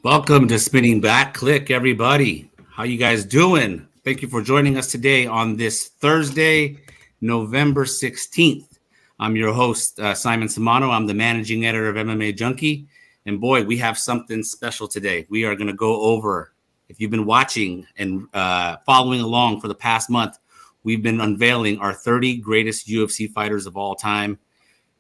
Welcome to Spinning Back Clique, everybody. How you guys doing? Thank you for joining us today on this Thursday, November 16th. I'm your host, Simon Samano. I'm the managing editor of MMA Junkie. And boy, we have something special today. We are going to go over, if you've been watching and following along for the past month, we've been unveiling our 30 greatest UFC fighters of all time.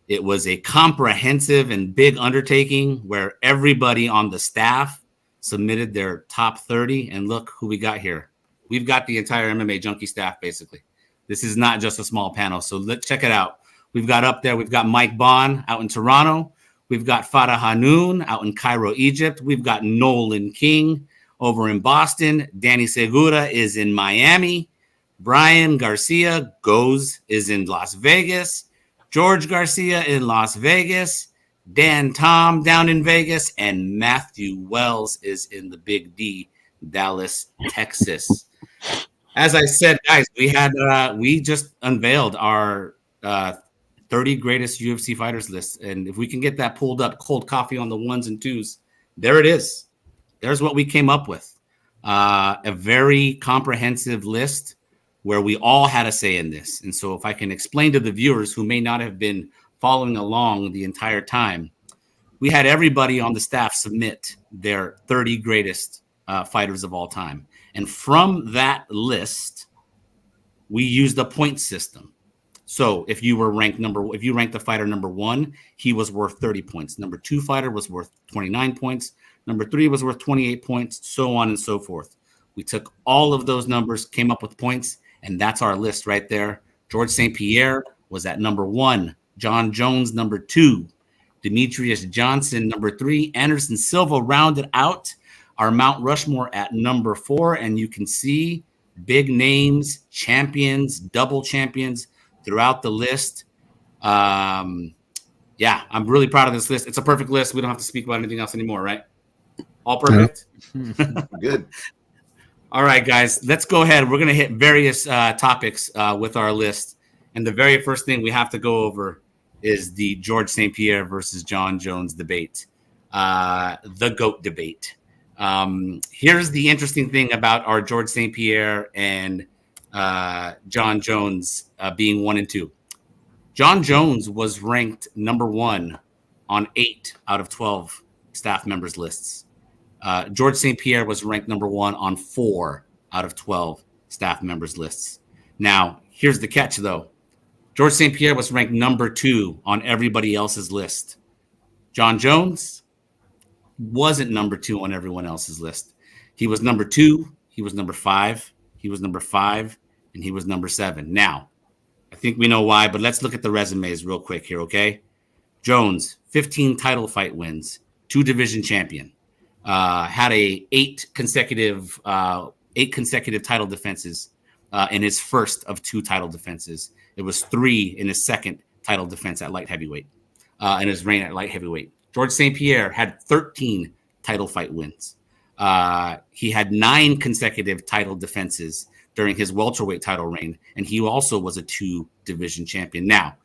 It was a comprehensive and big undertaking where everybody on the staff submitted their top 30. And look who we got here. We've got the entire MMA Junkie staff, basically. This is not just a small panel. So let's check it out. We've got up there, we've got Mike Bond out in Toronto. We've got Farah Hanoun out in Cairo, Egypt. We've got Nolan King over in Boston. Danny Segura is in Miami. Brian Garcia is in Las Vegas. George Garcia in Las Vegas, Dan Tom down in Vegas, and Matthew Wells is in the Big D, Dallas, Texas. As I said, guys, we just unveiled our 30 greatest UFC fighters list, and if we can get that pulled up, cold coffee on the ones and twos, there it is. There's what we came up with. A very comprehensive list where we all had a say in this. And so if I can explain to the viewers who may not have been following along the entire time, we had everybody on the staff submit their 30 greatest fighters of all time. And from that list, we used a point system. So if you ranked the fighter number one, he was worth 30 points. Number two fighter was worth 29 points. Number three was worth 28 points, so on and so forth. We took all of those numbers, came up with points, and that's our list right there. George St-Pierre was at number one. John Jones, number two. Demetrius Johnson, number three. Anderson Silva rounded out our Mount Rushmore at number four. And you can see big names, champions, double champions throughout the list. I'm really proud of this list. It's a perfect list. We don't have to speak about anything else anymore, right? All perfect? Good. All right, guys, let's go ahead. We're going to hit various topics with our list. And the very first thing we have to go over is the George St-Pierre versus John Jones debate, the GOAT debate. Here's the interesting thing about our George St-Pierre and John Jones being 1 and 2. John Jones was ranked number one on 8 out of 12 staff members' lists. George St-Pierre was ranked number one on 4 out of 12 staff members' lists. Now, here's the catch, though. George St-Pierre was ranked number 2 on everybody else's list. John Jones wasn't number 2 on everyone else's list. He was number 2, he was number 5, he was number 5, and he was number 7. Now, I think we know why, but let's look at the resumes real quick here, okay? Jones, 15 title fight wins, 2 division champion. Had 8 consecutive title defenses in his first of 2 title defenses. It was 3 in his second title defense at light heavyweight, in his reign at light heavyweight. George St-Pierre had 13 title fight wins. He had 9 consecutive title defenses during his welterweight title reign, and he also was a 2 division champion. Now,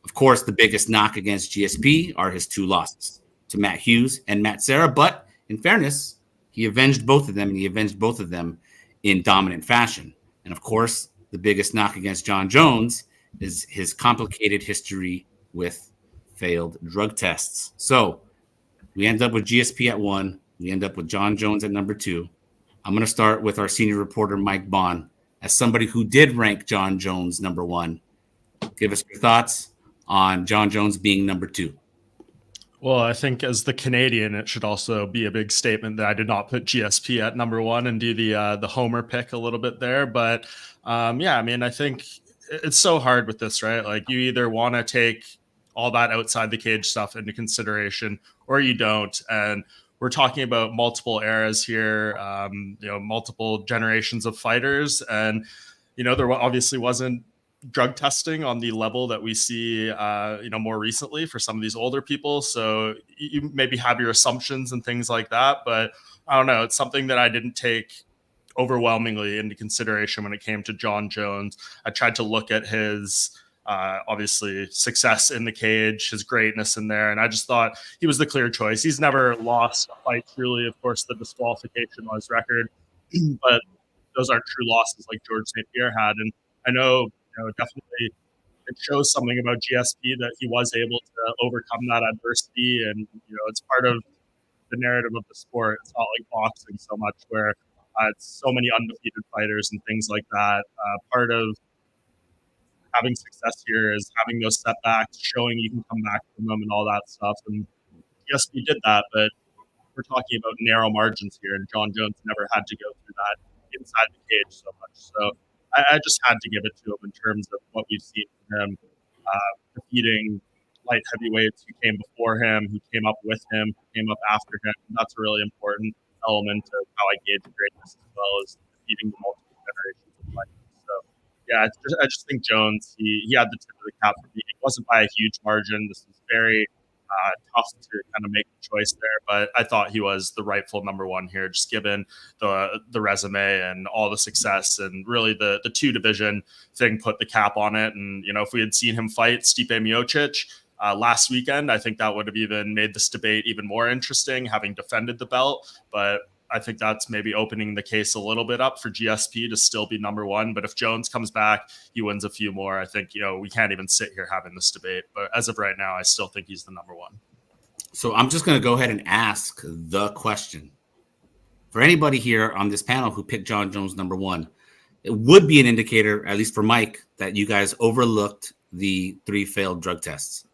of course, the biggest knock against GSP are his 2 losses to Matt Hughes and Matt Serra, but in fairness, he avenged both of them, and he avenged both of them in dominant fashion. And of course, the biggest knock against John Jones is his complicated history with failed drug tests. So we end up with GSP at 1. We end up with John Jones at number 2. I'm going to start with our senior reporter, Mike Bond, as somebody who did rank John Jones number 1. Give us your thoughts on John Jones being number 2. Well, I think as the Canadian, it should also be a big statement that I did not put GSP at number 1 and do the homer pick a little bit there. But I think it's so hard with this, right? Like you either want to take all that outside the cage stuff into consideration or you don't. And we're talking about multiple eras here, multiple generations of fighters. And, there obviously wasn't drug testing on the level that we see, more recently for some of these older people. So you maybe have your assumptions and things like that, but I don't know. It's something that I didn't take overwhelmingly into consideration when it came to John Jones. I tried to look at his Obviously, success in the cage, his greatness in there. And I just thought he was the clear choice. He's never lost a fight, truly. Of course, the disqualification on his record, but those aren't true losses like George St-Pierre had. And I know, definitely it shows something about GSP that he was able to overcome that adversity. And, it's part of the narrative of the sport. It's not like boxing so much where it's so many undefeated fighters and things like that. Part of having success here is having those setbacks, showing you can come back from them and all that stuff. And yes, we did that, but we're talking about narrow margins here, and John Jones never had to go through that inside the cage so much. So I just had to give it to him in terms of what we've seen from him, defeating light heavyweights who came before him, who came up with him, who came up after him. And that's a really important element of how I gauge greatness, as well as defeating the multiple generations of fighters. So yeah, I just think Jones, he had the tip of the cap for me. It wasn't by a huge margin. This was very tough to kind of make the choice there, but I thought he was the rightful number one here, just given the resume and all the success, and really the two division thing put the cap on it. And if we had seen him fight Stipe Miocic last weekend, I think that would have even made this debate even more interesting, having defended the belt. But I think that's maybe opening the case a little bit up for GSP to still be number one. But if Jones comes back, he wins a few more. I think, we can't even sit here having this debate. But as of right now, I still think he's the number one. So I'm just going to go ahead and ask the question. For anybody here on this panel who picked John Jones number one, it would be an indicator, at least for Mike, that you guys overlooked the 3 failed drug tests.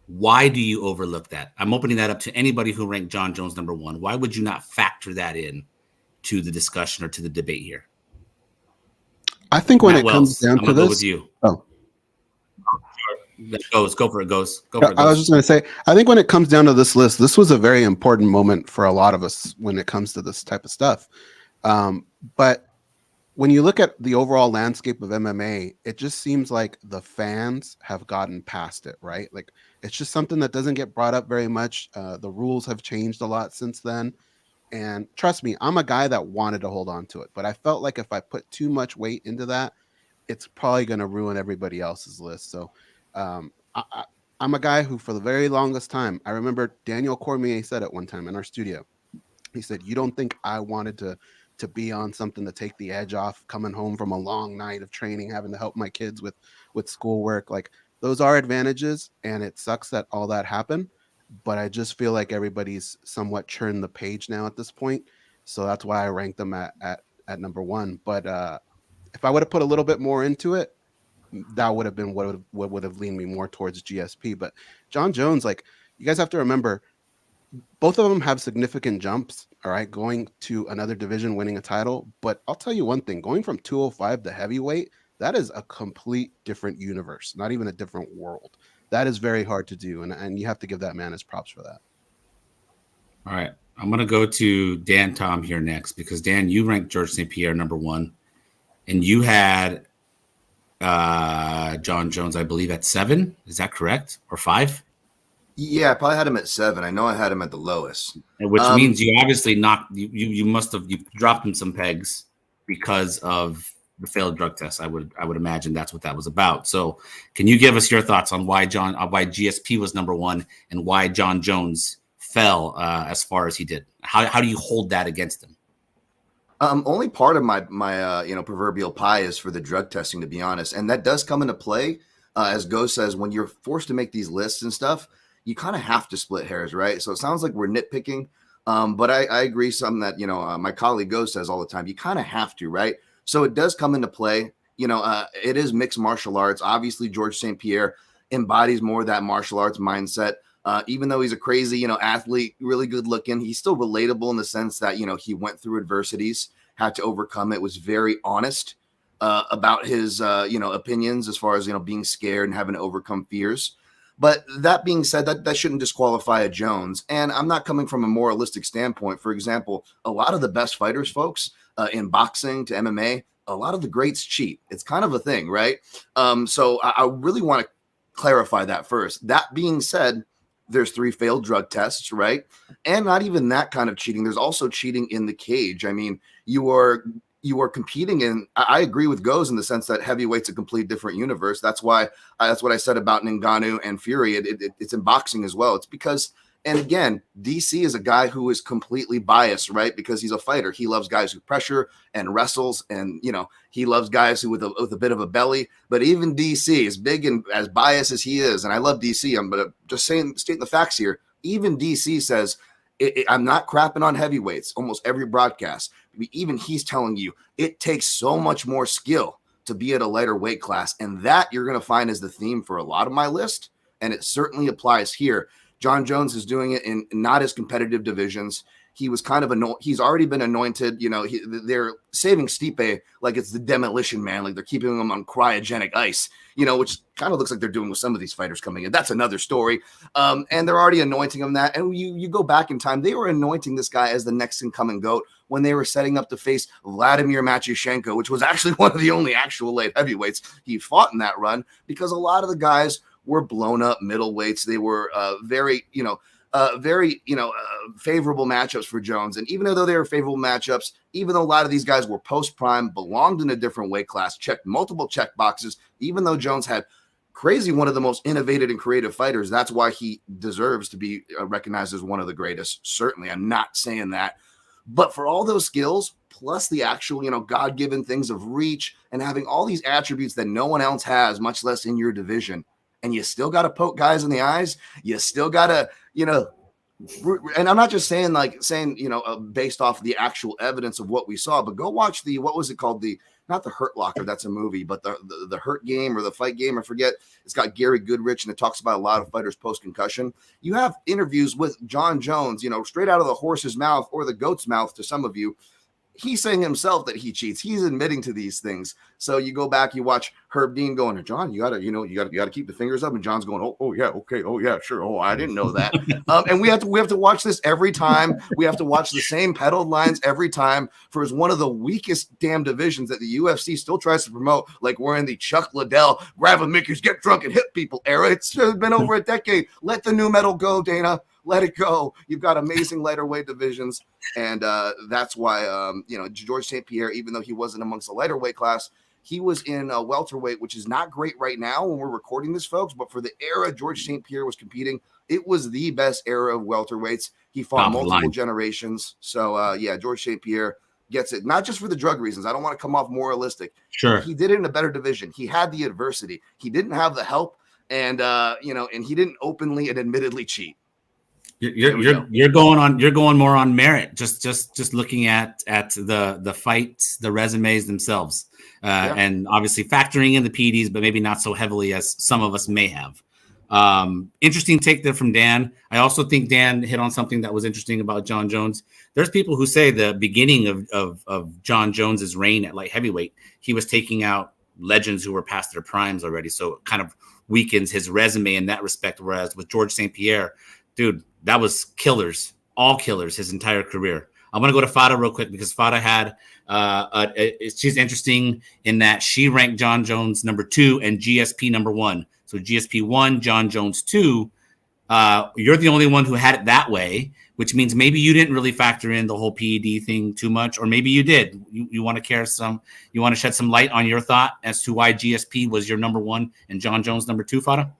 Why do you overlook that? I'm opening that up to anybody who ranked John Jones number one. Why would you not factor that in to the discussion or to the debate here? I think when it comes down to this, go with you. Oh, Go for it. I was just going to say, I think when it comes down to this list, this was a very important moment for a lot of us when it comes to this type of stuff. But when you look at the overall landscape of MMA, it just seems like the fans have gotten past it, right? Like, it's just something that doesn't get brought up very much. The rules have changed a lot since then. And trust me, I'm a guy that wanted to hold on to it, but I felt like if I put too much weight into that, it's probably going to ruin everybody else's list. So I'm a guy who, for the very longest time, I remember Daniel Cormier said it one time in our studio. He said, "You don't think I wanted to be on something to take the edge off, coming home from a long night of training, having to help my kids with schoolwork. Like, those are advantages, and it sucks that all that happened. But I just feel like everybody's somewhat churned the page now at this point. So that's why I ranked them at number one. But if I would have put a little bit more into it, that would have been what would have leaned me more towards GSP. But John Jones, like, you guys have to remember, both of them have significant jumps, all right, going to another division, winning a title. But I'll tell you one thing, going from 205 to heavyweight, that is a complete different universe, not even a different world. That is very hard to do, and you have to give that man his props for that. All right. I'm going to go to Dan Tom here next, because, Dan, you ranked George St-Pierre number one, and you had John Jones, I believe, at 7. Is that correct? Or 5? Yeah, I probably had him at 7. I know I had him at the lowest. Which means you obviously you must have dropped him some pegs because of the failed drug test. I would imagine that's what that was about. So can you give us your thoughts on why GSP was number one and why John Jones fell as far as he did? How do you hold that against him? Only part of my proverbial pie is for the drug testing, to be honest. And that does come into play, as Go says, when you're forced to make these lists and stuff, you kind of have to split hairs, right? So it sounds like we're nitpicking, but I agree something that, my colleague Go says all the time, you kind of have to, right? So it does come into play. It is mixed martial arts. Obviously, George St-Pierre embodies more of that martial arts mindset. Even though he's a crazy, athlete, really good looking, he's still relatable in the sense that, he went through adversities, had to overcome it, was very honest about his, opinions as far as, being scared and having to overcome fears. But that being said, that shouldn't disqualify a Jones. And I'm not coming from a moralistic standpoint. For example, a lot of the best fighters, folks, in boxing to MMA, a lot of the greats cheat. It's kind of a thing, right? So I really want to clarify that first. That being said, there's 3 failed drug tests, right? And not even that kind of cheating. There's also cheating in the cage. I mean, you are you are competing in. I agree with Goes in the sense that heavyweight's a complete different universe. That's why that's what I said about Ngannou and Fury. It's in boxing as well. It's because, and again, DC is a guy who is completely biased, right? Because he's a fighter. He loves guys who pressure and wrestles, and he loves guys who with a bit of a belly. But even DC, as big and as biased as he is, and I love DC, but just stating the facts here. Even DC says, I'm not crapping on heavyweights. Almost every broadcast, even he's telling you it takes so much more skill to be at a lighter weight class, and that you're going to find is the theme for a lot of my list, and it certainly applies here. John Jones is doing it in not as competitive divisions. He was kind of he's already been anointed. They're saving Stipe like it's the Demolition Man, like they're keeping him on cryogenic ice, which kind of looks like they're doing with some of these fighters coming in. That's another story. And they're already anointing him that. And you go back in time, they were anointing this guy as the next incoming GOAT when they were setting up to face Vladimir Matyushenko, which was actually one of the only actual light heavyweights he fought in that run, because a lot of the guys were blown up middleweights. They were very favorable matchups for Jones. And even though they were favorable matchups, even though a lot of these guys were post-prime, belonged in a different weight class, checked multiple check boxes, even though Jones had one of the most innovative and creative fighters, that's why he deserves to be recognized as one of the greatest. Certainly, I'm not saying that. But for all those skills, plus the actual, God-given things of reach and having all these attributes that no one else has, much less in your division, and you still got to poke guys in the eyes. You still got to, and I'm not just saying based off the actual evidence of what we saw, but go watch what was it called? Not the Hurt Locker, that's a movie, but the Hurt Game or the Fight Game, I forget. It's got Gary Goodrich, and it talks about a lot of fighters post-concussion. You have interviews with John Jones, straight out of the horse's mouth or the goat's mouth to some of you. He's saying himself that he cheats. He's admitting to these things. So you go back, you watch Herb Dean going, John, you gotta keep the fingers up, and John's going, oh yeah, okay, oh yeah, sure, oh I didn't know that. And we have to watch this every time. We have to watch the same pedaled lines every time for one of the weakest damn divisions that the UFC still tries to promote, like we're in the Chuck Liddell grab a Mickey's, get drunk and hit people era. It's been over a decade. Let the new metal go, Dana. Let it go. You've got amazing lighter weight divisions, and that's why George St-Pierre, even though he wasn't amongst the lighter weight class, he was in welterweight, which is not great right now when we're recording this, folks. But for the era George St-Pierre was competing, it was the best era of welterweights. He fought multiple generations. So George St-Pierre gets it, not just for the drug reasons. I don't want to come off moralistic. Sure, he did it in a better division. He had the adversity. He didn't have the help, and and he didn't openly and admittedly cheat. You're going more on merit, just looking at the fights, the resumes themselves, and obviously factoring in the PEDs, but maybe not so heavily as some of us may have. Interesting take there from Dan. I also think Dan hit on something that was interesting about John Jones. There's people who say the beginning of John Jones's reign at light heavyweight, he was taking out legends who were past their primes already, so it kind of weakens his resume in that respect. Whereas with George St-Pierre, dude, that was killers, all killers, his entire career. I'm going to go to Fada real quick because Fada had, she's interesting in that she ranked John Jones number 2 and GSP number 1. So GSP 1, John Jones 2. You're the only one who had it that way, which means maybe you didn't really factor in the whole PED thing too much, or maybe you did. You want to shed some light on your thought as to why GSP was your number 1 and John Jones number 2, Fada?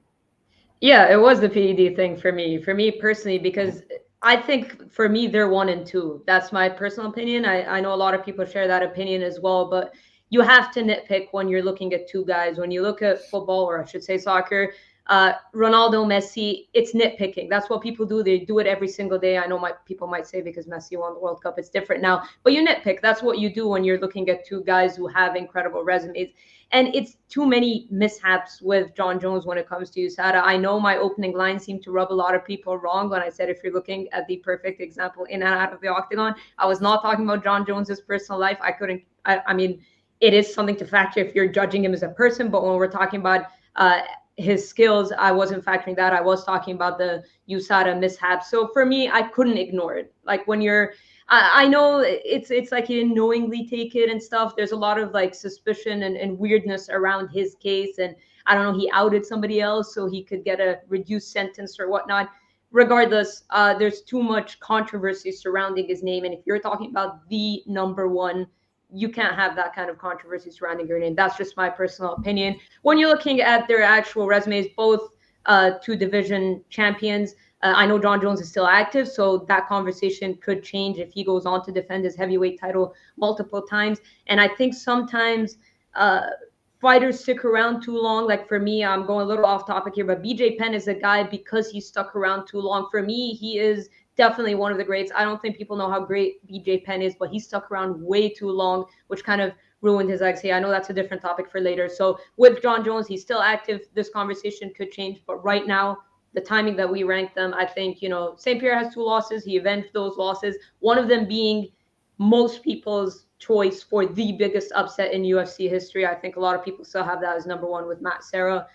Yeah, it was the PED thing for me personally, because I think for me, they're 1 and 2. That's my personal opinion. I know a lot of people share that opinion as well, but you have to nitpick when you're looking at two guys. When you look at football, or I should say soccer, Ronaldo, Messi, it's nitpicking. That's what people do. They do it every single day. I know people might say because Messi won the World Cup, it's different now, but you nitpick. That's what you do when you're looking at two guys who have incredible resumes. And it's too many mishaps with John Jones when it comes to USADA. I know my opening line seemed to rub a lot of people wrong when I said if you're looking at the perfect example in and out of the octagon. I was not talking about John Jones's personal life. I mean, it is something to factor if you're judging him as a person, but when we're talking about his skills, I wasn't factoring that. I was talking about the USADA mishaps. So for me, I couldn't ignore it. Like when you're, I know it's like he didn't knowingly take it and stuff. There's a lot of like suspicion and weirdness around his case. And I don't know, he outed somebody else so he could get a reduced sentence or whatnot. Regardless, there's too much controversy surrounding his name. And if you're talking about the number one you can't have that kind of controversy surrounding your name. That's just my personal opinion. When you're looking at their actual resumes, both two division champions, I know John Jones is still active, so that conversation could change if he goes on to defend his heavyweight title multiple times. And I think sometimes fighters stick around too long. Like for me, I'm going a little off topic here, but BJ Penn is a guy because he stuck around too long. For me, he is definitely one of the greats. I don't think people know how great BJ Penn is, but he stuck around way too long, which kind of ruined his legacy. I know that's a different topic for later. So with John Jones, he's still active. This conversation could change, but right now, the timing that we rank them, I think, St-Pierre has 2 losses. He avenged those losses. One of them being most people's choice for the biggest upset in UFC history. I think a lot of people still have that as number 1 with Matt Serra.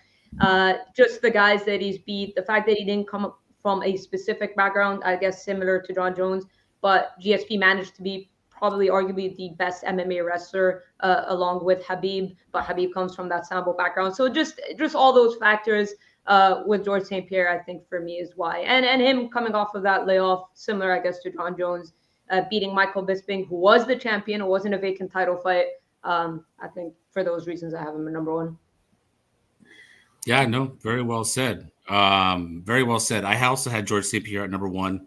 Just the guys that he's beat, the fact that he didn't come up from a specific background, I guess similar to John Jones, but GSP managed to be probably arguably the best MMA wrestler along with Khabib, but Khabib comes from that Sambo background. So just all those factors with George St-Pierre, I think for me is why. And him coming off of that layoff, similar, I guess, to John Jones, beating Michael Bisping, who was the champion. It wasn't a vacant title fight. I think for those reasons, I have him at number 1. Yeah, no, very well said. Very well said. I also had George St-Pierre at number 1.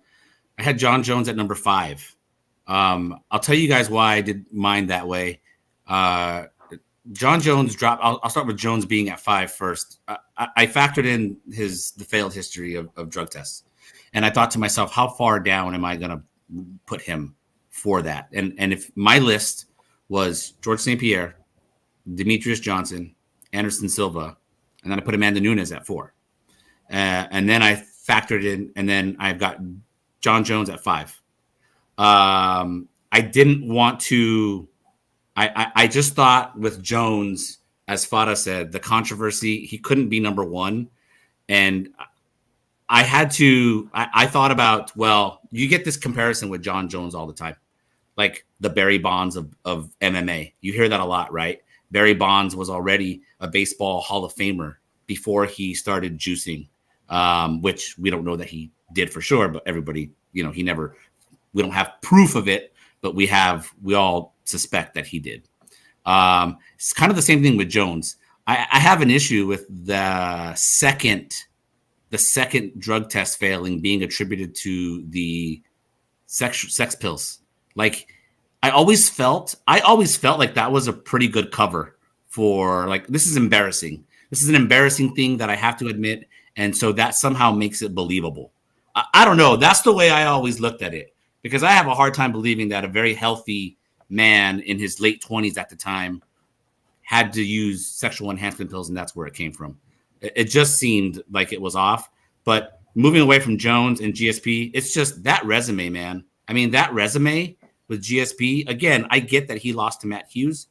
I had John Jones at number 5. I'll tell you guys why I did mine that way. John Jones dropped. I'll start with Jones being at 5 first. I factored in the failed history of drug tests, and I thought to myself, how far down am I going to put him for that? And if my list was George St-Pierre, Demetrius Johnson, Anderson Silva, and then I put Amanda Nunes at 4, and then I factored in, and then I've got John Jones at 5. I didn't want to. I just thought with Jones, as Fada said, the controversy, he couldn't be number 1. And I had to, I thought about, well, you get this comparison with John Jones all the time, like the Barry Bonds of MMA. You hear that a lot, right? Barry Bonds was already a baseball Hall of Famer before he started juicing, which we don't know that he did for sure, but everybody, we don't have proof of it, but we all suspect that he did. It's kind of the same thing with Jones. I have an issue with the second drug test failing being attributed to the sex pills. Like I always felt like that was a pretty good cover for, like, this is embarrassing. This is an embarrassing thing that I have to admit. And so that somehow makes it believable. I don't know. That's the way I always looked at it, because I have a hard time believing that a very healthy man in his late 20s at the time had to use sexual enhancement pills, and that's where it came from. It just seemed like it was off. But moving away from Jones and GSP, it's just that resume, man. I mean, that resume with GSP, again, I get that he lost to Matt Hughes.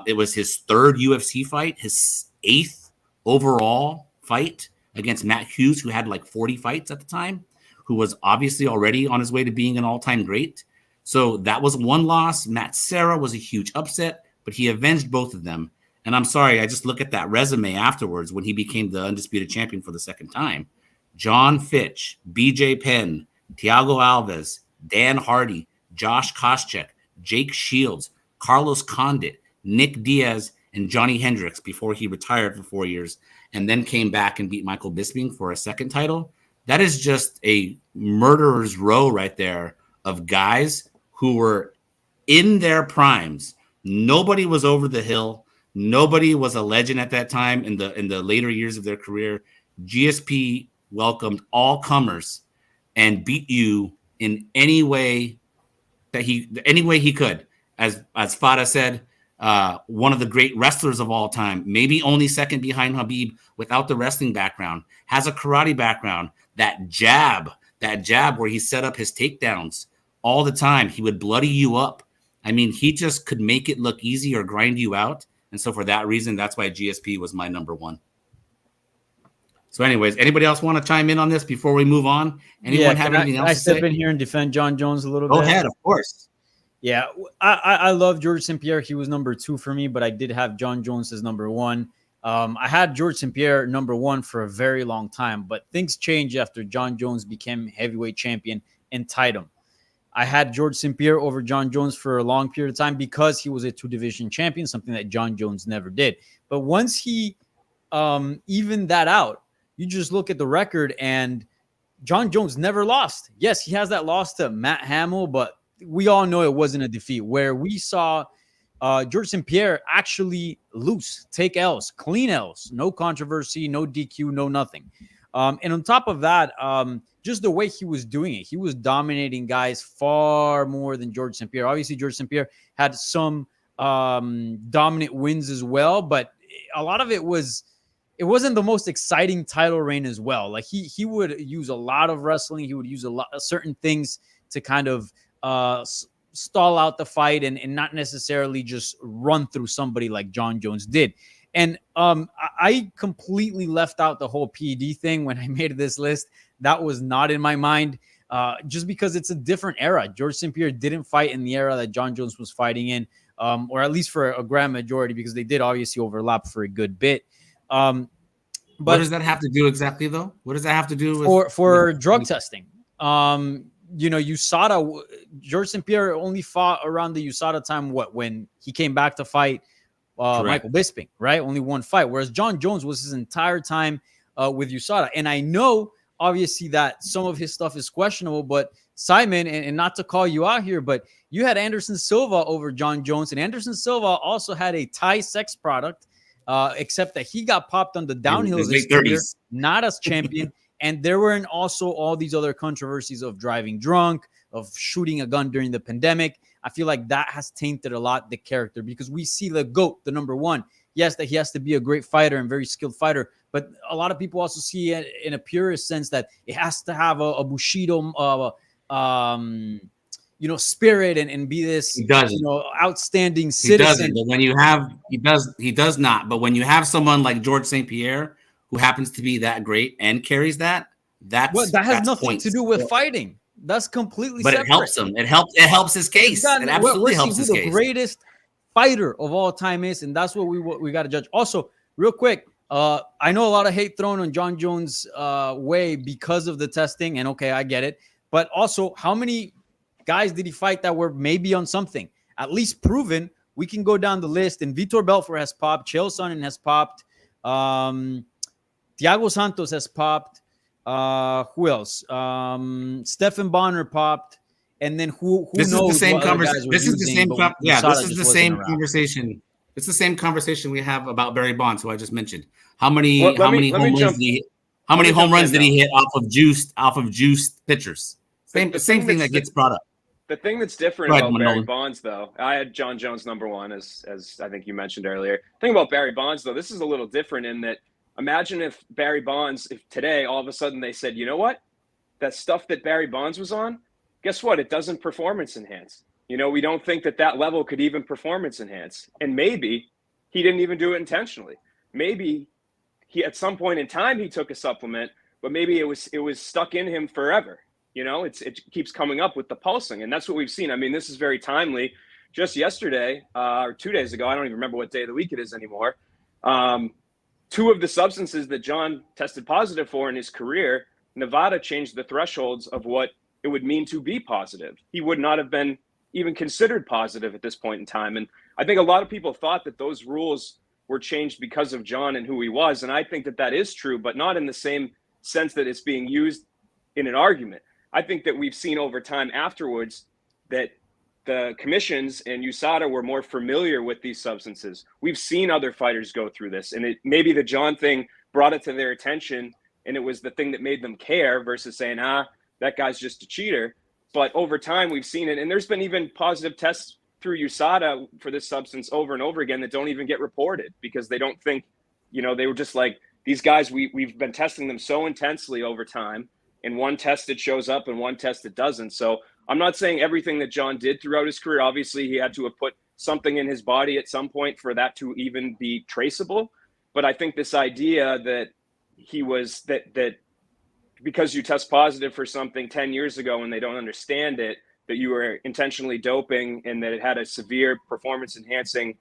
It was his 3rd UFC fight, his 8th overall fight against Matt Hughes, who had like 40 fights at the time, who was obviously already on his way to being an all-time great. So that was 1 loss. Matt Serra was a huge upset, but he avenged both of them. And I'm sorry, I just look at that resume afterwards when he became the undisputed champion for the 2nd time. John Fitch, BJ Penn, Thiago Alves, Dan Hardy, Josh Koscheck, Jake Shields, Carlos Condit, Nick Diaz, and Johnny Hendricks before he retired for 4 years and then came back and beat Michael Bisping for a 2nd title. That is just a murderer's row right there of guys who were in their primes. Nobody was over the hill. Nobody was a legend at that time in the later years of their career. GSP welcomed all comers and beat you in any way he could. As Fada said, one of the great wrestlers of all time, maybe only 2nd behind Khabib without the wrestling background, has a karate background. That jab where he set up his takedowns all the time. He would bloody you up. I mean, he just could make it look easy or grind you out. And so for that reason, that's why GSP was my number 1. So anyways, anybody else want to chime in on this before we move on? Anyone have anything else to say? I step in here and defend John Jones a little bit? Go ahead, of course. Yeah, I love George St-Pierre. He was number 2 for me, but I did have John Jones as number 1. I had George St-Pierre number 1 for a very long time, but things changed after John Jones became heavyweight champion and tied him. I had George St-Pierre over John Jones for a long period of time because he was a 2-division champion, something that John Jones never did. But once he evened that out, you just look at the record and John Jones never lost. Yes, he has that loss to Matt Hamill, but we all know it wasn't a defeat. Where we saw George St-Pierre actually lose, take L's, clean L's, no controversy, no DQ, no nothing. And on top of that, just the way he was doing it, he was dominating guys far more than George St-Pierre. Obviously, George St-Pierre had some dominant wins as well, but a lot of it wasn't the most exciting title reign as well. Like he would use a lot of wrestling. He would use a lot of certain things to kind of stall out the fight and not necessarily just run through somebody like John Jones did. And I completely left out the whole PED thing when I made this list. That was not in my mind, just because it's a different era. George St-Pierre didn't fight in the era that John Jones was fighting in, or at least for a grand majority, because they did obviously overlap for a good bit. But what does that have to do exactly, though? What does that have to do with for drug testing? USADA, George St-Pierre only fought around the USADA time. When he came back to fight Michael Bisping, right? Only one fight. Whereas John Jones was his entire time with USADA. And I know, obviously, that some of his stuff is questionable, but Simon, and not to call you out here, but you had Anderson Silva over John Jones, and Anderson Silva also had a Thai sex product, except that he got popped on the downhill of his career, not as champion. And there were also all these other controversies of driving drunk, of shooting a gun during the pandemic. I feel like that has tainted a lot the character, because we see the GOAT, the number one. Yes, that he has to be a great fighter and very skilled fighter, but a lot of people also see it in a purist sense that it has to have a Bushido, spirit and be this, outstanding citizen. He doesn't. But when you have, he does not. But when you have someone like George St-Pierre who happens to be that great and carries that has nothing to do with fighting. That's completely separate. It helps him. It helps his case. It absolutely helps his case. The greatest fighter of all time is, and that's what we got to judge. Also, real quick, I know a lot of hate thrown on John Jones' way because of the testing, and okay, I get it. But also, how many guys did he fight that were maybe on something, at least proven? We can go down the list, and Vitor Belfort has popped, Chael Sonnen has popped, Thiago Santos has popped. Who else? Stephen Bonner popped, and then who this knows? Is the same conversation. This is the same. This is the same around. Conversation. It's the same conversation we have about Barry Bonds, who I just mentioned. How many home runs did he hit off of juiced pitchers? Same thing that gets brought up. The thing that's different about Barry Bonds, though, I had John Jones number one, as I think you mentioned earlier. The thing about Barry Bonds, though, this is a little different in that. Imagine if Barry Bonds, if today all of a sudden they said, you know what, that stuff that Barry Bonds was on, guess what? It doesn't performance enhance. We don't think that level could even performance enhance. And maybe he didn't even do it intentionally. Maybe he, at some point in time, he took a supplement, but maybe it was stuck in him forever. It keeps coming up with the pulsing. And that's what we've seen. I mean, this is very timely. Just yesterday or 2 days ago, I don't even remember what day of the week it is anymore. Two of the substances that John tested positive for in his career, Nevada changed the thresholds of what it would mean to be positive. He would not have been even considered positive at this point in time. And I think a lot of people thought that those rules were changed because of John and who he was. And I think that is true, but not in the same sense that it's being used in an argument. I think that we've seen over time afterwards that the commissions and USADA were more familiar with these substances. We've seen other fighters go through this, and maybe the John thing brought it to their attention, and it was the thing that made them care versus saying, that guy's just a cheater. But over time, we've seen it, and there's been even positive tests through USADA for this substance over and over again that don't even get reported because they don't think, they were just like, these guys, we've been testing them so intensely over time, and one test it shows up and one test it doesn't. So I'm not saying everything that John did throughout his career. Obviously, he had to have put something in his body at some point for that to even be traceable. But I think this idea that he was that because you test positive for something 10 years ago and they don't understand it, that you were intentionally doping and that it had a severe performance enhancing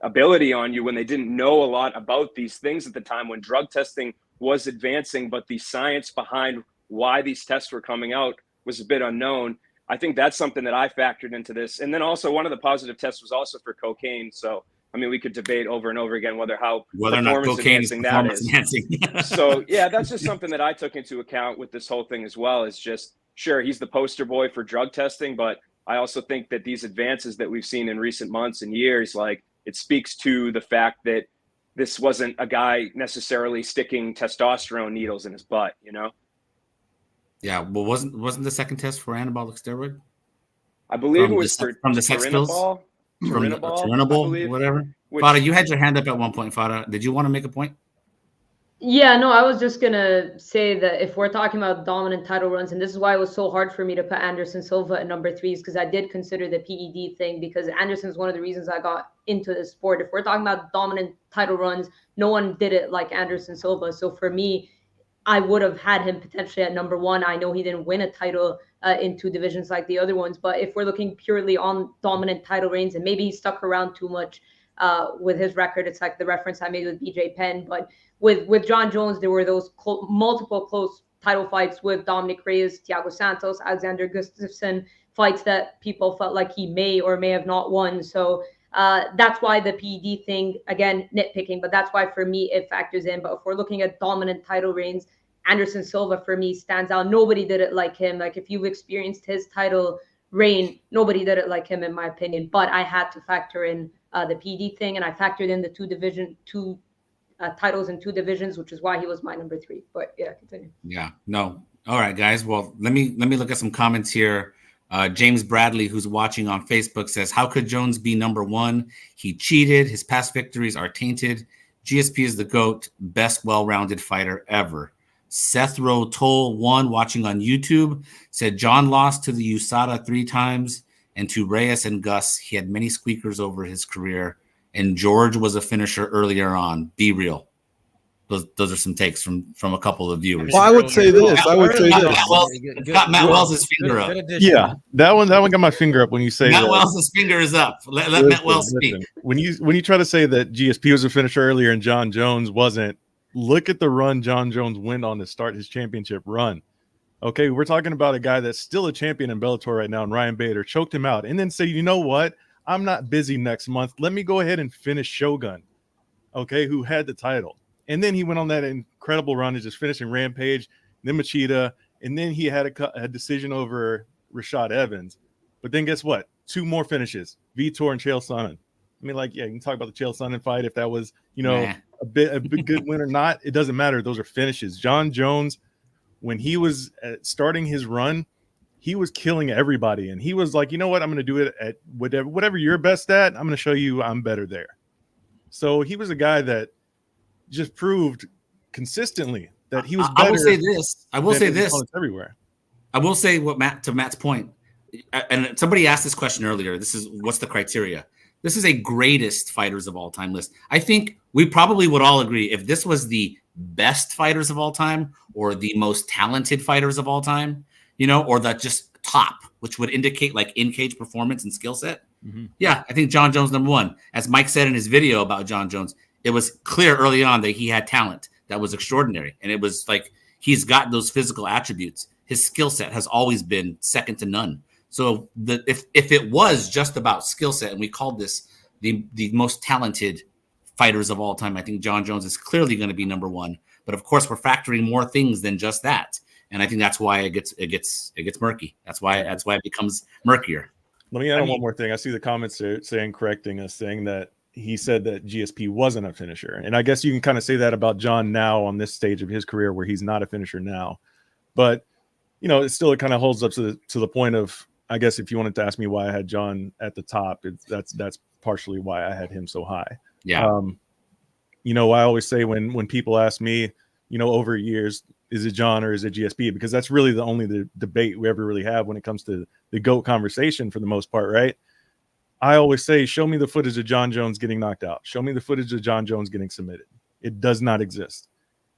ability on you when they didn't know a lot about these things at the time when drug testing was advancing, but the science behind why these tests were coming out was a bit unknown. I think that's something that I factored into this. And then also one of the positive tests was also for cocaine. So, I mean, we could debate over and over again whether or not cocaine is performance enhancing. So, yeah, that's just something that I took into account with this whole thing as well. Is just, sure, he's the poster boy for drug testing, but I also think that these advances that we've seen in recent months and years, like, it speaks to the fact that this wasn't a guy necessarily sticking testosterone needles in his butt, you know? Yeah, well, wasn't the second test for anabolic steroid? I believe From it was from the sex pills? Turinabol, whatever. Fada, you had your hand up at one point, Fada. Did you want to make a point? Yeah, no, I was just gonna say that if we're talking about dominant title runs, and this is why it was so hard for me to put Anderson Silva at number 3, is because I did consider the PED thing, because Anderson's one of the reasons I got into the sport. If we're talking about dominant title runs, no one did it like Anderson Silva. So for me, I would have had him potentially at number 1. I know he didn't win a title in 2 divisions like the other ones, but if we're looking purely on dominant title reigns, and maybe he stuck around too much with his record, it's like the reference I made with BJ Penn. But with John Jones, there were those multiple close title fights with Dominic Reyes, Thiago Santos, Alexander Gustafsson, fights that people felt like he may or may have not won. So that's why the PED thing, again, nitpicking, but that's why for me it factors in. But if we're looking at dominant title reigns, Anderson Silva for me stands out. Nobody did it like him. Like, if you've experienced his title reign, nobody did it like him, in my opinion. But I had to factor in the PED thing, and I factored in the two titles in 2 divisions, which is why he was my number 3. But yeah, continue. Yeah, no. All right, guys. Well, let me look at some comments here. James Bradley, who's watching on Facebook, says, how could Jones be number 1? He cheated. His past victories are tainted. GSP is the GOAT, best well-rounded fighter ever. Seth Rowe Toll 1, watching on YouTube, said John lost to the USADA 3 times, and to Reyes and Gus. He had many squeakers over his career, and George was a finisher earlier on. Be real. Those are some takes from a couple of viewers. Well, I would say this. Matt Wells' finger up. Yeah, that one got my finger up when you say Matt Wells' finger is up. Let Matt Wells speak. When you try to say that GSP was a finisher earlier and John Jones wasn't, look at the run John Jones went on to start his championship run. Okay, we're talking about a guy that's still a champion in Bellator right now, and Ryan Bader choked him out, and then say, you know what? I'm not busy next month. Let me go ahead and finish Shogun, okay, who had the title. And then he went on that incredible run of just finishing Rampage, then Machida, and then he had a decision over Rashad Evans. But then guess what? 2 more finishes, Vitor and Chael Sonnen. I mean, like, yeah, you can talk about the Chael Sonnen fight if that was, a big good win or not. It doesn't matter. Those are finishes. John Jones, when he was starting his run, he was killing everybody. And he was like, you know what? I'm going to do it at whatever you're best at. I'm going to show you I'm better there. So he was a guy that just proved consistently that he was better. I will say this everywhere. I will say to Matt's point, and somebody asked this question earlier. This is what's the criteria? This is a greatest fighters of all time list. I think we probably would all agree if this was the best fighters of all time or the most talented fighters of all time, or the just top, which would indicate like in-cage performance and skill set. Mm-hmm. Yeah, I think John Jones number 1. As Mike said in his video about John Jones, it was clear early on that he had talent that was extraordinary. And it was like he's got those physical attributes. His skill set has always been second to none. So if it was just about skill set and we called this the most talented fighters of all time, I think John Jones is clearly going to be number 1. But of course, we're factoring more things than just that. And I think that's why it gets murky. That's why it becomes murkier. Let me add one more thing. I see the comments correcting us, saying that he said that GSP wasn't a finisher. And I guess you can kind of say that about John now on this stage of his career where he's not a finisher now. But, it kind of holds up to the point of, I guess if you wanted to ask me why I had John at the top, that's partially why I had him so high. Yeah. I always say when people ask me, over years, is it John or is it GSP? Because that's really the only debate we ever really have when it comes to the GOAT conversation for the most part, right? I always say, show me the footage of John Jones getting knocked out. Show me the footage of John Jones getting submitted. It does not exist.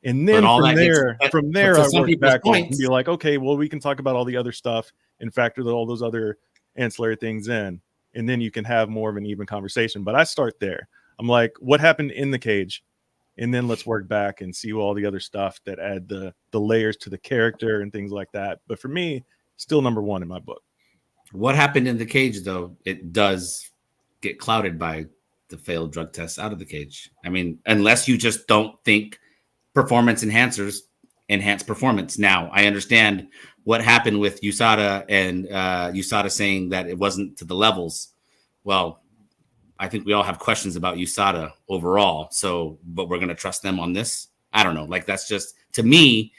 And then from there, I work backwards and be like, okay, well, we can talk about all the other stuff and factor all those other ancillary things in. And then you can have more of an even conversation. But I start there. I'm like, what happened in the cage? And then let's work back and see all the other stuff that add the layers to the character and things like that. But for me, still number 1 in my book. What happened in the cage, though, it does get clouded by the failed drug tests out of the cage. I mean, unless you just don't think performance enhancers enhance performance. Now, I understand what happened with USADA and USADA saying that it wasn't to the levels. Well, I think we all have questions about USADA overall. So, but we're going to trust them on this. I don't know. Like, that's just, to me,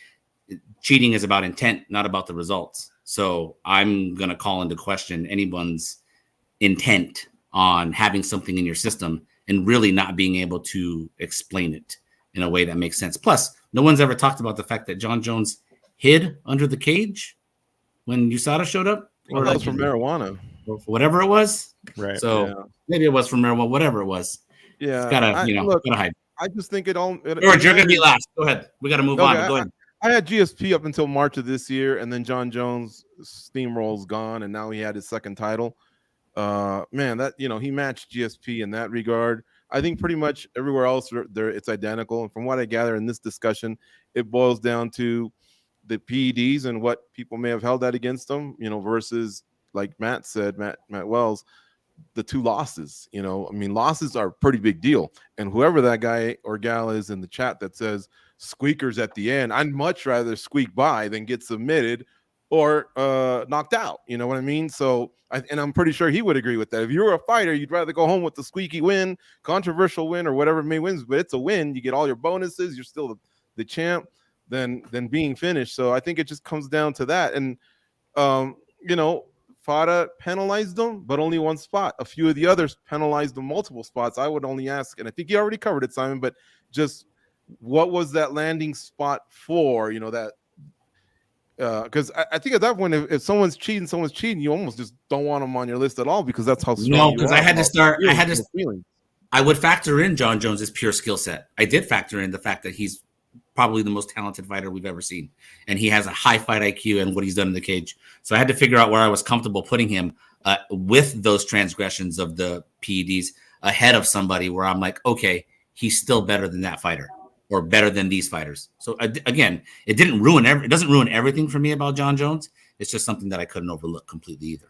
cheating is about intent, not about the results. So I'm going to call into question anyone's intent on having something in your system and really not being able to explain it in a way that makes sense. Plus, no one's ever talked about the fact that John Jones hid under the cage when USADA showed up. Or that was from marijuana. Or whatever it was. Right. So maybe it was from marijuana, whatever it was. Yeah. It's gotta, gotta hide. I just think it all. George, you're going to be last. Go ahead. We got to move on. Go ahead. I had GSP up until March of this year, and then John Jones' steamroll's gone, and now he had his second title. Man, that he matched GSP in that regard. I think pretty much everywhere else it's identical. And from what I gather in this discussion, it boils down to the PEDs and what people may have held that against them, versus, like Matt said, Matt Wells, the two losses. I mean, losses are a pretty big deal. And whoever that guy or gal is in the chat that says squeakers at the end, I'd much rather squeak by than get submitted or knocked out. You know what I mean? So, I'm pretty sure he would agree with that. If you were a fighter, you'd rather go home with the squeaky win, controversial win, or whatever may wins, but it's a win. You get all your bonuses. You're still the champ than being finished. So I think it just comes down to that. And, Fada penalized them, but only one spot. A few of the others penalized them multiple spots. I would only ask, and I think you already covered it, Simon, but just what was that landing spot for? That because I think at that point, if someone's cheating, you almost just don't want them on your list at all because that's how strong. No, because I had to start. I would factor in John Jones's pure skill set. I did factor in the fact that he's probably the most talented fighter we've ever seen, and he has a high fight IQ and what he's done in the cage. So I had to figure out where I was comfortable putting him with those transgressions of the PEDs ahead of somebody where I'm like, okay, he's still better than that fighter or better than these fighters. So again, it doesn't ruin everything for me about John Jones. It's just something that I couldn't overlook completely either.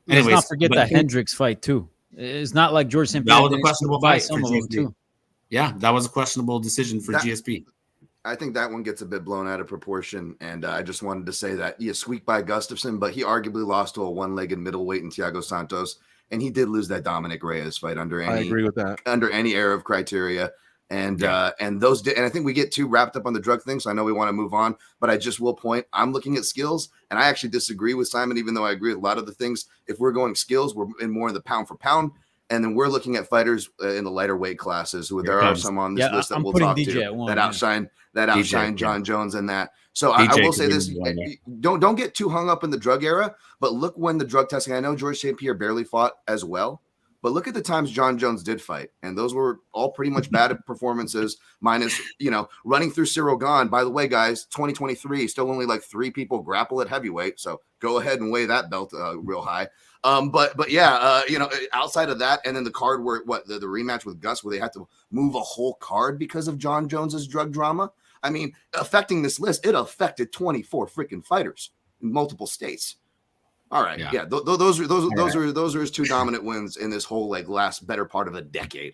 Let's not forget that Hendricks fight too. It's not like George St-Pierre. That was a questionable fight for GSP too. Yeah, that was a questionable decision for GSP. I think that one gets a bit blown out of proportion, and I just wanted to say that he squeaked by Gustafsson, but he arguably lost to a one-legged middleweight in Thiago Santos, and he did lose that Dominic Reyes fight under any. I agree with that. Under any era of criteria, and those did, and I think we get too wrapped up on the drug thing, so I know we want to move on, but I just will point. I'm looking at skills, and I actually disagree with Simon, even though I agree with a lot of the things. If we're going skills, we're more in the pound for pound. And then we're looking at fighters in the lighter weight classes who there are some on this list that we'll talk to that outshine John Jones in that. So I will say this, don't get too hung up in the drug era, but look when the drug testing, I know George St-Pierre barely fought as well, but look at the times John Jones did fight. And those were all pretty much bad performances minus, running through Cyril Gane. By the way, guys, 2023, still only like 3 people grapple at heavyweight. So go ahead and weigh that belt real high. But yeah, outside of that, and then the card where the rematch with Gus, where they had to move a whole card because of John Jones's drug drama. I mean, affecting this list, it affected 24 freaking fighters in multiple states. All right, yeah, those are his 2 dominant wins in this whole last better part of a decade.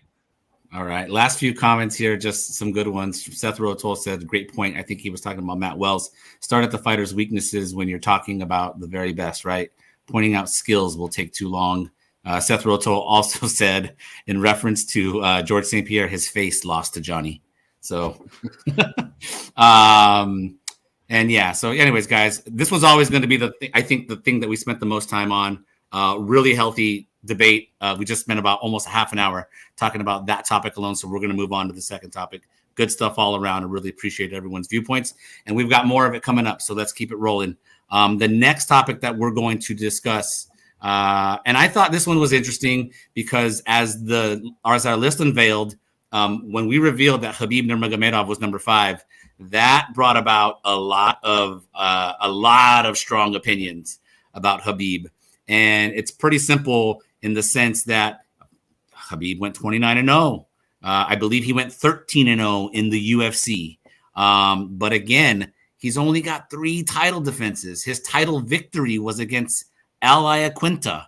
All right, last few comments here, just some good ones. Seth Rotol said, "Great point." I think he was talking about Matt Wells. Start at the fighter's weaknesses when you're talking about the very best, right? Pointing out skills will take too long. Seth Rotol also said, in reference to George St-Pierre, his face lost to Johnny. So, and yeah. So, anyways, guys, this was always going to be the thing that we spent the most time on. Really healthy debate. We just spent about almost a half an hour talking about that topic alone. So we're going to move on to the second topic. Good stuff all around. I really appreciate everyone's viewpoints, and we've got more of it coming up. So let's keep it rolling. The next topic that we're going to discuss, and I thought this one was interesting because as our list unveiled, when we revealed that Khabib Nurmagomedov was number 5, that brought about a lot of strong opinions about Khabib, and it's pretty simple in the sense that Khabib went 29-0. I believe he went 13-0 in the UFC, but again, he's only got 3 title defenses. His title victory was against Al Iaquinta.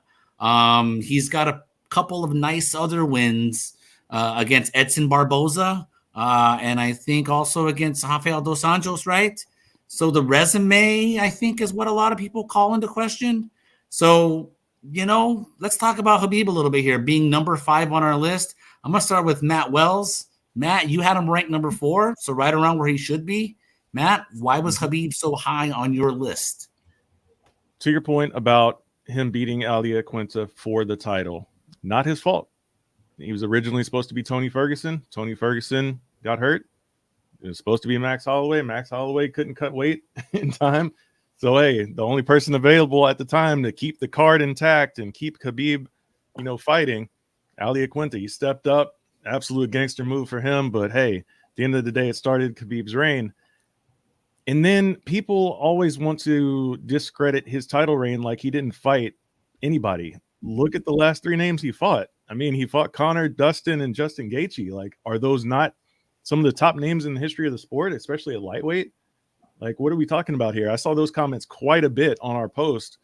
He's got a couple of nice other wins against Edson Barboza, and I think also against Rafael dos Anjos, right? So the resume, I think, is what a lot of people call into question. So, let's talk about Khabib a little bit here, being number 5 on our list. I'm going to start with Matt Wells. Matt, you had him ranked number 4, so right around where he should be. Matt, why was Khabib so high on your list? To your point about him beating Al Iaquinta for the title, not his fault. He was originally supposed to be Tony Ferguson. Tony Ferguson got hurt. It was supposed to be Max Holloway. Max Holloway couldn't cut weight in time. So, hey, the only person available at the time to keep the card intact and keep Khabib, fighting, Al Iaquinta. He stepped up. Absolute gangster move for him. But, hey, at the end of the day, it started Khabib's reign. And then people always want to discredit his title reign like he didn't fight anybody. Look at the last 3 names he fought. I mean, he fought Conor, Dustin, and Justin Gaethje. Like, are those not some of the top names in the history of the sport, especially at lightweight? Like, what are we talking about here? I saw those comments quite a bit on our post,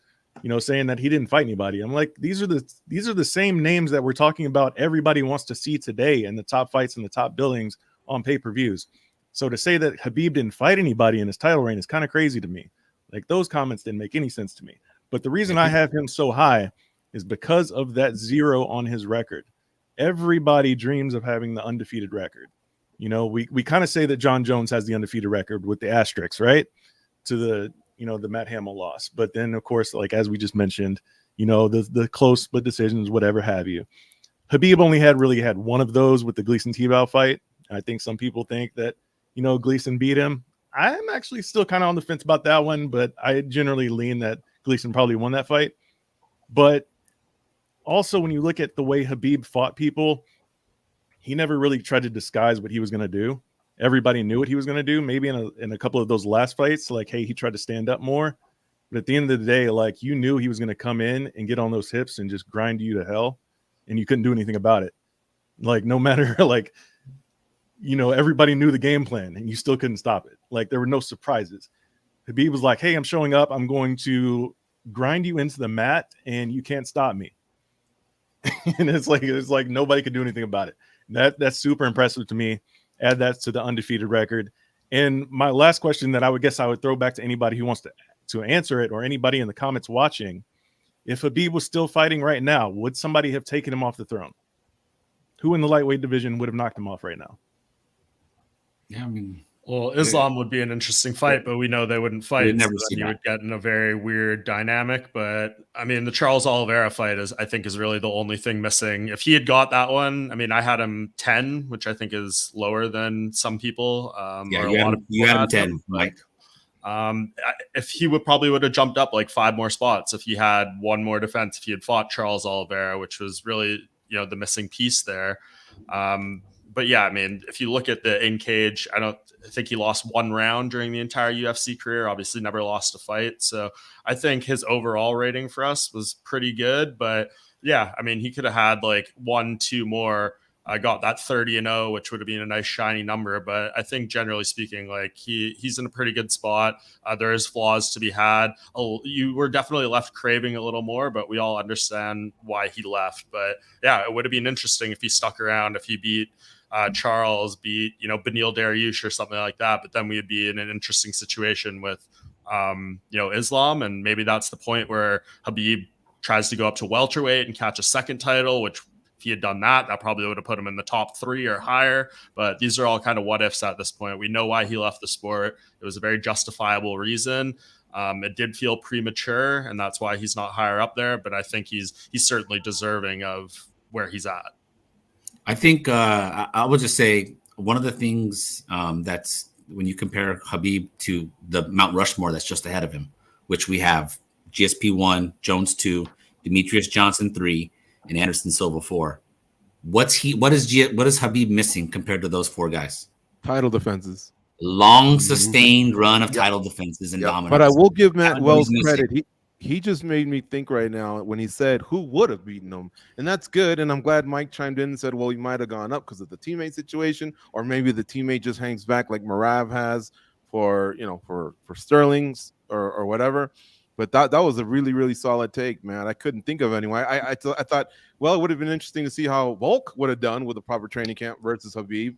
saying that he didn't fight anybody. I'm like, these are the same names that we're talking about everybody wants to see today in the top fights and the top billings on pay-per-views. So to say that Khabib didn't fight anybody in his title reign is kind of crazy to me. Like, those comments didn't make any sense to me. But the reason I have him so high is because of that 0 on his record. Everybody dreams of having the undefeated record. We kind of say that John Jones has the undefeated record with the asterisks, right? To the, the Matt Hamill loss. But then, of course, like as we just mentioned, the close split decisions, whatever have you. Khabib only really had one of those with the Gleason-Tebow fight. I think some people think that, Gleason beat him. I'm actually still kind of on the fence about that one, but I generally lean that Gleason probably won that fight. But also, when you look at the way Khabib fought people, he never really tried to disguise what he was going to do. Everybody knew what he was going to do. Maybe in a couple of those last fights, like, hey, he tried to stand up more. But at the end of the day, like, you knew he was going to come in and get on those hips and just grind you to hell, and you couldn't do anything about it. Like, no matter, like, everybody knew the game plan, and you still couldn't stop it. Like, there were no surprises. Khabib was like, hey, I'm showing up. I'm going to grind you into the mat, and you can't stop me. And it's like nobody could do anything about it. That's super impressive to me. Add that to the undefeated record. And my last question that I would throw back to anybody who wants to answer it, or anybody in the comments watching, if Khabib was still fighting right now, would somebody have taken him off the throne? Who in the lightweight division would have knocked him off right now? Yeah, I mean, well, Islam would be an interesting fight, but we know they wouldn't fight. Never so see you that. would get in a very weird dynamic. But I mean, the Charles Oliveira fight is really the only thing missing. If he had got that one, I mean, I had him 10, which I think is lower than some people. You had him 10, Mike. If he would have jumped up like 5 more spots if he had one more defense, if he had fought Charles Oliveira, which was really the missing piece there. But yeah, I mean, if you look at the in cage, I think he lost 1 round during the entire UFC career. Obviously, never lost a fight. So I think his overall rating for us was pretty good. But yeah, I mean, he could have had like 1, 2 more. I got that 30-0, which would have been a nice shiny number. But I think generally speaking, like he's in a pretty good spot. There is flaws to be had. You were definitely left craving a little more, but we all understand why he left. But yeah, it would have been interesting if he stuck around, if he beat Charles, beat Beneil Dariush or something like that. But then we'd be in an interesting situation with Islam, and maybe that's the point where Khabib tries to go up to welterweight and catch a second title, which if he had done that probably would have put him in the top 3 or higher. But these are all kind of what ifs at this point. We know why he left the sport. It was a very justifiable reason. It did feel premature, and that's why he's not higher up there. But I think he's certainly deserving of where he's at. I think I would just say one of the things that's when you compare Khabib to the Mount Rushmore that's just ahead of him, which we have GSP 1, Jones 2, Demetrius Johnson 3, and Anderson Silva 4. What is Khabib missing compared to those 4 guys? Title defenses. Long sustained run of title defenses and dominance. But I will give Matt Wells credit. He just made me think right now when he said who would have beaten him, and that's good. And I'm glad Mike chimed in and said, well, he might have gone up because of the teammate situation, or maybe the teammate just hangs back like Marav has for Sterling's or whatever. But that was a really, really solid take, man. I couldn't think of anyone. I thought, well, it would have been interesting to see how Volk would have done with a proper training camp versus Khabib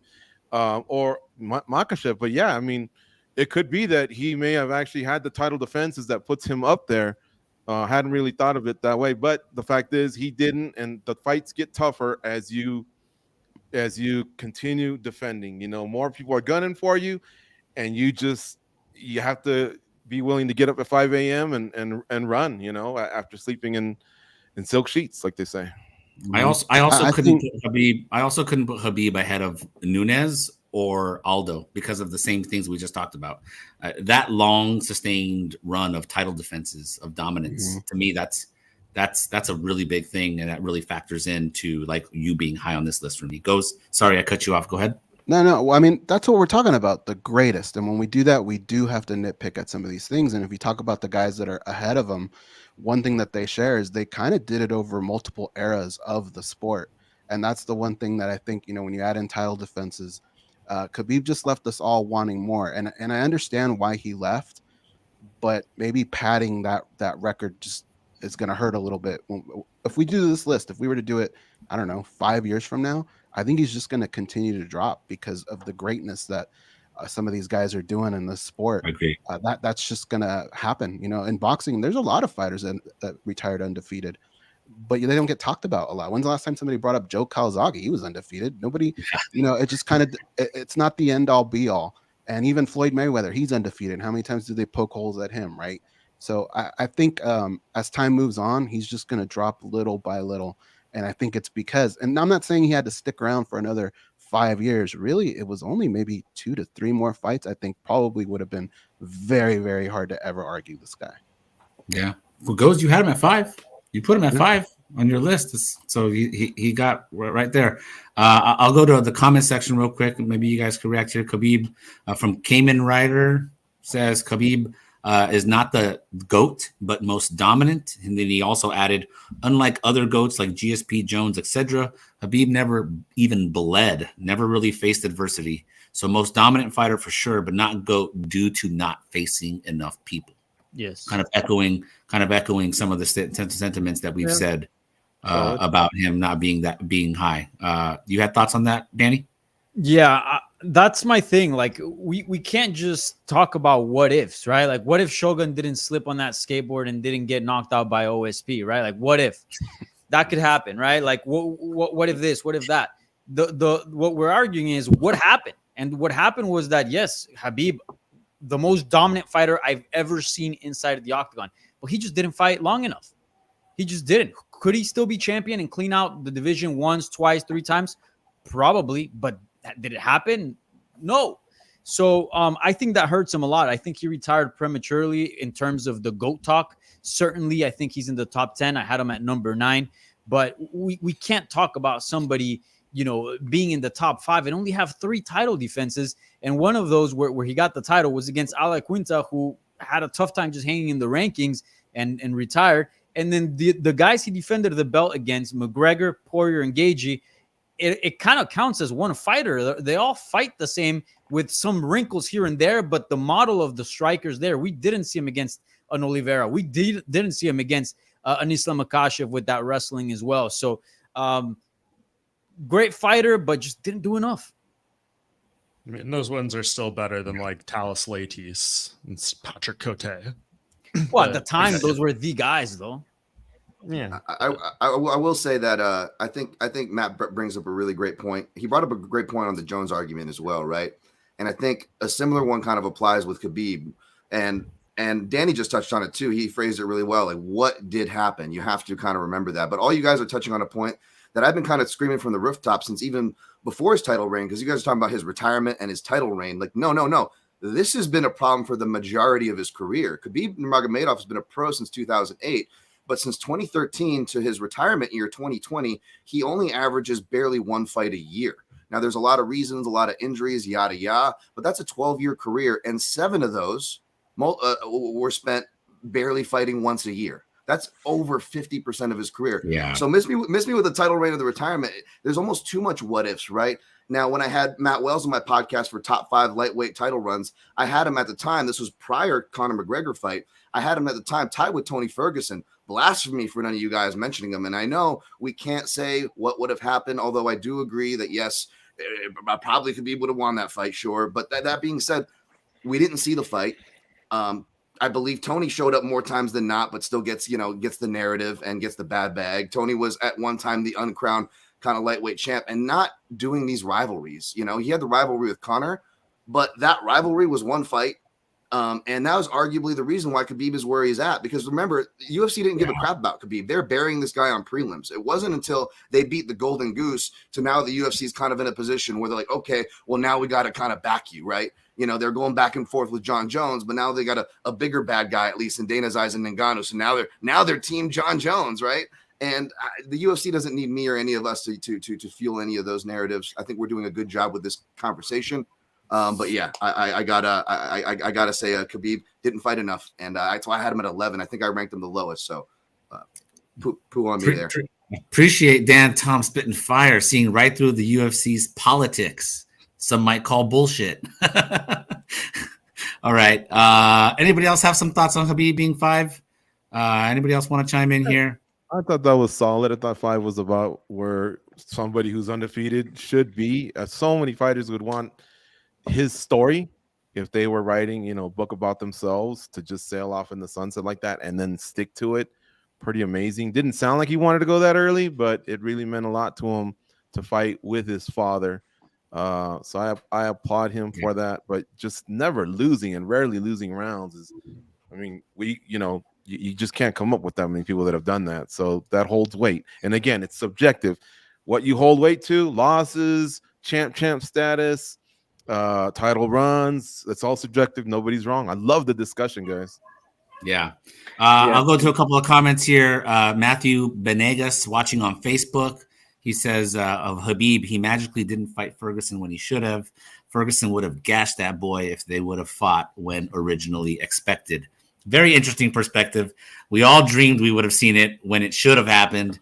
or Makhachev. But yeah, I mean, it could be that he may have actually had the title defenses that puts him up there. Hadn't really thought of it that way, but the fact is he didn't, and the fights get tougher as you continue defending. You know, more people are gunning for you, and you have to be willing to get up at 5 a.m. and run, you know, after sleeping in silk sheets, like they say. I also couldn't put Khabib ahead of Nunes or Aldo because of the same things we just talked about. That long sustained run of title defenses, of dominance, to me, that's a really big thing, and that really factors into like you being high on this list for me. Sorry, I cut you off. Go ahead. No. I mean, that's what we're talking about, the greatest. And when we do that, we do have to nitpick at some of these things. And if you talk about the guys that are ahead of them, one thing that they share is they kind of did it over multiple eras of the sport. And that's the one thing that I think, you know, when you add in title defenses, Khabib just left us all wanting more. And I understand why he left, but maybe padding that record just is going to hurt a little bit. If we do this list, if we were to do it, I don't know, 5 years from now, I think he's just going to continue to drop because of the greatness that some of these guys are doing in this sport. I agree. That's just going to happen. You know, in boxing, there's a lot of fighters that retired undefeated, but they don't get talked about a lot. When's the last time somebody brought up Joe Calzaghe? He was undefeated. Nobody, you know, it just kind of, it's not the end all be all. And even Floyd Mayweather, he's undefeated. How many times do they poke holes at him, right? So I think as time moves on, he's just going to drop little by little. And I think it's because, and I'm not saying he had to stick around for another 5 years. Really, it was only maybe 2 to 3 more fights. I think probably would have been very, very hard to ever argue this guy. Yeah. For Goes, you had him at 5. You put him at 5 on your list. So he got right there. I'll go to the comment section real quick. Maybe you guys can react here. Khabib from Cayman Rider says Khabib is not the GOAT, but most dominant. And then he also added, unlike other GOATs like GSP, Jones, etc., Khabib never even bled, never really faced adversity. So most dominant fighter for sure, but not GOAT due to not facing enough people. Yes. Kind of echoing some of the sentiments that we've said about him not being high. You had thoughts on that, Danny? Yeah, that's my thing. Like we can't just talk about what ifs, right? Like what if Shogun didn't slip on that skateboard and didn't get knocked out by OSP, right? Like what if that could happen, right? Like what if this, what if that? What we're arguing is what happened. And what happened was that, yes, Khabib, the most dominant fighter I've ever seen inside of the octagon, but he just didn't fight long enough. He just didn't. Could he still be champion and clean out the division once, twice, 3 times? Probably, but did it happen? No. So I think that hurts him a lot. I think he retired prematurely in terms of the GOAT talk. Certainly, I think he's in the top 10. I had him at number 9, but we can't talk about somebody, you know, being in the top 5 and only have 3 title defenses. And one of those where he got the title was against Ale Quinta, who had a tough time just hanging in the rankings and retired. And then the guys he defended the belt against, McGregor, Poirier, and Gagey, it kind of counts as one fighter. They all fight the same with some wrinkles here and there, but the model of the strikers there, we didn't see him against an Oliveira. We didn't see him against an Islam Makhachev with that wrestling as well. So great fighter, but just didn't do enough. I mean, those wins are still better than like Talis Latis and Patrick Cote. Well, at the time, those were the guys, though. Yeah, I will say that I think Matt brings up a really great point. He brought up a great point on the Jones argument as well, right? And I think a similar one kind of applies with Khabib, and Danny just touched on it too. He phrased it really well. Like, what did happen? You have to kind of remember that. But all you guys are touching on a point that I've been kind of screaming from the rooftop since even before his title reign, because you guys are talking about his retirement and his title reign. Like, no. This has been a problem for the majority of his career. Khabib Nurmagomedov has been a pro since 2008. But since 2013 to his retirement year, 2020, he only averages barely 1 fight a year. Now, there's a lot of reasons, a lot of injuries, yada, yada, but that's a 12-year career, and 7 of those were spent barely fighting once a year. That's over 50% of his career. Yeah. So miss me with the title reign of the retirement. There's almost too much what ifs, right? Now, when I had Matt Wells on my podcast for top 5 lightweight title runs, I had him at the time. This was prior Conor McGregor fight. I had him at the time tied with Tony Ferguson. Blasphemy for none of you guys mentioning him. And I know we can't say what would have happened, although I do agree that, yes, probably Khabib would have won that fight, sure. But that being said, we didn't see the fight. I believe Tony showed up more times than not, but still gets the narrative and gets the bad bag. Tony was at one time the uncrowned kind of lightweight champ and not doing these rivalries. You know, he had the rivalry with Conor, but that rivalry was one fight. And that was arguably the reason why Khabib is where he's at. Because remember, UFC didn't give a crap about Khabib. They're burying this guy on prelims. It wasn't until they beat the Golden Goose to now the UFC is kind of in a position where they're like, okay, well, now we got to kind of back you, right? You know, they're going back and forth with John Jones, but now they got a bigger bad guy, at least in Dana's eyes, and Ngannou. So now they're team John Jones, right? And the UFC doesn't need me or any of us to fuel any of those narratives. I think we're doing a good job with this conversation. But yeah, I gotta say, Khabib didn't fight enough, and that's why I had him at 11. I think I ranked him the lowest. So, poo on me there. Appreciate Dan Tom spitting fire, seeing right through the UFC's politics. Some might call bullshit. All right. Anybody else have some thoughts on Khabib being 5? Anybody else want to chime in here? I thought that was solid. I thought 5 was about where somebody who's undefeated should be. So many fighters would want his story if they were writing, a book about themselves, to just sail off in the sunset like that and then stick to it. Pretty amazing. Didn't sound like he wanted to go that early, but it really meant a lot to him to fight with his father. So I applaud him for that, but just never losing and rarely losing rounds is, you just can't come up with that many people that have done that. So that holds weight. And again, it's subjective. What you hold weight to, losses, champ status, title runs, it's all subjective. Nobody's wrong. I love the discussion, guys. Yeah. I'll go to a couple of comments here. Matthew Benegas watching on Facebook. He says of Khabib, he magically didn't fight Ferguson when he should have. Ferguson would have gashed that boy if they would have fought when originally expected. Very interesting perspective. We all dreamed we would have seen it when it should have happened.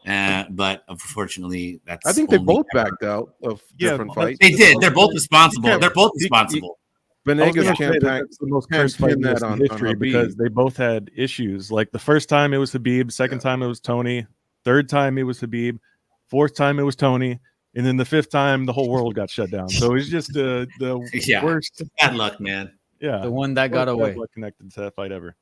But unfortunately, I think they both backed out of different fights. They did. They're both responsible. They're both responsible. Benegas can't pack the most cursed fight in history because they both had issues. Like the first time it was Khabib, second time it was Tony, third time it was Khabib, fourth time it was Tony, and then the fifth time the whole world got shut down. So it's just the worst. Bad luck, man. Yeah, the one that got away. Connected to that fight ever.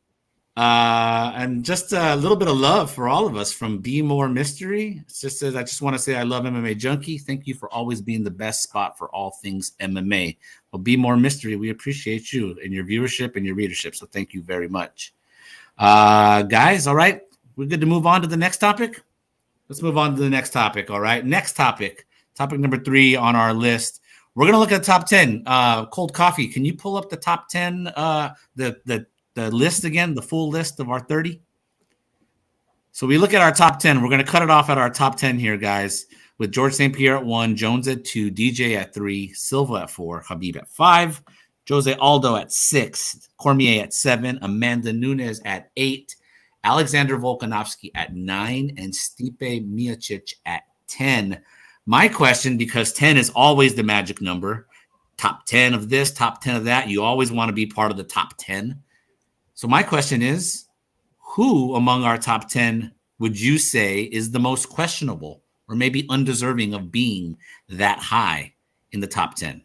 And just a little bit of love for all of us from Be More Mystery. It just says, I just want to say I love MMA Junkie. Thank you for always being the best spot for all things MMA. Well, Be More Mystery, we appreciate you and your viewership and your readership. So thank you very much. Guys, all right. We're good to move on to the next topic. Let's move on to the next topic. All right. Next topic number 3 on our list. We're going to look at the top 10. Cold Coffee, can you pull up the top 10, the list again, the full list of our 30? So we look at our top 10. We're going to cut it off at our top 10 here, guys, with George St-Pierre at 1, Jones at 2, DJ at 3, Silva at 4, Khabib at 5, Jose Aldo at 6, Cormier at 7, Amanda Nunes at 8, Alexander Volkanovski at 9, and Stipe Miocic at 10. My question, because 10 is always the magic number, top 10 of this, top 10 of that, you always want to be part of the top 10. So my question is, who among our top 10 would you say is the most questionable or maybe undeserving of being that high in the top 10?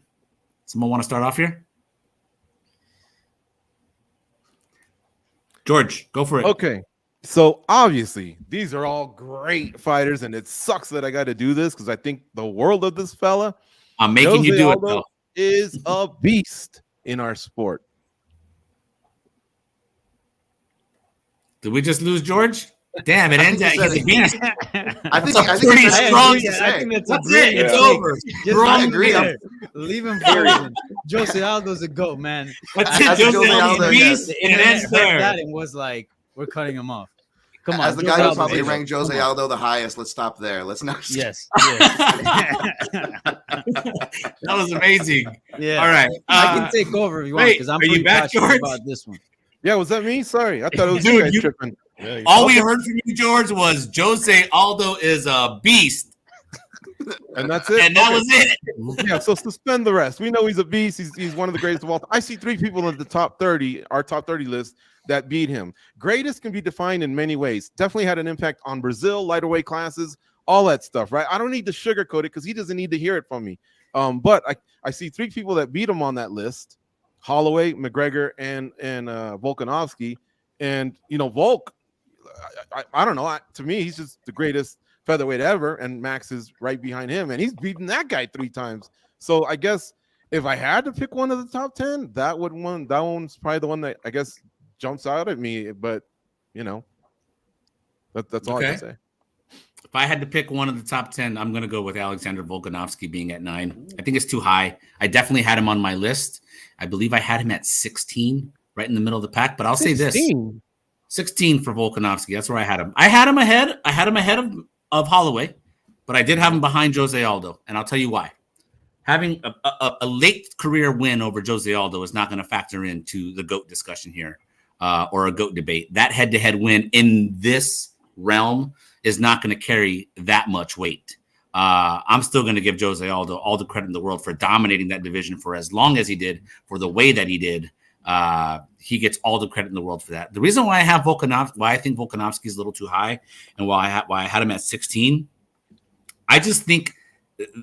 Someone want to start off here? George, go for it. Okay. So obviously these are all great fighters, and it sucks that I got to do this because I think the world of this fella. I'm making you do it though. Is a beast in our sport. Did we just lose George? Damn, it ends at he's a beast. I think pretty strong. I think that's it. It's over. I agree. Leave him frozen. Jose Aldo's a goat, man. That's it. Jose Aldo, beast, and it ends there. That and was like, we're cutting him off. Come on. As the guy who probably ranked Jose Aldo the highest, let's stop there. Let's not. Yes. That was amazing. Yeah. All right. I can take over if you want because I'm pretty passionate about this one. Yeah, was that me? Sorry. I thought it was you guys tripping. All we heard from you, George, was Jose Aldo is a beast. And that's it. And that was it. Yeah, so suspend the rest. We know he's a beast. He's one of the greatest of all time. I see 3 people in the top 30, our top 30 list, that beat him. Greatest can be defined in many ways. Definitely had an impact on Brazil, lighter weight classes, all that stuff, right? I don't need to sugarcoat it because he doesn't need to hear it from me. But I see 3 people that beat him on that list: Holloway, McGregor, and Volkanovski. And Volk, I don't know. To me, he's just the greatest featherweight ever, and Max is right behind him, and he's beaten that guy 3 times. So I guess if I had to pick one of the top 10, that one's probably the one that I guess jumps out at me. But that's all I can say. If I had to pick one of the top 10, I'm going to go with Alexander Volkanovski being at 9. I think it's too high. I definitely had him on my list. I believe I had him at 16, right in the middle of the pack. But I'll 16? Say this: 16 for Volkanovski. That's where I had him. I had him ahead of Holloway, but I did have him behind Jose Aldo, and I'll tell you why. Having a late career win over Jose Aldo is not going to factor into the GOAT discussion here, or a GOAT debate. That head-to-head win in this realm is not going to carry that much weight. I'm still going to give Jose Aldo all the credit in the world for dominating that division for as long as he did, for the way that he did. He gets all the credit in the world for that. The reason why I think Volkanovski is a little too high, and why I had him at 16, I just think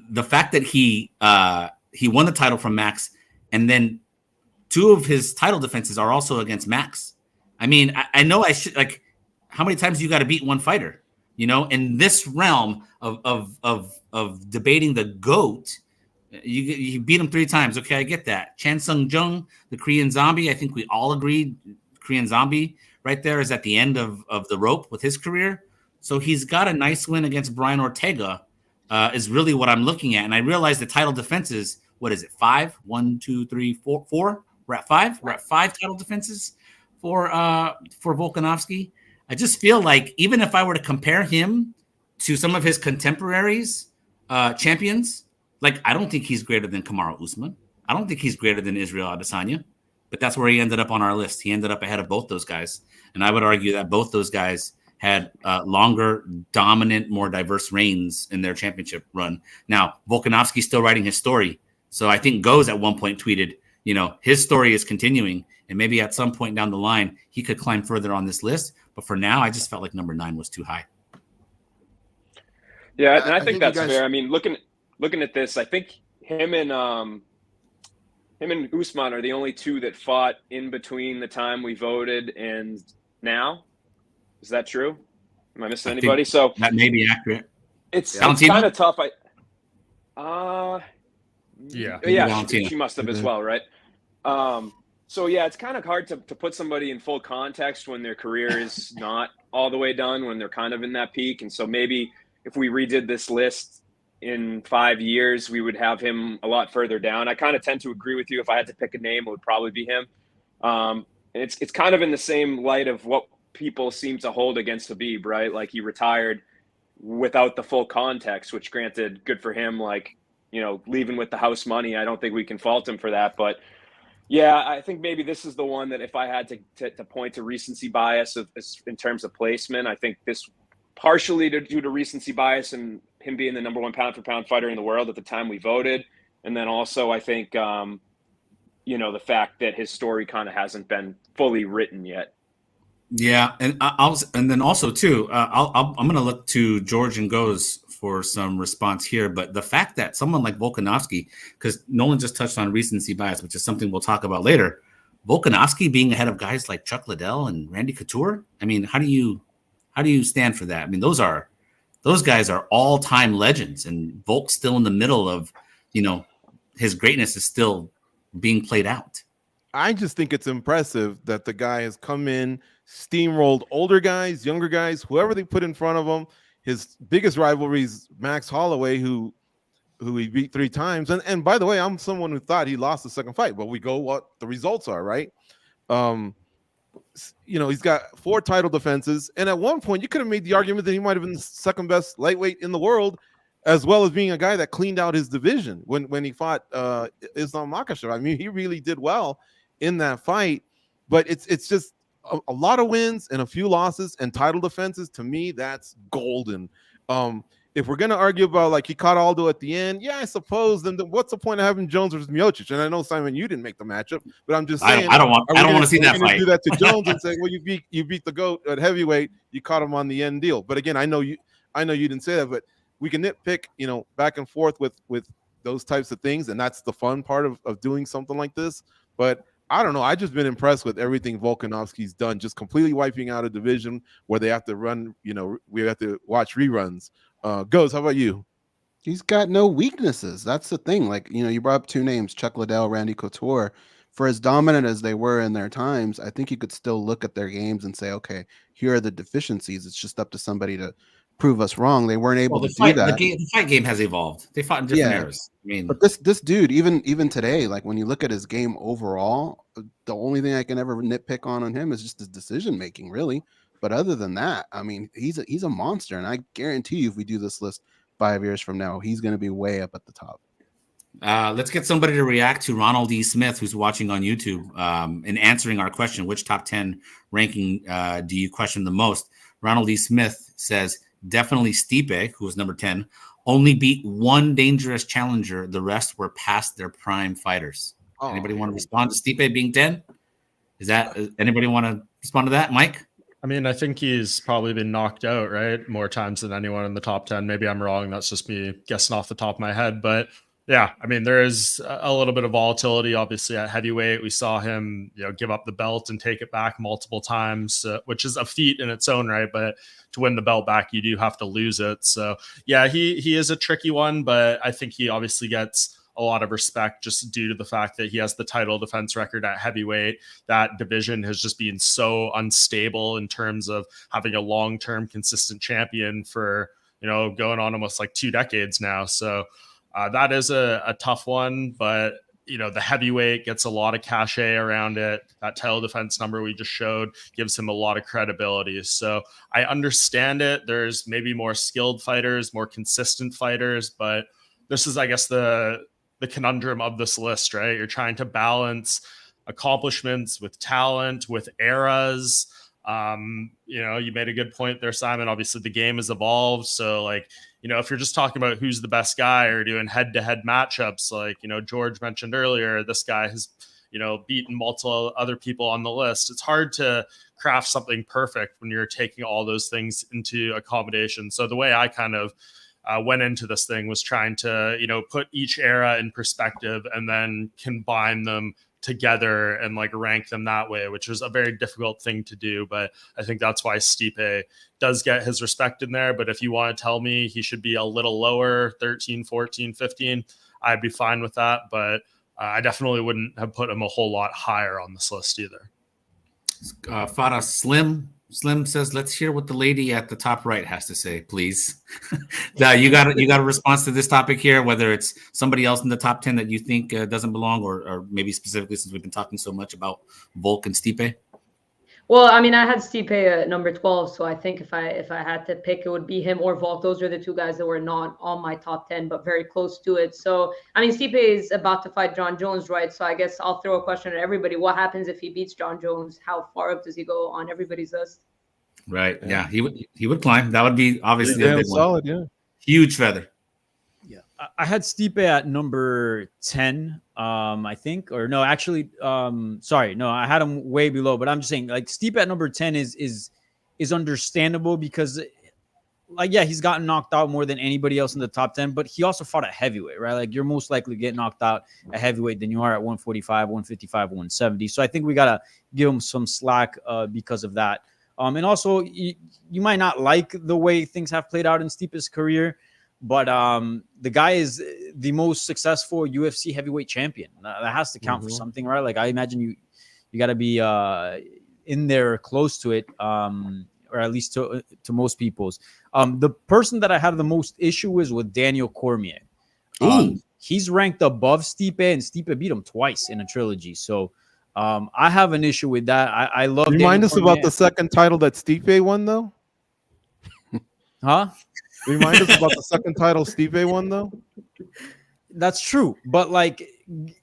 the fact that he won the title from Max, and then 2 of his title defenses are also against Max. I mean, I know I should, like, how many times you got to beat one fighter? In this realm of debating the GOAT, you beat him 3 times. Okay, I get that. Chan Sung Jung, the Korean Zombie, I think we all agreed Korean Zombie right there is at the end of the rope with his career. So he's got a nice win against Brian Ortega, is really what I'm looking at. And I realize the title defenses, what is it, 5? 1, 2, 3, 4, 4? We're at 5. We're at 5 title defenses for Volkanovski. I just feel like even if I were to compare him to some of his contemporaries, champions, like, I don't think he's greater than Kamaru Usman. I don't think he's greater than Israel Adesanya. But that's where he ended up on our list. He ended up ahead of both those guys. And I would argue that both those guys had longer, dominant, more diverse reigns in their championship run. Now, Volkanovski's still writing his story. So I think Goes at one point tweeted, his story is continuing. And maybe at some point down the line, he could climb further on this list. But for now, I just felt like number 9 was too high. Yeah, and I think that's fair. I mean, looking at this, I think him and Usman are the only 2 that fought in between the time we voted and now. Is that true? Am I missing anybody? So that may be accurate. It's kind of tough. Yeah, she must have as well, right? So yeah, it's kind of hard to put somebody in full context when their career is not all the way done, when they're kind of in that peak. And so maybe if we redid this list in 5 years, we would have him a lot further down. I kind of tend to agree with you. If I had to pick a name, it would probably be him. And it's kind of in the same light of what people seem to hold against Khabib, right? Like, he retired without the full context, which, granted, good for him. Like, leaving with the house money, I don't think we can fault him for that. But yeah, I think maybe this is the one that if I had to point to recency bias in terms of placement, I think this partially due to recency bias and him being the number 1 pound for pound fighter in the world at the time we voted. And then also I think, the fact that his story kind of hasn't been fully written yet. Yeah. And then also too, I'm going to look to George and Goes for some response here, but the fact that someone like Volkanovski, because Nolan just touched on recency bias, which is something we'll talk about later, Volkanovski being ahead of guys like Chuck Liddell and Randy Couture, I mean, how do you stand for that? I mean, those guys are all-time legends, and Volk's still in the middle of, his greatness is still being played out. I just think it's impressive that the guy has come in, steamrolled older guys, younger guys, whoever they put in front of him. His biggest rivalry is Max Holloway, who he beat 3 times. And by the way, I'm someone who thought he lost the second fight, but we go what the results are, right? He's got 4 title defenses. And at one point, you could have made the argument that he might have been the second best lightweight in the world, as well as being a guy that cleaned out his division when he fought Islam Makhachev. I mean, he really did well in that fight, but it's just a lot of wins and a few losses and title defenses. To me, that's golden. if we're gonna argue about like he caught Aldo at the end, yeah, I suppose. Then what's the point of having Jones versus Miocic? And I know, Simon, you didn't make the matchup, but I'm just saying, I don't want to see that fight. Do that to Jones and say, well, you beat the GOAT at heavyweight, you caught him on the end deal. But again, I know you didn't say that, but we can nitpick, back and forth with those types of things, and that's the fun part of doing something like this. But I don't know. I've just been impressed with everything Volkanovski's done, just completely wiping out a division where they have to run, we have to watch reruns. Goes, how about you? He's got no weaknesses. That's the thing. Like, you brought up two names, Chuck Liddell, Randy Couture. For as dominant as they were in their times, I think you could still look at their games and say, okay, here are the deficiencies. It's just up to somebody to prove us wrong. They weren't able to do that. The fight game has evolved. They fought in different eras. I mean, but this dude, even today, like when you look at his game overall, the only thing I can ever nitpick on him is just his decision making, really. But other than that, I mean, he's a monster, and I guarantee you, if we do this list 5 years from now, he's going to be way up at the top. Let's get somebody to react to Ronald E. Smith, who's watching on YouTube, and answering our question: which top 10 ranking do you question the most? Ronald E. Smith says definitely Stipe, who was number 10, only beat one dangerous challenger. The rest were past their prime fighters. Anybody want to respond to Stipe being 10? Anybody want to respond to that, Mike? I mean, I think he's probably been knocked out, right? More times than anyone in the top 10. Maybe I'm wrong. That's just me guessing off the top of my head. But yeah, I mean, there is a little bit of volatility, obviously, at heavyweight. We saw him, give up the belt and take it back multiple times, which is a feat in its own right. But to win the belt back, you do have to lose it. So yeah, he is a tricky one, but I think he obviously gets a lot of respect just due to the fact that he has the title defense record at heavyweight. That division has just been so unstable in terms of having a long-term consistent champion for, going on almost like 2 decades now. So that is a tough one, but the heavyweight gets a lot of cachet around it. That title defense number we just showed gives him a lot of credibility. So I understand it. There's maybe more skilled fighters, more consistent fighters, but this is, I guess, the conundrum of this list, right? You're trying to balance accomplishments with talent, with eras. You made a good point there, Simon. Obviously, the game has evolved. So, if you're just talking about who's the best guy or doing head-to-head matchups, George mentioned earlier, this guy has, beaten multiple other people on the list. It's hard to craft something perfect when you're taking all those things into accommodation. So the way I kind of went into this thing was trying to, put each era in perspective and then combine them together and rank them that way, which was a very difficult thing to do. But I think that's why Stipe does get his respect in there. But if you want to tell me he should be a little lower, 13, 14, 15, I'd be fine with that. But I definitely wouldn't have put him a whole lot higher on this list either. Farah Slim says, let's hear what the lady at the top right has to say, please. Now, you got a response to this topic here, whether it's somebody else in the top 10 that you think doesn't belong, or maybe specifically since we've been talking so much about Volk and Stipe? Well, I mean, I had Stipe at number 12, so I think if I had to pick, it would be him or Volk. Those are the two guys that were not on my top 10, but very close to it. So, I mean, Stipe is about to fight John Jones, right? So I guess I'll throw a question at everybody. What happens if he beats John Jones? How far up does he go on everybody's list? Right. Yeah, he would climb. That would be obviously a big solid, one. Yeah. Huge feather. Yeah, I had Stipe at number 10, I think, or no, actually, sorry, no, I had him way below. But I'm just saying, Stipe at number 10 is understandable because, yeah, he's gotten knocked out more than anybody else in the top 10. But he also fought at heavyweight, right? You're most likely to get knocked out at heavyweight than you are at 145, 155, 170. So I think we gotta give him some slack because of that. And also, you might not like the way things have played out in Stipe's career, but the guy is the most successful UFC heavyweight champion. That has to count for something, right? I imagine you got to be in there close to it, or at least to most people's. The person that I had the most issue with Daniel Cormier. He's ranked above Stipe, and Stipe beat him twice in a trilogy. So I have an issue with that. I love. Remind us about the second title that Stipe won, though. Huh? Remind us about the second title Stipe won, though. That's true, but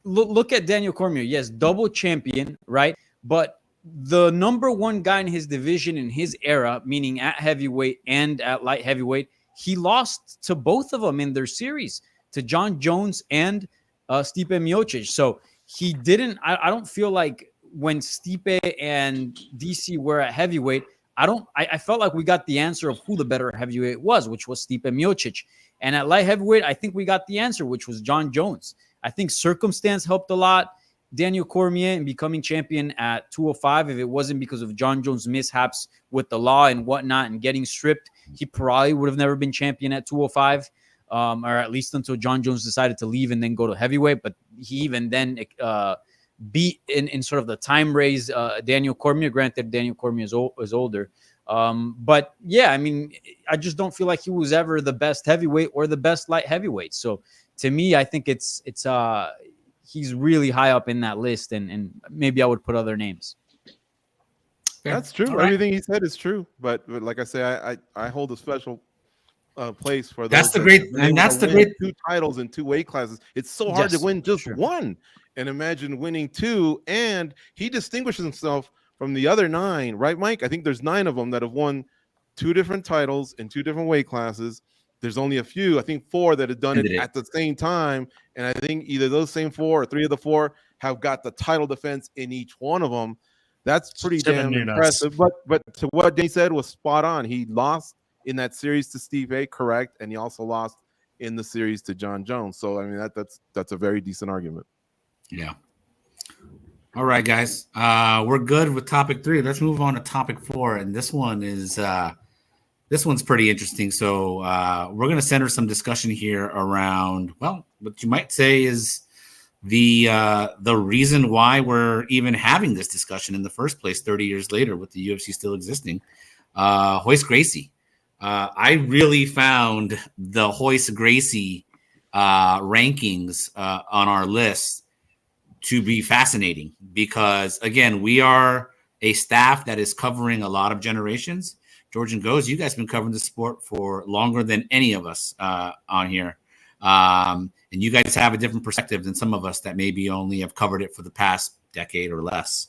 look at Daniel Cormier. Yes, double champion, right? But the number one guy in his division in his era, meaning at heavyweight and at light heavyweight, he lost to both of them in their series, to John Jones and Stipe Miocic. So he didn't. I don't feel like when Stipe and DC were at heavyweight, I felt like we got the answer of who the better heavyweight was, which was Stipe Miocic. And at light heavyweight, I think we got the answer, which was John Jones. I think circumstance helped a lot Daniel Cormier in becoming champion at 205. If it wasn't because of John Jones' mishaps with the law and whatnot and getting stripped, he probably would have never been champion at 205, or at least until John Jones decided to leave and then go to heavyweight. But he even then beat in sort of the time raise Daniel Cormier. Granted, Daniel Cormier is older. But yeah, I mean, I just don't feel like he was ever the best heavyweight or the best light heavyweight. So to me, I think it's he's really high up in that list, and maybe I would put other names. That's true. Right. Everything he said is true. But like I say, I hold a special place for those. That's the great, and that's the great 2 titles in 2 weight classes. It's so hard to win just one, and imagine winning 2. And he distinguishes himself from the other 9, right, Mike? I think there's 9 of them that have won 2 different titles in 2 different weight classes. There's only a few, I think 4 that have done it at the same time. And I think either those same 4 or 3 of the 4 have got the title defense in each one of them. That's pretty damn impressive. But to what they said was spot on. He lost in that series to Stipe, correct, and he also lost in the series to John Jones. So I mean that's a very decent argument. Yeah. All right, guys. We're good with topic 3. Let's move on to topic 4, and this one is this one's pretty interesting. So we're going to center some discussion here around, well, what you might say is the reason why we're even having this discussion in the first place 30 years later with the UFC still existing. Royce Gracie. I really found the Royce Gracie rankings on our list to be fascinating because, again, we are a staff that is covering a lot of generations. George and Goes, you guys have been covering the sport for longer than any of us on here. And you guys have a different perspective than some of us that maybe only have covered it for the past decade or less,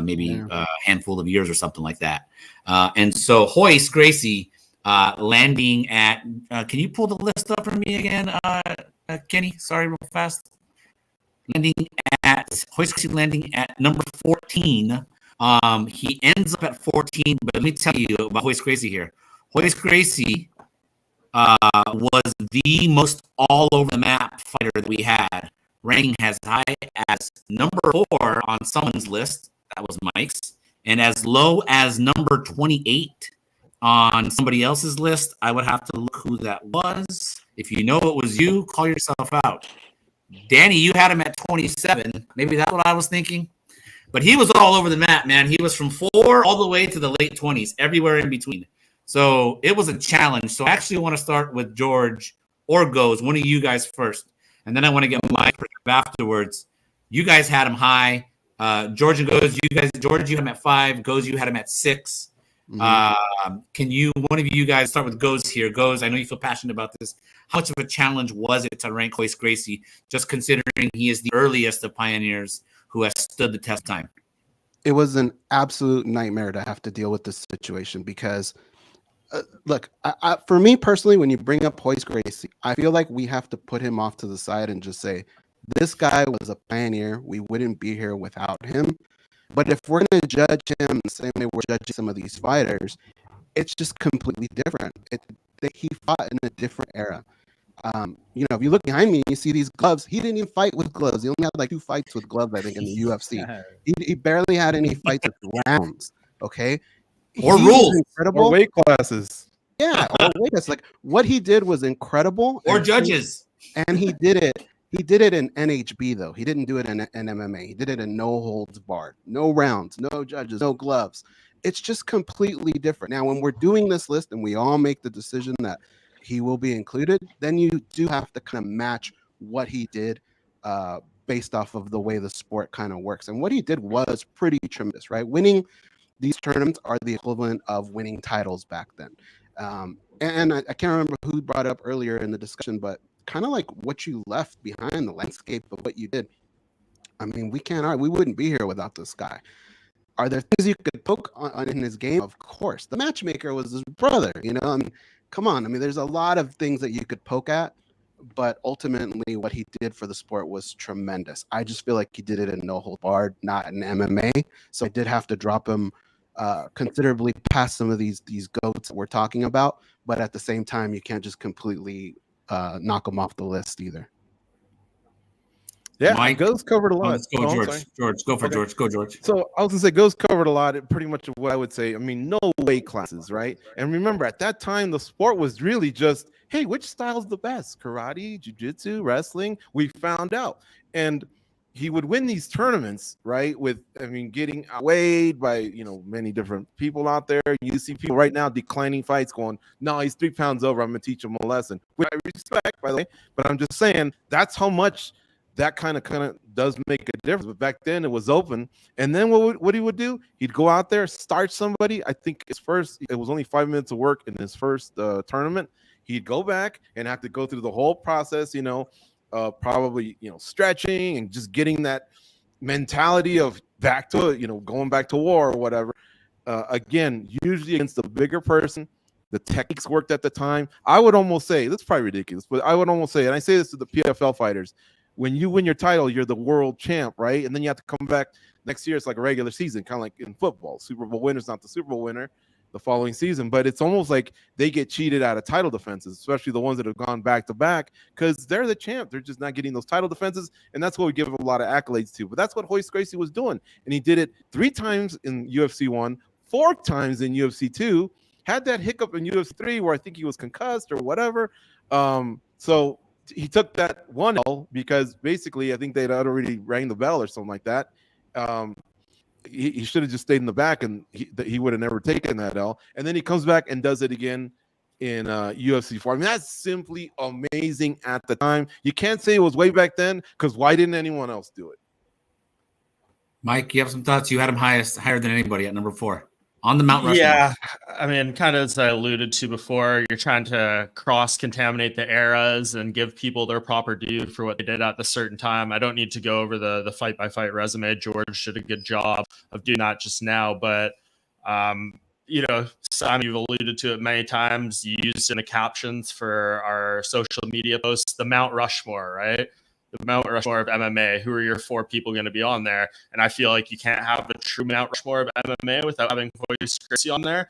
maybe a handful of years or something like that. And so Royce Gracie landing at, can you pull the list up for me again, Kenny? Sorry, real fast. Royce Gracie landing at number 14. He ends up at 14, but let me tell you about Royce Gracie here. Royce Gracie was the most all over the map fighter that we had, ranking as high as number 4 on someone's list, that was Mike's, and as low as number 28 on somebody else's list. I would have to look who that was. If you know it was you, call yourself out. Danny, you had him at 27. Maybe that's what I was thinking. But he was all over the map, man. He was from 4 all the way to the late 20s, everywhere in between. So it was a challenge. So I actually want to start with George or Goes, one of you guys first. And then I want to get Mike afterwards. You guys had him high. George and Goes, George, you had him at 5. Goes, you had him at 6. Can you, one of you guys, start with Goes here? Goes, I know you feel passionate about this. How much of a challenge was it to rank Royce Gracie, just considering he is the earliest of pioneers who has stood the test of time? It was an absolute nightmare to have to deal with this situation because, look, for me personally, when you bring up Royce Gracie, I feel like we have to put him off to the side and just say, this guy was a pioneer. We wouldn't be here without him. But if we're going to judge him the same way we're judging some of these fighters, it's just completely different. He fought in a different era. If you look behind me, you see these gloves. He didn't even fight with gloves. He only had like 2 fights with gloves, I think, in the UFC. He barely had any fights with rounds. Okay, or rules, incredible, or weight classes. Yeah, or weight classes. Like what he did was incredible. Or judges, and he did it. He did it in NHB though. He didn't do it in MMA. He did it in no holds barred, no rounds, no judges, no gloves. It's just completely different. Now, when we're doing this list and we all make the decision that he will be included, then you do have to kind of match what he did based off of the way the sport kind of works. And what he did was pretty tremendous, right? Winning these tournaments are the equivalent of winning titles back then. And I can't remember who brought it up earlier in the discussion, but kind of like what you left behind, the landscape of what you did. I mean, we wouldn't be here without this guy. Are there things you could poke on in his game? Of course. The matchmaker was his brother, I mean, come on. I mean, there's a lot of things that you could poke at, but ultimately what he did for the sport was tremendous. I just feel like he did it in no hold barred, not in MMA. So I did have to drop him considerably past some of these goats that we're talking about. But at the same time, you can't just completely knock him off the list either. Yeah, Mike, Ghost covered a lot. let's go, George. George, go for Okay. George. Go, George. So I was gonna say Ghost covered a lot. Pretty much of what I would say. I mean, no weight classes, right? And remember, at that time, the sport was really just, hey, which style's the best? Karate, jiu-jitsu, wrestling? We found out, and he would win these tournaments, right? With, I mean, getting outweighed by many different people out there. You see people right now declining fights, going, "No, he's 3 pounds over. I'm gonna teach him a lesson," which I respect, by the way. But I'm just saying that's how much that kind of does make a difference. But back then it was open. And then what he would do, he'd go out there, start somebody. I think it was only 5 minutes of work in his first tournament. He'd go back and have to go through the whole process, probably, stretching and just getting that mentality of back to, going back to war or whatever. Again, usually against the bigger person. The techniques worked at the time. I would almost say, that's probably ridiculous, but I would almost say, and I say this to the PFL fighters, when you win your title, you're the world champ, right? And then you have to come back next year. It's like a regular season, kind of like in football. Super Bowl winner's not the Super Bowl winner the following season, but it's almost like they get cheated out of title defenses, especially the ones that have gone back to back, because they're the champ. They're just not getting those title defenses, and that's what we give a lot of accolades to. But that's what Royce Gracie was doing, and he did it 3 times in UFC 1, 4 times in UFC 2, had that hiccup in UFC 3 where I think he was concussed or whatever. So he took that 1 L because basically I think they'd already rang the bell or something like that. He should have just stayed in the back, and he would have never taken that L. And then he comes back and does it again in UFC 4. I mean, that's simply amazing at the time. You can't say it was way back then, because why didn't anyone else do it? Mike, you have some thoughts? You had him higher than anybody at number 4 on the Mount Rushmore. Yeah, I mean, kind of as I alluded to before, you're trying to cross-contaminate the eras and give people their proper due for what they did at the certain time. I don't need to go over the fight-by-fight resume. George did a good job of doing that just now. But, Simon, you've alluded to it many times. You used in the captions for our social media posts, the Mount Rushmore, right? The Mount Rushmore of MMA. Who are your 4 people going to be on there? And I feel like you can't have a true Mount Rushmore of MMA without having Royce Gracie on there.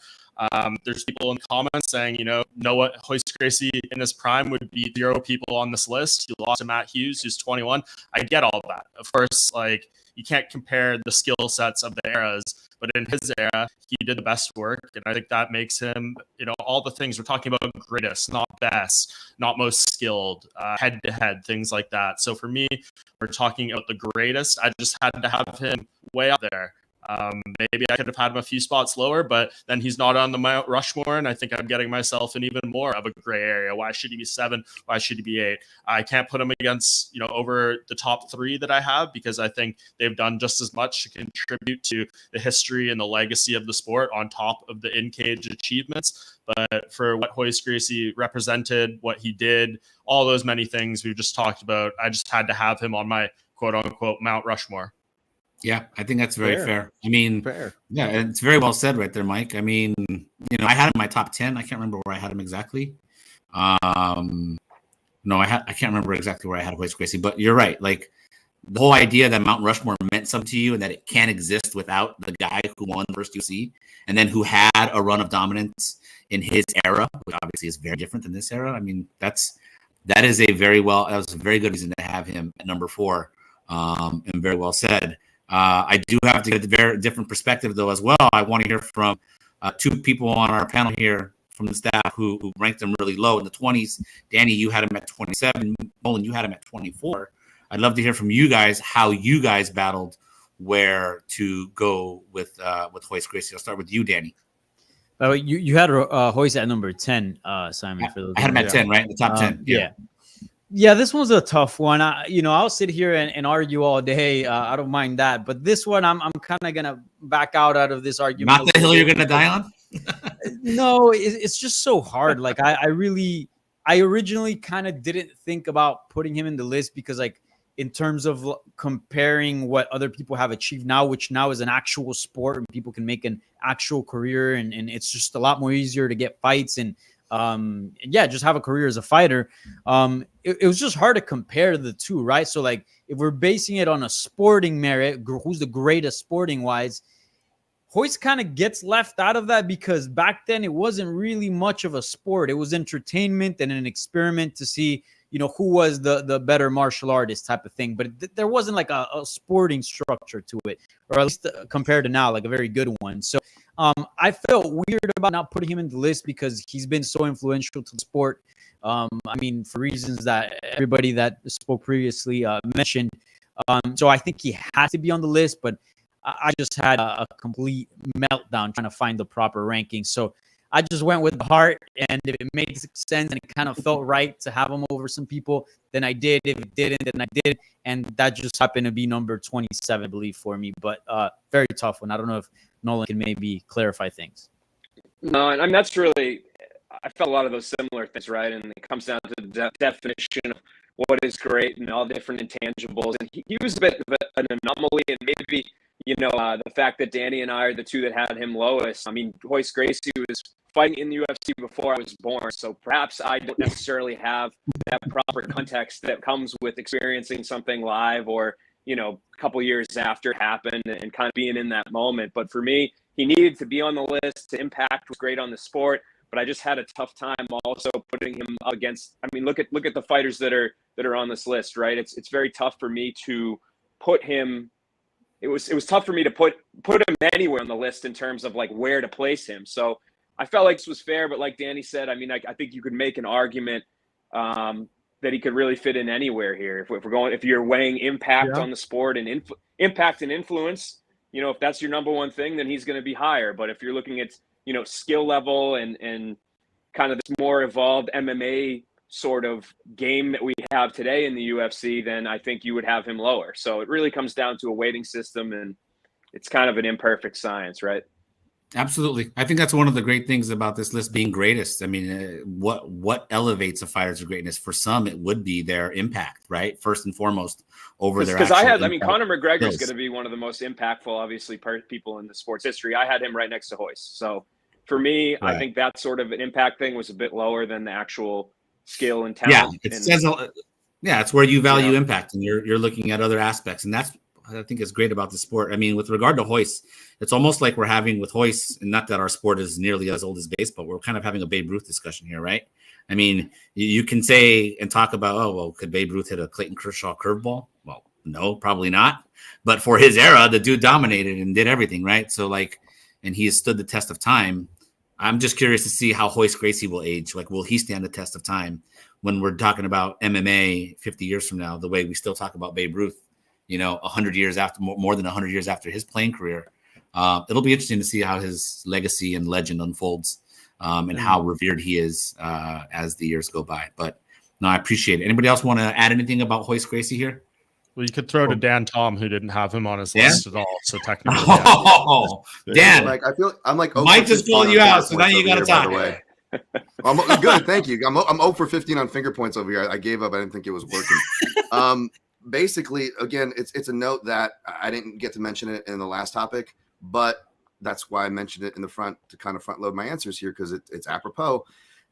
There's people in the comments saying, know what, Royce Gracie in his prime would be 0 people on this list. He lost to Matt Hughes, who's 21. I get all that. Of course, you can't compare the skill sets of the eras, but in his era, he did the best work. And I think that makes him, all the things we're talking about, greatest, not best, not most skilled, head-to-head, things like that. So for me, we're talking about the greatest. I just had to have him way up there. Maybe I could have had him a few spots lower, but then he's not on the Mount Rushmore, and I think I'm getting myself in even more of a gray area. Why should he be 7? Why should he be 8? I can't put him against, over the top 3 that I have, because I think they've done just as much to contribute to the history and the legacy of the sport on top of the in-cage achievements. But for what Royce Gracie represented, what he did, all those many things we've just talked about, I just had to have him on my quote-unquote Mount Rushmore. Yeah, I think that's very fair. I mean, fair. Yeah, it's very well said right there, Mike. I mean, I had him in my top 10. I can't remember where I had him exactly. No, I can't remember exactly where I had Royce Gracie, but you're right. Like, the whole idea that Mount Rushmore meant something to you and that it can't exist without the guy who won the first UFC and then who had a run of dominance in his era, which obviously is very different than this era. I mean, that was a very good reason to have him at number 4, and very well said. I do have to get a very different perspective, though, as well. I want to hear from 2 people on our panel here from the staff who ranked him really low in the 20s. Danny, you had him at 27. Nolan, you had him at 24. I'd love to hear from you guys how you guys battled where to go with Royce Gracie. I'll start with you, Danny. You had Royce at number 10, Simon. Yeah, for those I had him at 10, right? The top 10. Yeah, this one's a tough one. I'll sit here and argue all day. I don't mind that. But this one, I'm kind of going to back out of this argument. Not the hill you're going to die on? No, it's just so hard. Like, I originally kind of didn't think about putting him in the list because, in terms of comparing what other people have achieved now, which now is an actual sport and people can make an actual career and it's just a lot more easier to get fights and yeah, just have a career as a fighter. It was just hard to compare the two, right? So like if we're basing it on a sporting merit, who's the greatest sporting wise, Royce kind of gets left out of that because back then it wasn't really much of a sport. It was entertainment and an experiment to see, who was the better martial artist type of thing. But there wasn't like a sporting structure to it, or at least compared to now, like a very good one. So I felt weird about not putting him in the list because he's been so influential to the sport. I mean, for reasons that everybody that spoke previously mentioned. So I think he has to be on the list, but I just had a complete meltdown trying to find the proper ranking. So I just went with the heart, and if it made sense and it kind of felt right to have him over some people, then I did. If it didn't, then I did. And that just happened to be number 27, I believe, for me. But very tough one. I don't know if Nolan can maybe clarify things. No, and I mean, that's really, I felt a lot of those similar things, right? And it comes down to the definition of what is great and all the different intangibles. And he was a bit of an anomaly, and maybe, the fact that Danny and I are the two that had him lowest. I mean, Royce Gracie was fighting in the UFC before I was born, so perhaps I don't necessarily have that proper context that comes with experiencing something live or, a couple years after it happened and kind of being in that moment. But for me, he needed to be on the list. The impact was great on the sport, but I just had a tough time also putting him against. I mean, look at the fighters that are on this list, right? It's very tough for me to put him. It was tough for me to put him anywhere on the list in terms of like where to place him. So I felt like this was fair, but like Danny said, I mean, I think you could make an argument that he could really fit in anywhere here. If you're weighing impact on the sport and impact and influence, if that's your number one thing, then he's going to be higher. But if you're looking at skill level and kind of this more evolved MMA sort of game that we have today in the UFC, then I think you would have him lower. So it really comes down to a weighting system, and it's kind of an imperfect science, right? Absolutely. I think that's one of the great things about this list being greatest. I mean, what elevates a fighter to greatness? For some, it would be their impact, right? First and foremost over their. Because Conor McGregor is going to be one of the most impactful, obviously, people in the sports history. I had him right next to Royce. So for me, right. I think that sort of an impact thing was a bit lower than the actual skill and talent. Yeah, it's where you value impact, and you're looking at other aspects, and that's I think is great about the sport. I mean, with regard to Royce, it's almost like we're having with Royce, and not that our sport is nearly as old as baseball, we're kind of having a Babe Ruth discussion here, right? I mean, you can say and talk about, could Babe Ruth hit a Clayton Kershaw curveball? Well, no, probably not. But for his era, the dude dominated and did everything, right? So and he has stood the test of time. I'm just curious to see how Royce Gracie will age. Like, will he stand the test of time when we're talking about MMA 50 years from now, the way we still talk about Babe Ruth, 100 years after, more than 100 years after his playing career. It'll be interesting to see how his legacy and legend unfolds and how revered he is as the years go by. But no, I appreciate it. Anybody else want to add anything about Royce Gracie here? Well, you could throw to Dan Tom, who didn't have him on his list at all. So technically, Dan, I'm like, Mike just called you out, so now you got to talk. I'm good, thank you. I'm 0 for 15 on finger points over here. I gave up. I didn't think it was working. Basically, again, it's a note that I didn't get to mention it in the last topic, but that's why I mentioned it in the front to kind of front load my answers here, because it's apropos.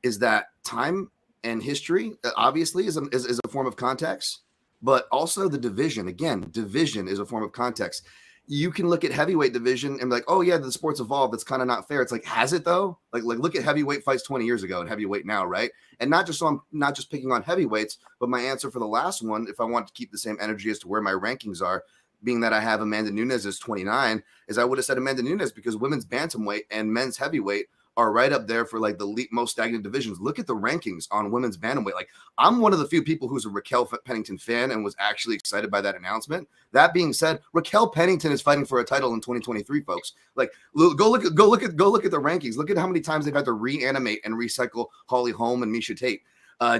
Is that time and history obviously is a form of context, but also the division. Again, division is a form of context. You can look at heavyweight division and be like, oh yeah, the sport's evolved. It's kind of not fair. It's like, has it though? Like look at heavyweight fights 20 years ago and heavyweight now, right? And not just picking on heavyweights, but my answer for the last one, if I want to keep the same energy as to where my rankings are, being that I have Amanda Nunes as 29, is I would have said Amanda Nunes because women's bantamweight and men's heavyweight are right up there for like the most stagnant divisions. Look at the rankings on women's bantamweight. Like, I'm one of the few people who's a Raquel Pennington fan and was actually excited by that announcement. That being said, Raquel Pennington is fighting for a title in 2023, folks. Like, go look at the rankings. Look at how many times they've had to reanimate and recycle Holly Holm and Misha Tate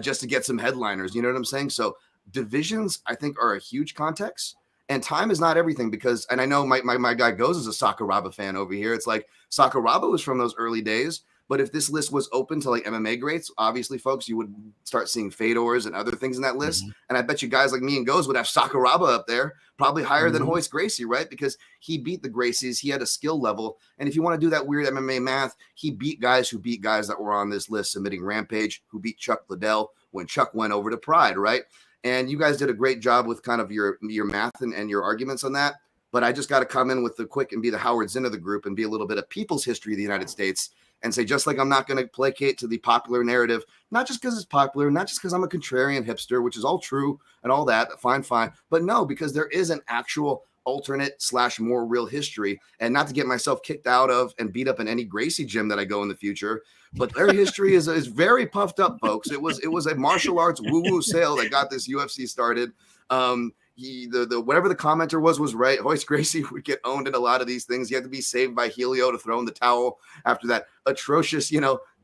just to get some headliners. You know what I'm saying? So divisions, I think, are a huge context. And time is not everything because, and I know my guy Goes is a Sakuraba fan over here. It's like Sakuraba was from those early days, But if this list was open to like MMA greats, obviously, folks, you would start seeing Fedors and other things in that list. And I bet you guys like me and Goes would have Sakuraba up there, probably higher than Royce Gracie, right? Because he beat the Gracies. He had a skill level. And if you want to do that weird MMA math, he beat guys who beat guys that were on this list submitting Rampage, who beat Chuck Liddell when Chuck went over to Pride, right? And you guys did a great job with kind of your math and your arguments on that. But I just got to come in with the quick and be the Howard Zinn of the group and be a little bit of people's history of the United States and say, just like I'm not going to placate to the popular narrative, not just because it's popular, not just because I'm a contrarian hipster, which is all true and all that, fine, but no, because there is an actual alternate / more real history, and not to get myself kicked out of and beat up in any Gracie gym that I go in the future, but their history is very puffed up, folks. It was a martial arts woo-woo sale that got this UFC started. The whatever the commenter was right. Royce Gracie would get owned in a lot of these things. He had to be saved by Helio to throw in the towel after that atrocious,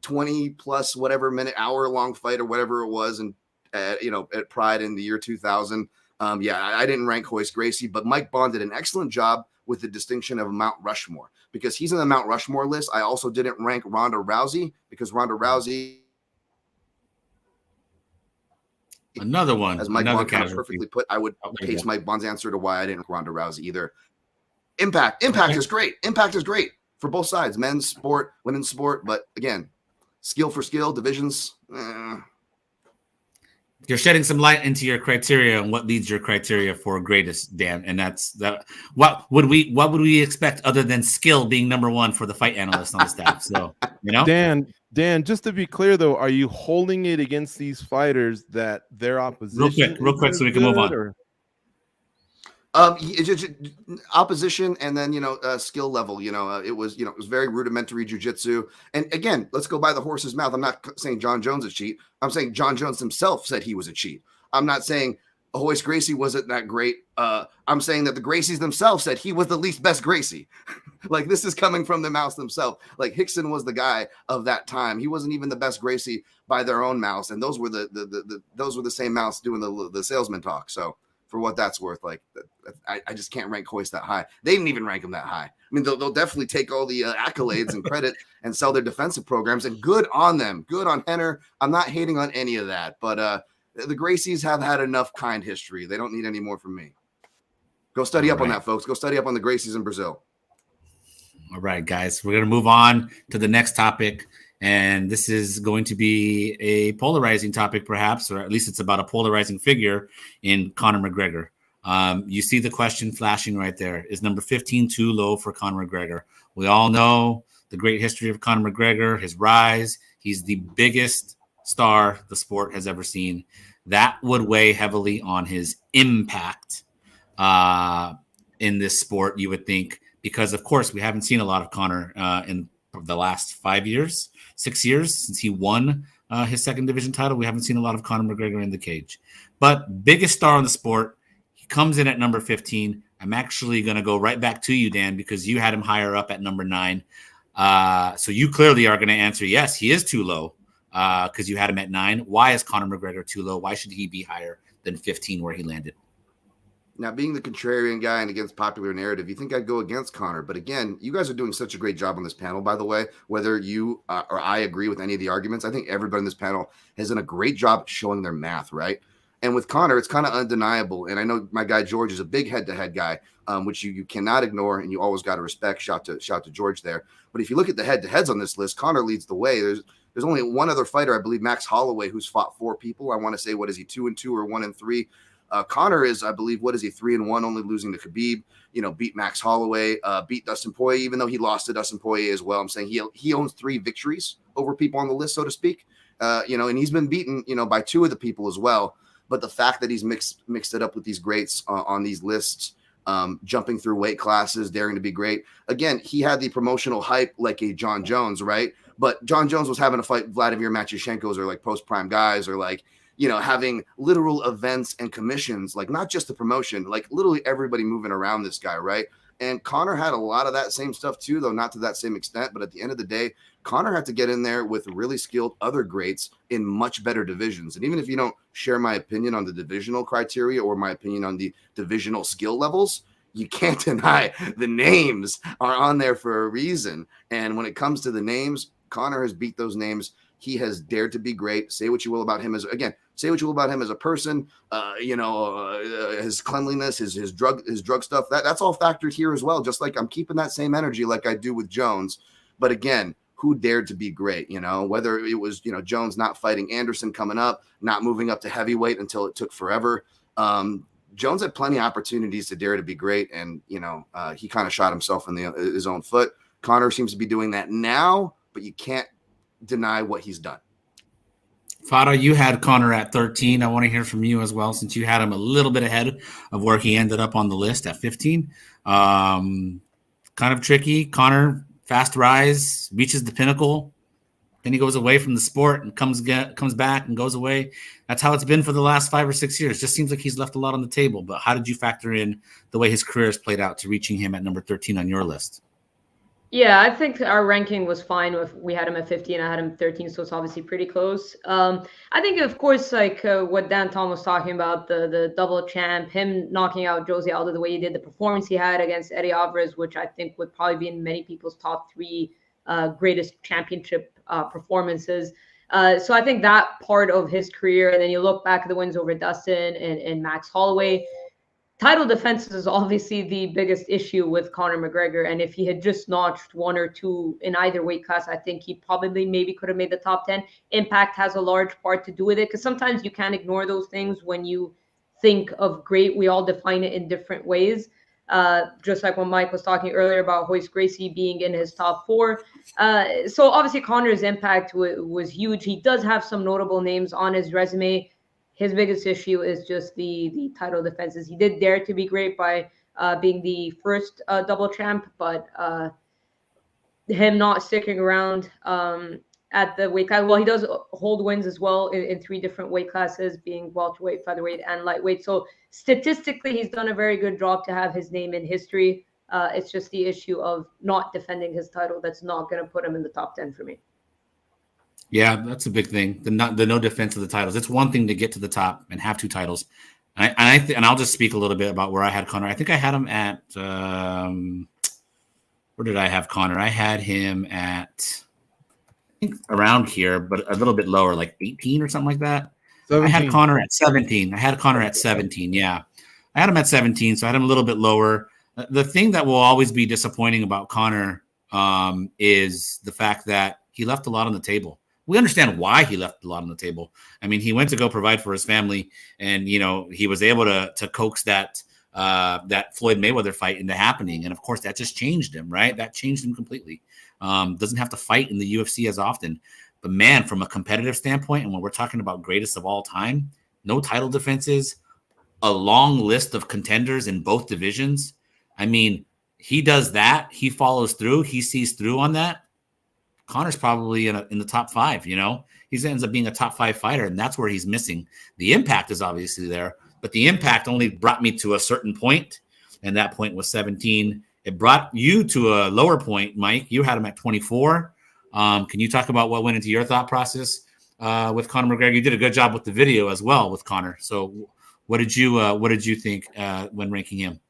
20 plus whatever minute, hour long fight or whatever it was, and at Pride in the year 2000. I didn't rank Royce Gracie, but Mike Bond did an excellent job with the distinction of Mount Rushmore, because he's in the Mount Rushmore list. I also didn't rank Ronda Rousey, because Ronda Rousey, another one, as Mike another Bond kind of perfectly put, I would paste Mike Bond's answer to why I didn't rank Ronda Rousey either. Impact is great. Impact is great for both sides, men's sport, women's sport. But again, skill for skill, divisions. You're shedding some light into your criteria and what leads your criteria for greatest, Dan. And that's that. What would we expect other than skill being number one for the fight analyst on the staff? So, Dan, just to be clear though, are you holding it against these fighters that their opposition real quick so we can move on? Or? Opposition, and then skill level. It was very rudimentary jiu-jitsu. And again, let's go by the horse's mouth. I'm not saying John Jones is a cheat. I'm saying John Jones himself said he was a cheat. I'm not saying Royce Gracie wasn't that great. I'm saying that the Gracies themselves said he was the least best Gracie. Like, this is coming from the mouths themselves. Like, Hickson was the guy of that time. He wasn't even the best Gracie by their own mouths, and those were the same mouths doing the salesman talk. So, for what that's worth, like, I just can't rank Royce that high. They didn't even rank him that high. I mean, they'll definitely take all the accolades and credit and sell their defensive programs, and good on them. Good on Henner. I'm not hating on any of that, but the Gracies have had enough kind history. They don't need any more from me. Go study up on that, folks. Go study up on the Gracies in Brazil. All right, guys. We're going to move on to the next topic. And this is going to be a polarizing topic, perhaps, or at least it's about a polarizing figure in Conor McGregor. You see the question flashing right there. Is number 15 too low for Conor McGregor? We all know the great history of Conor McGregor, his rise. He's the biggest star the sport has ever seen. That would weigh heavily on his impact in this sport, you would think, because, of course, we haven't seen a lot of Conor in the last 6 years since he won his second division title. We haven't seen a lot of Conor McGregor in the cage. But biggest star in the sport, he comes in at number 15. I'm actually going to go right back to you, Dan, because you had him higher up at number 9. So you clearly are going to answer, yes, he is too low because you had him at 9. Why is Conor McGregor too low? Why should he be higher than 15 where he landed? Now, being the contrarian guy and against popular narrative, you think I'd go against Conor. But again, you guys are doing such a great job on this panel, by the way, whether you or I agree with any of the arguments. I think everybody in this panel has done a great job showing their math, right? And with Conor, it's kind of undeniable. And I know my guy George is a big head-to-head guy, which you cannot ignore, and you always got to respect. Shout to George there. But if you look at the head-to-heads on this list, Conor leads the way. There's only one other fighter, I believe, Max Holloway, who's fought 4 people. I want to say, what is he, 2-2 or 1-3? Conor is, I believe, what is he, 3-1, only losing to Khabib, beat Max Holloway, beat Dustin Poirier, even though he lost to Dustin Poirier as well. I'm saying he owns 3 victories over people on the list, so to speak, and he's been beaten, by 2 of the people as well. But the fact that he's mixed it up with these greats on these lists, jumping through weight classes, daring to be great. Again, he had the promotional hype like a John Jones, right? But John Jones was having to fight Vladimir Matyashenko's or like post-prime guys or like, having literal events and commissions, like not just the promotion, like literally everybody moving around this guy, right? And Conor had a lot of that same stuff too, though not to that same extent. But at the end of the day, Conor had to get in there with really skilled other greats in much better divisions. And even if you don't share my opinion on the divisional criteria or my opinion on the divisional skill levels, you can't deny the names are on there for a reason. And when it comes to the names, Conor has beat those names. He has dared to be great. Say what you will about him as a person, his cleanliness, his drug stuff. That's all factored here as well. Just like I'm keeping that same energy like I do with Jones. But again, who dared to be great? Whether it was, Jones not fighting Anderson coming up, not moving up to heavyweight until it took forever. Jones had plenty of opportunities to dare to be great. And, he kind of shot himself in his own foot. Conor seems to be doing that now, but you can't deny what he's done. Fada, you had Conor at 13. I want to hear from you as well, since you had him a little bit ahead of where he ended up on the list at 15. Kind of tricky. Conor, fast rise, reaches the pinnacle. Then he goes away from the sport and comes back and goes away. That's how it's been for the last 5 or 6 years. Just seems like he's left a lot on the table. But how did you factor in the way his career has played out to reaching him at number 13 on your list? Yeah, I think our ranking was fine. We had him at 15, I had him 13, so it's obviously pretty close. I think, of course, like what Dan Tom was talking about, the double champ, him knocking out Jose Aldo the way he did, the performance he had against Eddie Alvarez, which I think would probably be in many people's top 3 greatest championship performances. So I think that part of his career, and then you look back at the wins over Dustin and Max Holloway. Title defenses is obviously the biggest issue with Conor McGregor. And if he had just notched 1 or 2 in either weight class, I think he probably maybe could have made the top 10. Impact has a large part to do with it, because sometimes you can't ignore those things when you think of great. We all define it in different ways. Just like when Mike was talking earlier about Royce Gracie being in his top 4. So obviously Conor's impact was huge. He does have some notable names on his resume. His biggest issue is just the title defenses. He did dare to be great by being the first double champ, but him not sticking around at the weight class. Well, he does hold wins as well in 3 different weight classes, being welterweight, featherweight, and lightweight. So statistically, he's done a very good job to have his name in history. It's just the issue of not defending his title that's not going to put him in the top 10 for me. Yeah, that's a big thing. The no defense of the titles. It's one thing to get to the top and have 2 titles. And I'll just speak a little bit about where I had Conor. I think I had him at where did I have Conor? I had him at, I think, around here, but a little bit lower, like 18 or something like that. 17. I had Conor at 17. Yeah, I had him at 17, so I had him a little bit lower. The thing that will always be disappointing about Conor is the fact that he left a lot on the table. We understand why he left a lot on the table. I mean, he went to go provide for his family, and he was able to coax that Floyd Mayweather fight into happening, and of course that just changed him, right? That changed him completely. Doesn't have to fight in the UFC as often, but man, from a competitive standpoint, and when we're talking about greatest of all time, no title defenses, a long list of contenders in both divisions. I mean, he does that. He follows through. He sees through on that. Conor's probably in the top 5, He ends up being a top 5 fighter, and that's where he's missing. The impact is obviously there, but the impact only brought me to a certain point, and that point was 17. It brought you to a lower point, Mike. You had him at 24. Can you talk about what went into your thought process with Conor McGregor? You did a good job with the video as well with Conor. So what did you think when ranking him?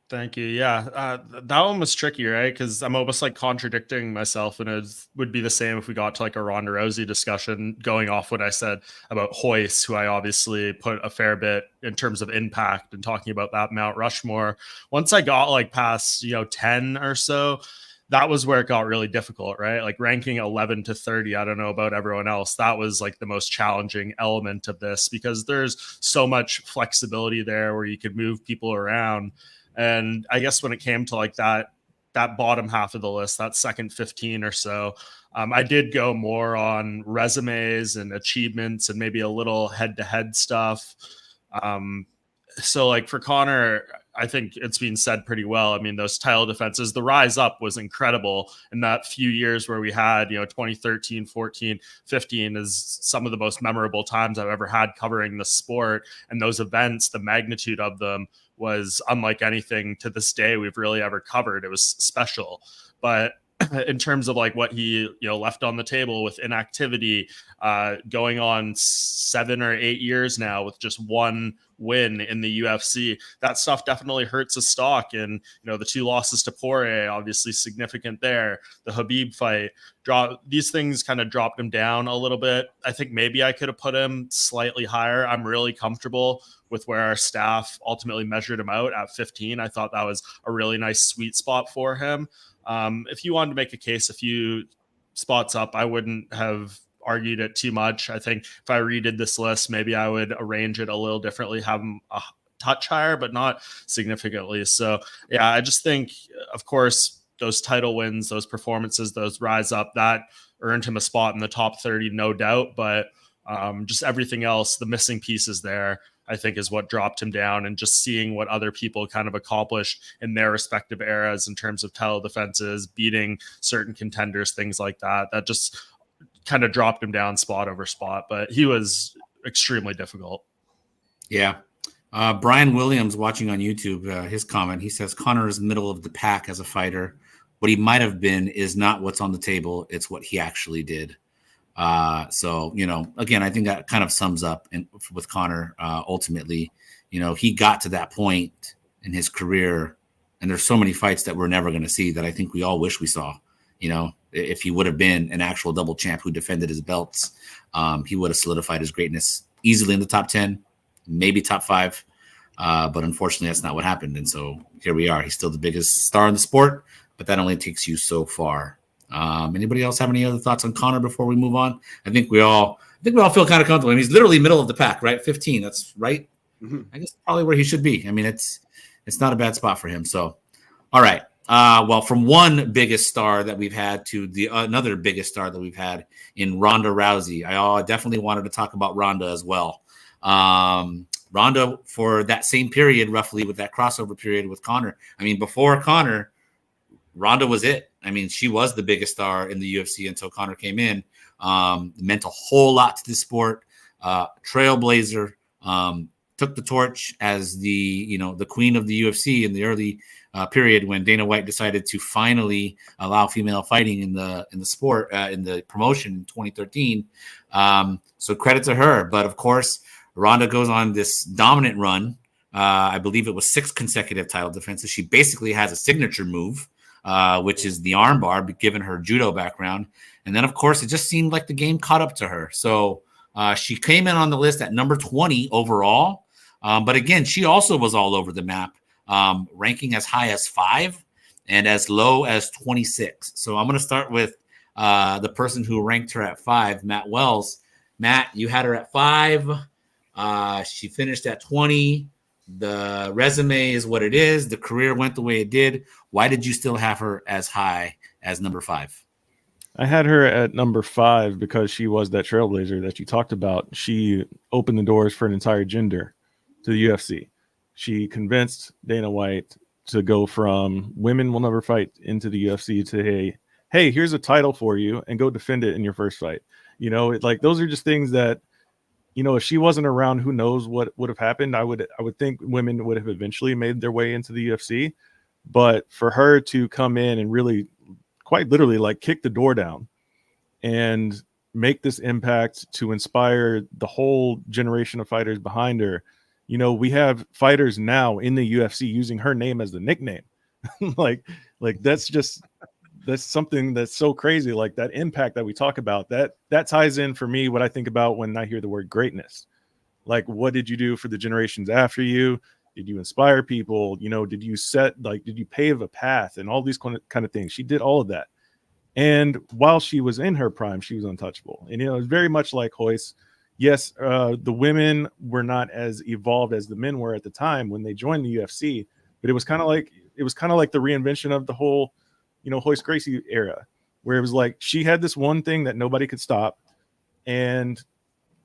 Thank you. Yeah, that one was tricky, right? Because I'm almost like contradicting myself, and it would be the same if we got to like a Ronda Rousey discussion, going off what I said about Royce, who I obviously put a fair bit in terms of impact, and talking about that Mount Rushmore. Once I got like past 10 or so, that was where it got really difficult, right? Like ranking 11 to 30, I don't know about everyone else. That was like the most challenging element of this, because there's so much flexibility there where you could move people around. And I guess when it came to like that bottom half of the list, that second 15 or so, I did go more on resumes and achievements and maybe a little head-to-head stuff. So like for Conor, I think it's been said pretty well. I mean, those title defenses, the rise up was incredible in that few years where we had, 2013, 14, 15 is some of the most memorable times I've ever had covering the sport. And those events, the magnitude of them was unlike anything to this day we've really ever covered. It was special. But in terms of like what he left on the table with inactivity, going on 7 or 8 years now with just one win in the UFC. That stuff definitely hurts his stock. And, the 2 losses to Poirier, obviously significant there. The Khabib fight, these things kind of dropped him down a little bit. I think maybe I could have put him slightly higher. I'm really comfortable with where our staff ultimately measured him out at 15. I thought that was a really nice sweet spot for him. If you wanted to make a case a few spots up, I wouldn't have argued it too much. I think if I redid this list, maybe I would arrange it a little differently, have him a touch higher, but not significantly. So yeah, I just think, of course, those title wins, those performances, those rise up, that earned him a spot in the top 30, no doubt. But just everything else, the missing pieces there, I think is what dropped him down. And just seeing what other people kind of accomplished in their respective eras in terms of title defenses, beating certain contenders, things like that, that just kind of dropped him down spot over spot. But he was extremely difficult. Yeah. Brian Williams, watching on YouTube, his comment, he says Conor is middle of the pack as a fighter. What he might have been is not what's on the table. It's what he actually did. So, again, I think that kind of sums up with Conor. Ultimately, he got to that point in his career, and there's so many fights that we're never going to see that I think we all wish we saw. If he would have been an actual double champ who defended his belts, he would have solidified his greatness easily in the top 10, maybe top 5. But unfortunately, that's not what happened. And so here we are. He's still the biggest star in the sport, but that only takes you so far. Anybody else have any other thoughts on Conor before we move on? I think we all feel kind of comfortable. I mean, he's literally middle of the pack, right? 15. That's right. Mm-hmm. I guess probably where he should be. I mean, it's not a bad spot for him. So, all right. Well, from one biggest star that we've had to another biggest star that we've had in Ronda Rousey. I definitely wanted to talk about Ronda as well. Ronda, for that same period, roughly, with that crossover period with Conor. I mean, before Conor, Ronda was it. I mean, she was the biggest star in the UFC until Conor came in. Meant a whole lot to the sport. Trailblazer, took the torch as the queen of the UFC in the early period when Dana White decided to finally allow female fighting in the sport, in the promotion in 2013. So credit to her. But of course, Ronda goes on this dominant run. I believe it was 6 consecutive title defenses. She basically has a signature move, which is the armbar, given her judo background. And then, of course, it just seemed like the game caught up to her. So she came in on the list at number 20 overall. But again, she also was all over the map, ranking as high as 5 and as low as 26. So I'm going to start with the person who ranked her at 5, Matt Wells. Matt, you had her at 5. She finished at 20. The resume is what it is. The career went the way it did. Why did you still have her as high as number 5? I had her at number 5 because she was that trailblazer that you talked about. She opened the doors for an entire gender to the UFC. She convinced Dana White to go from women will never fight into the UFC to, hey, here's a title for you and go defend it in your first fight. Those are just things that, if she wasn't around, who knows what would have happened. I would think women would have eventually made their way into the UFC. But for her to come in and really, quite literally, kick the door down and make this impact to inspire the whole generation of fighters behind her. We have fighters now in the UFC using her name as the nickname. That's something that's so crazy. That impact that we talk about, that ties in for me what I think about when I hear the word greatness. What did you do for the generations after you? Did you inspire people? Did you did you pave a path and all these kind of things? She did all of that. And while she was in her prime, she was untouchable. And, it was very much like Royce. Yes, the women were not as evolved as the men were at the time when they joined the UFC, but it was kind of like the reinvention of the whole, Royce Gracie era, where it was she had this one thing that nobody could stop, and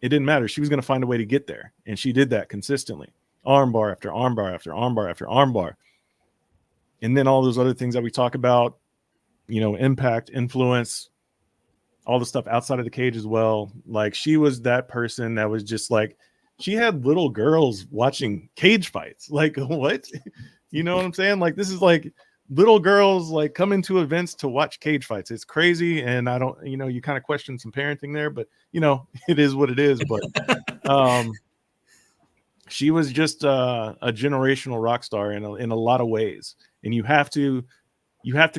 it didn't matter. She was going to find a way to get there, and she did that consistently, armbar after armbar after armbar after armbar, and then all those other things that we talk about, impact, influence, all the stuff outside of the cage as well. She was that person that was just she had little girls watching cage fights. What? You know what I'm saying? This is little girls come into events to watch cage fights. It's crazy. And I don't, you kind of question some parenting there, but it is what it is. But she was just a generational rock star in a lot of ways, and you have to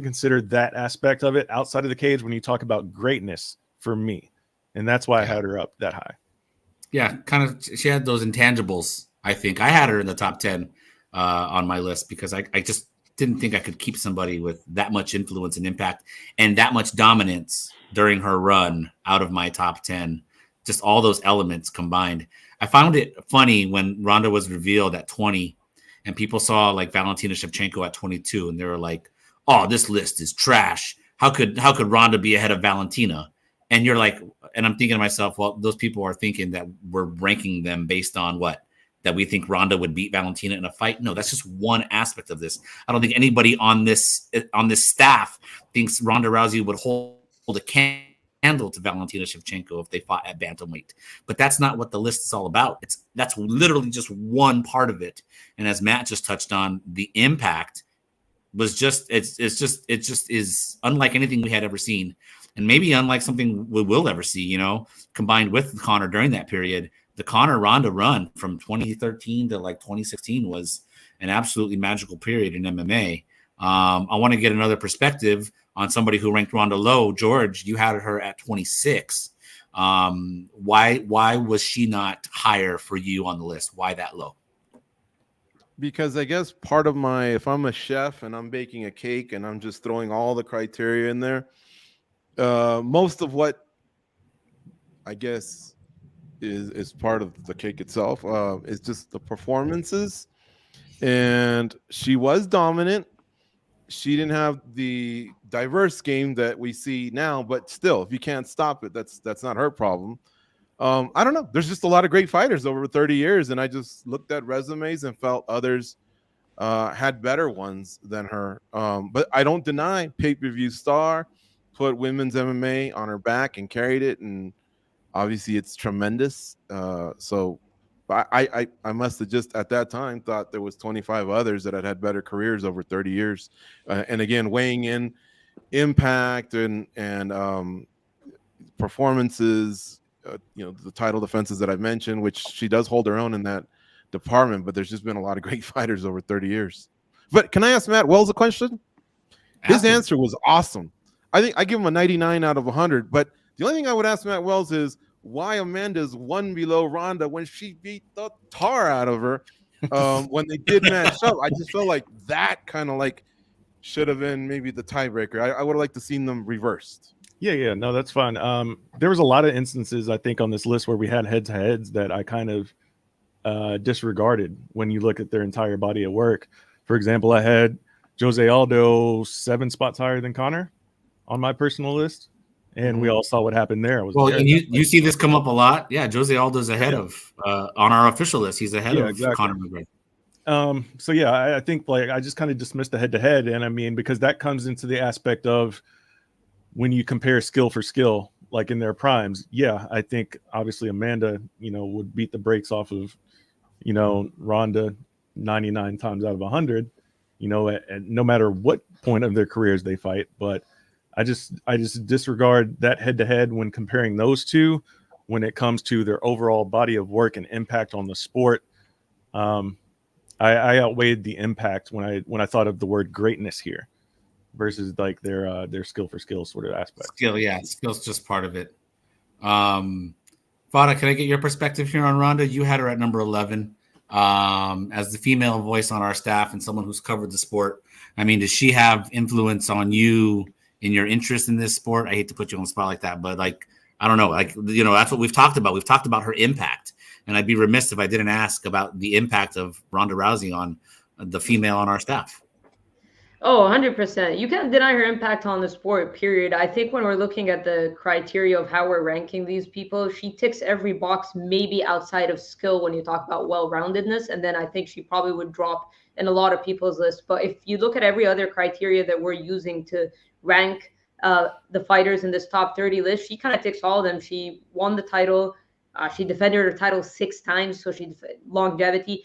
consider that aspect of it outside of the cage when you talk about greatness for me, and that's why I had her up that high. Yeah, kind of. She had those intangibles. I think I had her in the top 10 on my list because I just didn't think I could keep somebody with that much influence and impact and that much dominance during her run out of my top 10. Just all those elements combined. I found it funny when Ronda was revealed at 20 and people saw like Valentina Shevchenko at 22 and they were like, oh, this list is trash. How could Ronda be ahead of Valentina? And you're like, and I'm thinking to myself, well, those people are thinking that we're ranking them based on what? That we think Ronda would beat Valentina in a fight? No, that's just one aspect of this. I don't think anybody on this staff thinks Ronda Rousey would hold a candle to Valentina Shevchenko if they fought at bantamweight. But that's not what the list is all about. That's literally just one part of it. And as Matt just touched on, the impact was just it just is unlike anything we had ever seen. And maybe unlike something we will ever see, you know, combined with Conor during that period. The Conor Ronda run from 2013 to like 2016 was an absolutely magical period in MMA. I want to get another perspective on somebody who ranked Ronda low. George, you had her at 26. Why was she not higher for you on the list? Why that low? Because I guess part of if I'm a chef and I'm baking a cake and I'm just throwing all the criteria in there, most of what I guess is part of the cake itself is just the performances. And she was dominant. She didn't have the diverse game that we see now, but still, if you can't stop it, that's not her problem. I don't know. There's just a lot of great fighters over 30 years, and I just looked at resumes and felt others had better ones than her. But I don't deny pay-per-view star, put women's MMA on her back and carried it, and obviously it's tremendous. So I must have just at that time thought there was 25 others that had better careers over 30 years. And again, weighing in impact and performances, the title defenses that I mentioned, which she does hold her own in that department, but there's just been a lot of great fighters over 30 years. But can I ask Matt Wells a question? His answer was awesome. I think I give him a 99 out of 100, but the only thing I would ask Matt Wells is why Amanda's one below Ronda when she beat the tar out of her when they did match up. I just felt like that kind of like should have been maybe the tiebreaker. I would have liked to seen them reversed. Yeah, no, that's fine. There was a lot of instances I think on this list where we had head-to-heads that I kind of disregarded when you look at their entire body of work. For example, I had Jose Aldo 7 spots higher than Conor on my personal list, and we all saw what happened there. And you see this come up a lot. Yeah, Jose Aldo's ahead of on our official list. He's ahead of Conor McGregor. So yeah, I think like I just kind of dismissed the head-to-head, and I mean because that comes into the aspect of when you compare skill for skill, like in their primes. Yeah, I think obviously Amanda, would beat the brakes off of, Ronda 99 times out of 100, and no matter what point of their careers they fight. But I just disregard that head-to-head when comparing those two when it comes to their overall body of work and impact on the sport. I outweighed the impact when I thought of the word greatness here versus like their skill for skill sort of aspect. Skill's just part of it. Fada, can I get your perspective here on Ronda? You had her at number 11 as the female voice on our staff and someone who's covered the sport. I mean, does she have influence on you in your interest in this sport? I hate to put you on the spot like that, but like, I don't know, like, that's what we've talked about. We've talked about her impact, and I'd be remiss if I didn't ask about the impact of Ronda Rousey on the female on our staff. Oh, 100%. You can't deny her impact on the sport, period. I think when we're looking at the criteria of how we're ranking these people, she ticks every box, maybe outside of skill when you talk about well-roundedness. And then I think she probably would drop in a lot of people's list. But if you look at every other criteria that we're using to rank the fighters in this top 30 list, she kind of ticks all of them. She won the title. She defended her title 6 times, so she longevity.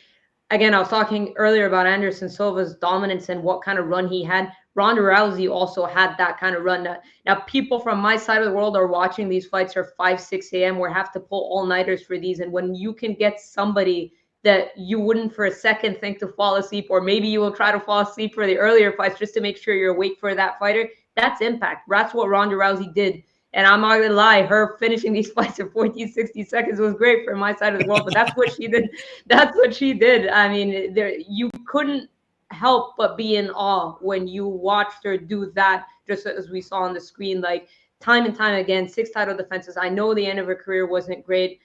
Again, I was talking earlier about Anderson Silva's dominance and what kind of run he had. Ronda Rousey also had that kind of run. Now, people from my side of the world are watching these fights at 5, 6 a.m. We have to pull all-nighters for these. And when you can get somebody that you wouldn't for a second think to fall asleep, or maybe you will try to fall asleep for the earlier fights just to make sure you're awake for that fighter. That's impact. That's what Ronda Rousey did. And I'm not gonna lie, her finishing these fights in 40, 60 seconds was great for my side of the world, but that's what she did. That's what she did. I mean, you couldn't help but be in awe when you watched her do that, just as we saw on the screen, like time and time again, 6 title defenses. I know the end of her career wasn't great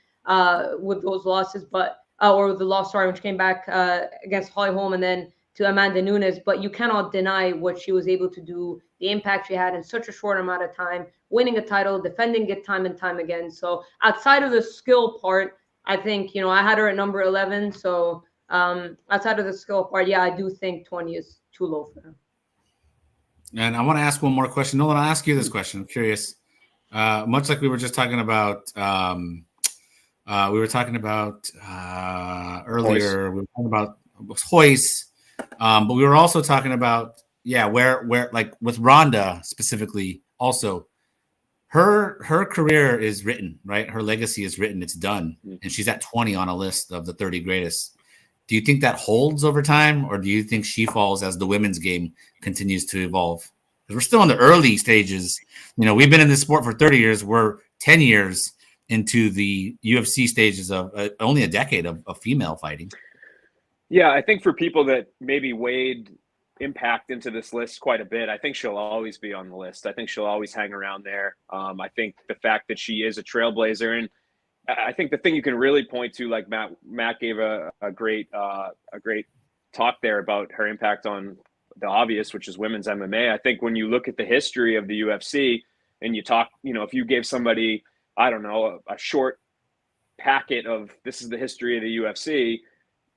with those losses, but or the loss, sorry, when she came back against Holly Holm and then to Amanda Nunes, but you cannot deny what she was able to do, the impact she had in such a short amount of time, winning a title, defending it time and time again. So outside of the skill part, I think, I had her at number 11. So outside of the skill part, yeah, I do think 20 is too low for her. And I want to ask one more question. Nolan, I'll ask you this question. I'm curious. Much like we were just talking about, earlier, we were talking about Royce, but we were also talking about, where like with Ronda specifically, also her career is written, right? Her legacy is written. It's done. And she's at 20 on a list of the 30 greatest. Do you think that holds over time, or do you think she falls as the women's game continues to evolve? Because we're still in the early stages. We've been in this sport for 30 years. We're 10 years into the UFC stages of only a decade of female fighting. Yeah, I think for people that maybe weighed impact into this list quite a bit, I think she'll always be on the list. I think she'll always hang around there. I think the fact that she is a trailblazer, and I think the thing you can really point to, like Matt gave a great talk there about her impact on the obvious, which is women's MMA. I think when you look at the history of the UFC and you talk, if you gave somebody, I don't know, a short packet of this is the history of the UFC,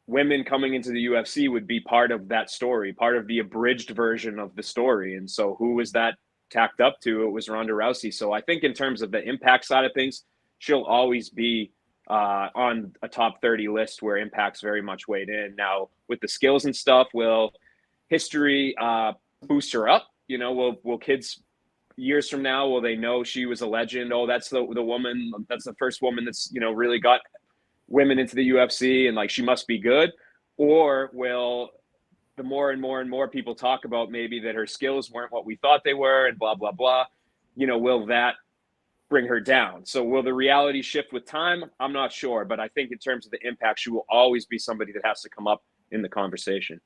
women coming into the UFC would be part of that story, part of the abridged version of the story. And so who was that tacked up to? It was Ronda Rousey. So I think in terms of the impact side of things, she'll always be on a top 30 list where impact's very much weighed in. Now, with the skills and stuff, will history boost her up? Will kids years from now, will they know she was a legend? Oh, that's the woman, that's the first woman that's, really got women into the UFC and like she must be good? Or will the more and more and more people talk about maybe that her skills weren't what we thought they were and blah, blah, blah, will that bring her down? So will the reality shift with time? I'm not sure, but I think in terms of the impact, she will always be somebody that has to come up in the conversation.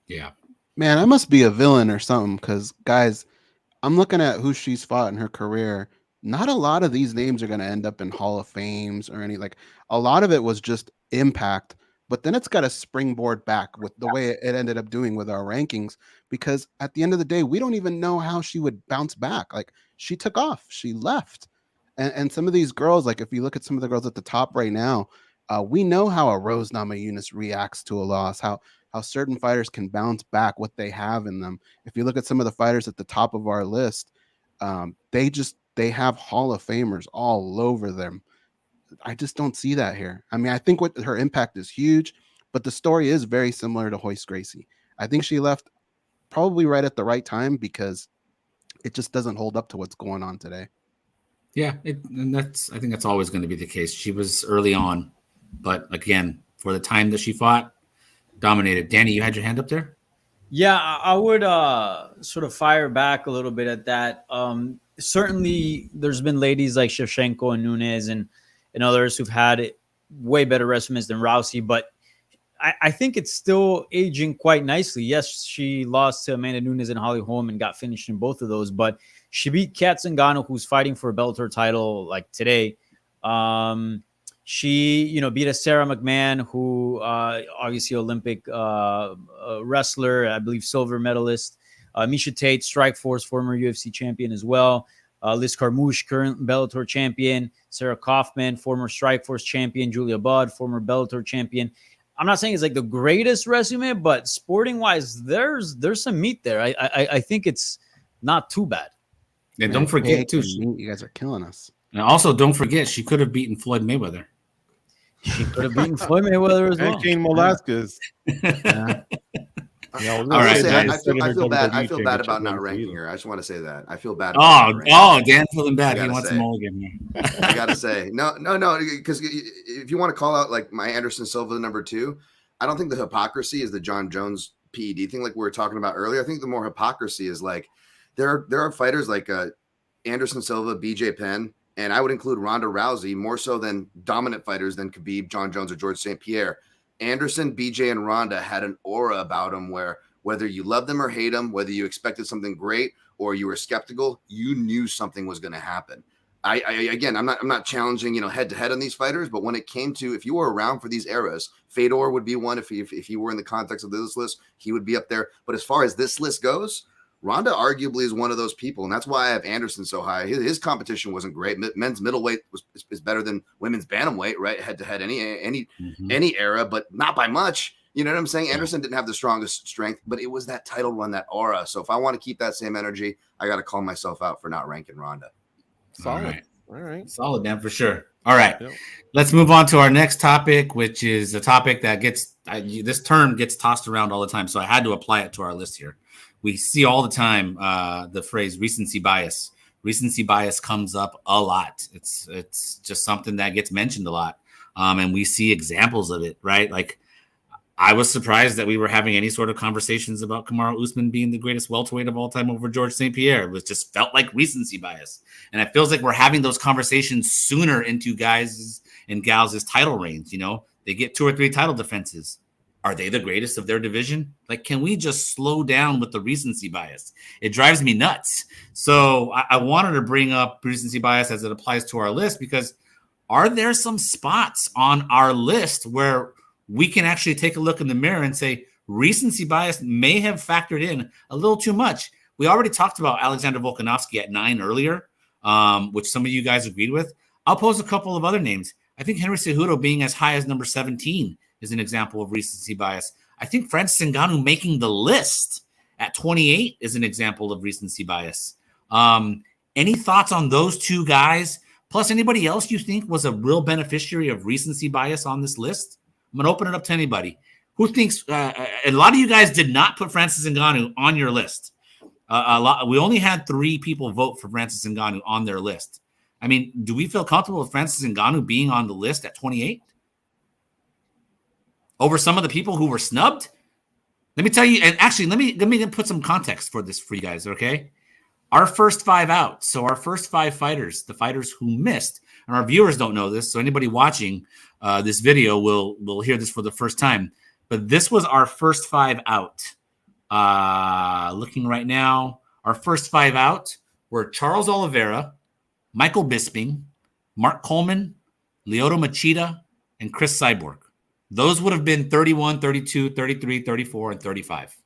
Yeah, man, I must be a villain or something, because guys, I'm looking at who she's fought in her career. Not a lot of these names are going to end up in Hall of Fames or any, like, a lot of it was just impact, but then it's got to springboard back with the way it ended up doing with our rankings, because at the end of the day, we don't even know how she would bounce back. Like, she took off, she left. And some of these girls, like if you look at some of the girls at the top right now, we know how a Rose Namajunas reacts to a loss, how certain fighters can bounce back, what they have in them. If you look at some of the fighters at the top of our list, they have Hall of Famers all over them. I just don't see that here. I mean, I think what her impact is huge, but the story is very similar to Royce Gracie. I think she left probably right at the right time, because it just doesn't hold up to what's going on today. Yeah, I think that's always going to be the case. She was early on, but again, for the time that she fought, dominated. Danny, you had your hand up there? Yeah, I would sort of fire back a little bit at that. Certainly, there's been ladies like Shevchenko and Nunes and others who've had way better resumes than Rousey, but I think it's still aging quite nicely. Yes, she lost to Amanda Nunes and Holly Holm and got finished in both of those, but she beat Kat Zingano, who's fighting for a Bellator title like today. She, beat a Sarah McMahon, who obviously Olympic wrestler, I believe silver medalist. Miesha Tate, Strikeforce, former UFC champion as well. Liz Carmouche, current Bellator champion. Sarah Kaufman, former Strikeforce champion. Julia Budd, former Bellator champion. I'm not saying it's like the greatest resume, but sporting-wise, there's some meat there. I think it's not too bad. And don't forget, too, you guys are killing us. And also, don't forget, she could have beaten Floyd Mayweather. She could have beaten Floyd Mayweather as well. And Cain Velasquez. Yeah, All right, I guys. feel bad. I WWE feel bad about championship not wins ranking either. her. I just want to say that. I feel bad. About not ranking her. Dan's feeling bad. I He gotta wants a say. mulligan here. I gotta say, no, because if you want to call out like my Anderson Silva number 2, I don't think the hypocrisy is the John Jones PED thing like we were talking about earlier. I think the more hypocrisy is like there are fighters like Anderson Silva, BJ Penn, and I would include Ronda Rousey more so than dominant fighters than Khabib, John Jones, or George St-Pierre. Anderson, BJ, and Ronda had an aura about them where whether you love them or hate them, whether you expected something great or you were skeptical, you knew something was going to happen. Again, I'm not challenging, head to head on these fighters, but when it came to, if you were around for these eras, Fedor would be one. If he were in the context of this list, he would be up there. But as far as this list goes, Ronda arguably is one of those people, and that's why I have Anderson so high. His competition wasn't great. Men's middleweight is better than women's bantamweight, right? Head to head, any era, but not by much. You know what I'm saying? Yeah. Anderson didn't have the strongest strength, but it was that title run, that aura. So if I want to keep that same energy, I got to call myself out for not ranking Ronda. Solid. All right. Solid, man, for sure. All right. Yep. Let's move on to our next topic, which is a topic that this term gets tossed around all the time. So I had to apply it to our list here. We see all the time the phrase recency bias. Recency bias comes up a lot. It's just something that gets mentioned a lot. And we see examples of it, right? Like, I was surprised that we were having any sort of conversations about Kamaru Usman being the greatest welterweight of all time over George St-Pierre. It was just felt like recency bias. And it feels like we're having those conversations sooner into guys' and gals' title reigns. They get 2 or 3 title defenses. Are they the greatest of their division? Like, can we just slow down with the recency bias? It drives me nuts. So I wanted to bring up recency bias as it applies to our list, because are there some spots on our list where we can actually take a look in the mirror and say recency bias may have factored in a little too much? We already talked about Alexander Volkanovski at 9 earlier, which some of you guys agreed with. I'll pose a couple of other names. I think Henry Cejudo being as high as number 17 is an example of recency bias. I think Francis Ngannou making the list at 28 is an example of recency bias. Any thoughts on those 2 guys? Plus, anybody else you think was a real beneficiary of recency bias on this list? I'm going to open it up to anybody who thinks a lot of you guys did not put Francis Ngannou on your list. We only had 3 people vote for Francis Ngannou on their list. I mean, do we feel comfortable with Francis Ngannou being on the list at 28 over some of the people who were snubbed? Let me tell you, and actually, let me put some context for this for you guys, okay? Our first 5 out, so our first 5 fighters, the fighters who missed, and our viewers don't know this, so anybody watching this video will hear this for the first time. But this was our first 5 out. Looking right now, our first 5 out were Charles Oliveira, Michael Bisping, Mark Coleman, Lyoto Machida, and Chris Cyborg. Those would have been 31, 32, 33, 34, and 35.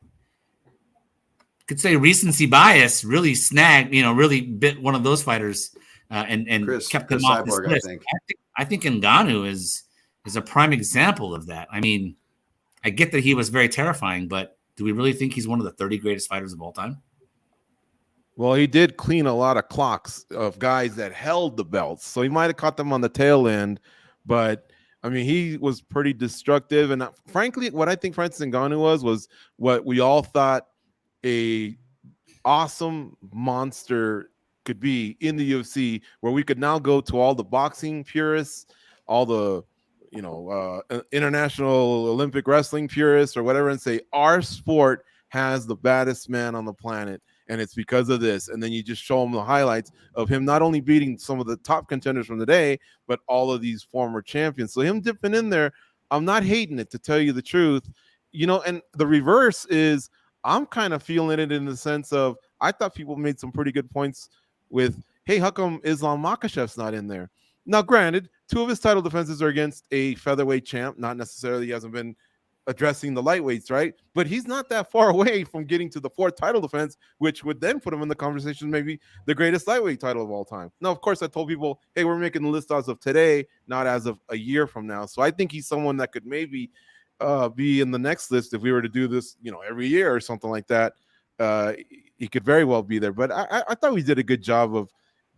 Could say recency bias really snagged, really bit one of those fighters and kept them off this list. I think Ngannou is a prime example of that. I mean, I get that he was very terrifying, but do we really think he's one of the 30 greatest fighters of all time? Well, he did clean a lot of clocks of guys that held the belts, so he might have caught them on the tail end, but I mean, he was pretty destructive. And frankly, what I think Francis Ngannou was what we all thought a awesome monster could be in the UFC, where we could now go to all the boxing purists, all the international Olympic wrestling purists or whatever, and say our sport has the baddest man on the planet, and it's because of this. And then you just show them the highlights of him not only beating some of the top contenders from the day, but all of these former champions. So him dipping in there, I'm not hating it, to tell you the truth. And the reverse is, I'm kind of feeling it in the sense of, I thought people made some pretty good points with, hey, how come Islam Makhachev's not in there? Now, granted, 2 of his title defenses are against a featherweight champ. Not necessarily, he hasn't been addressing the lightweights, right? But he's not that far away from getting to the 4th title defense, which would then put him in the conversation, maybe the greatest lightweight title of all time. Now, of course, I told people, hey, we're making the list as of today, not as of a year from now. So I think he's someone that could maybe be in the next list if we were to do this, every year or something like that. He could very well be there. But I thought we did a good job of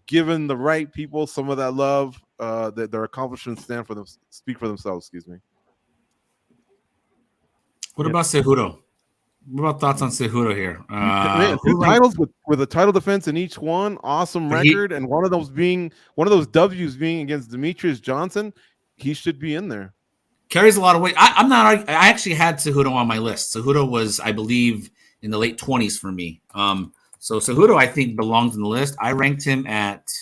giving the right people some of that love, that their accomplishments speak for themselves. Excuse me. What about Cejudo? What about thoughts on Cejudo here? Man, 2 titles with a title defense in each one, awesome record, and one of those W's being against Demetrius Johnson. He should be in there. Carries a lot of weight. I actually had Cejudo on my list. Cejudo was, I believe, in the late 20s for me. So Cejudo, I think, belongs in the list. I ranked him at,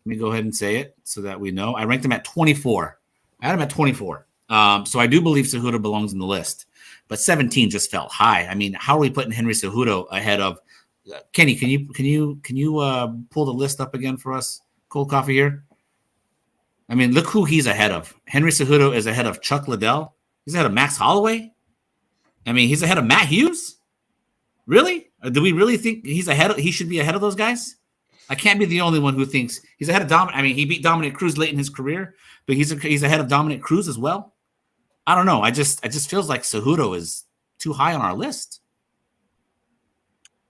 let me go ahead and say it so that we know. I ranked him at 24. I had him at 24. So I do believe Cejudo belongs in the list. But 17 just felt high. I mean, how are we putting Henry Cejudo ahead of Kenny? Can you pull the list up again for us? Cold coffee here. I mean, look who he's ahead of. Henry Cejudo is ahead of Chuck Liddell. He's ahead of Max Holloway. I mean, he's ahead of Matt Hughes. Really? Do we really think he's ahead? He should be ahead of those guys. I can't be the only one who thinks he's ahead of Dominic. I mean, he beat Dominic Cruz late in his career, but he's ahead of Dominic Cruz as well. I don't know. I just feels like Cejudo is too high on our list.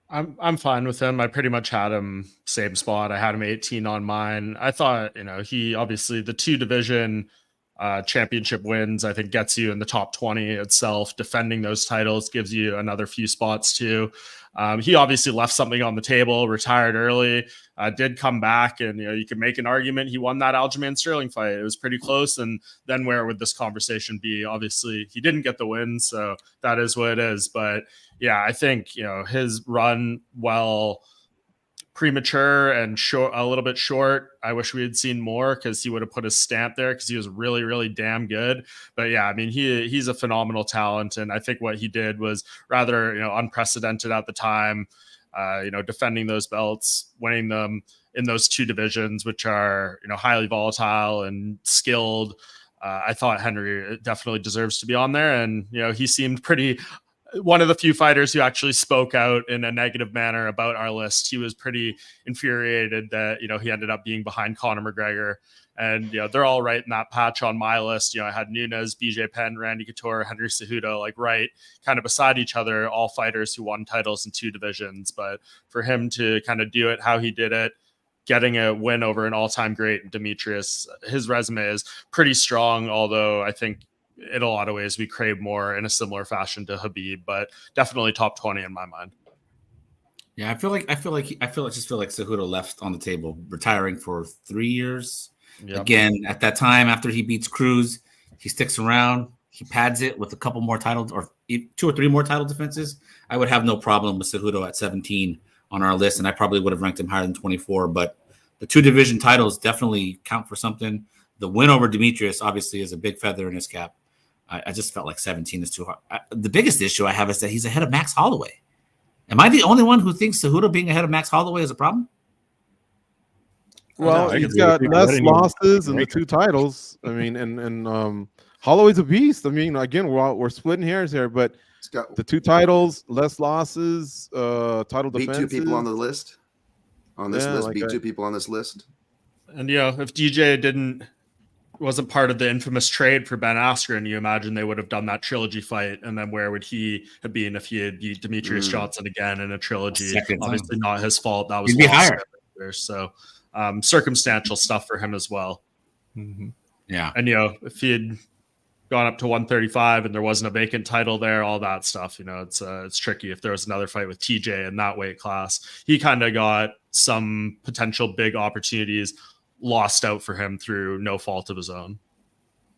I'm fine with him. I pretty much had him same spot. I had him 18 on mine. I thought, he obviously the 2 division championship wins, I think, gets you in the top 20 itself. Defending those titles gives you another few spots too. He obviously left something on the table, retired early, did come back, and you can make an argument he won that Aljamain Sterling fight. It was pretty close, and then where would this conversation be? Obviously, he didn't get the win, so that is what it is. But yeah, I think his run, well, premature and short, a little bit short. I wish we had seen more because he would have put his stamp there because he was really, really damn good. But yeah, I mean, he's a phenomenal talent, and I think what he did was rather unprecedented at the time. Defending those belts, winning them in those 2 divisions, which are highly volatile and skilled. I thought Henry definitely deserves to be on there, and he seemed pretty. One of the few fighters who actually spoke out in a negative manner about our list. He was pretty infuriated that, he ended up being behind Conor McGregor. And, they're all right in that patch on my list. I had Nunes, BJ Penn, Randy Couture, Henry Cejudo, right kind of beside each other, all fighters who won titles in 2 divisions. But for him to kind of do it how he did it, getting a win over an all-time great Demetrius, his resume is pretty strong, although I think in a lot of ways we crave more in a similar fashion to Khabib, but definitely top 20 in my mind. Yeah, I feel like Cejudo left on the table, retiring for 3 years. Yep. Again, at that time, after he beats Cruz, he sticks around. He pads it with a couple more titles, or 2 or 3 more title defenses. I would have no problem with Cejudo at 17 on our list, and I probably would have ranked him higher than 24. But the 2 division titles definitely count for something. The win over Demetrius obviously is a big feather in his cap. I just felt like 17 is too hard. The biggest issue I have is that he's ahead of Max Holloway. Am I the only one who thinks Cejudo being ahead of Max Holloway is a problem? Well, he's got less losses and the 2 titles. I mean, and Holloway's a beast. I mean, again, we're splitting hairs here, but the 2 titles, less losses, title defense. Beat 2 people on the list. On this list, beat 2 people on this list. And if DJ wasn't part of the infamous trade for Ben Askren, you imagine they would have done that trilogy fight, and then where would he have been if he had beat Demetrius Johnson again in a trilogy? Obviously not his fault. That was higher. So circumstantial stuff for him as well. Mm-hmm. Yeah. And if he had gone up to 135 and there wasn't a vacant title there, all that stuff, it's tricky. If there was another fight with TJ in that weight class, he kind of got some potential big opportunities lost out for him through no fault of his own.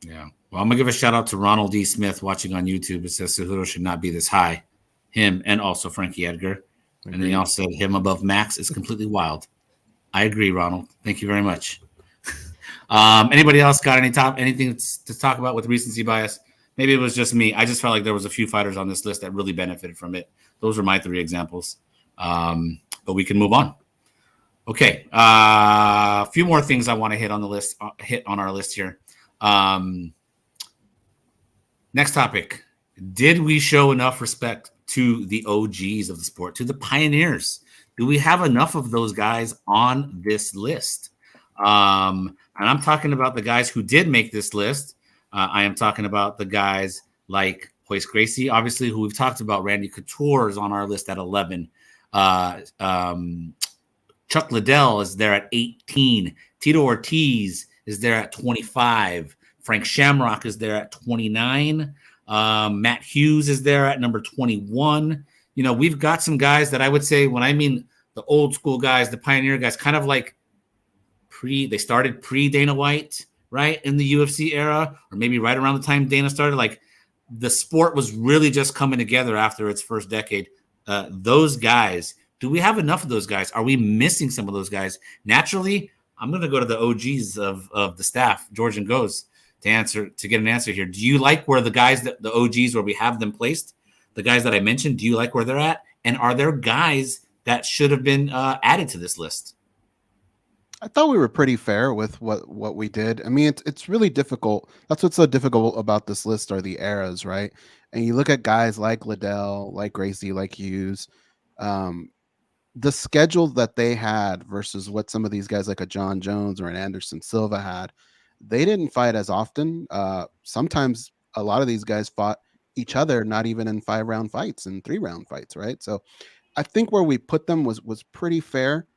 Yeah. Well, I'm going to give a shout out to Ronald D. Smith watching on YouTube. It says Cejudo should not be this high. Him and also Frankie Edgar. And then he also said him above Max is completely wild. I agree, Ronald. Thank you very much. Anybody else got anything to talk about with recency bias? Maybe it was just me. I just felt like there was a few fighters on this list that really benefited from it. Those are my 3 examples. But we can move on. Okay, a few more things I want to hit on our list here. Next topic. Did we show enough respect to the OGs of the sport, to the pioneers? Do we have enough of those guys on this list? And I'm talking about the guys who did make this list. I am talking about the guys like Royce Gracie, obviously, who we've talked about. Randy Couture is on our list at 11. Chuck Liddell is there at 18. Tito Ortiz is there at 25. Frank Shamrock is there at 29. Matt Hughes is there at number 21. You know, we've got some guys that I would say, when I mean the old school guys, the pioneer guys, kind of like they started pre Dana White, right, in the UFC era, or maybe right around the time Dana started. Like, the sport was really just coming together after its first decade. Those guys, do we have enough of those guys? Are we missing some of those guys? Naturally, I'm going to go to the OGs of the staff, George and Goes, to get an answer here. Do you like where the guys, the OGs, where we have them placed, the guys that I mentioned, do you like where they're at? And are there guys that should have been added to this list? I thought we were pretty fair with what we did. I mean, it's really difficult. That's what's so difficult about this list, are the eras, right? And you look at guys like Liddell, like Gracie, like Hughes, the schedule that they had versus what some of these guys like a John Jones or an Anderson Silva had. They didn't fight as often. Sometimes a lot of these guys fought each other, not even in 5-round fights and 3-round fights, right? So I think where we put them was pretty fair.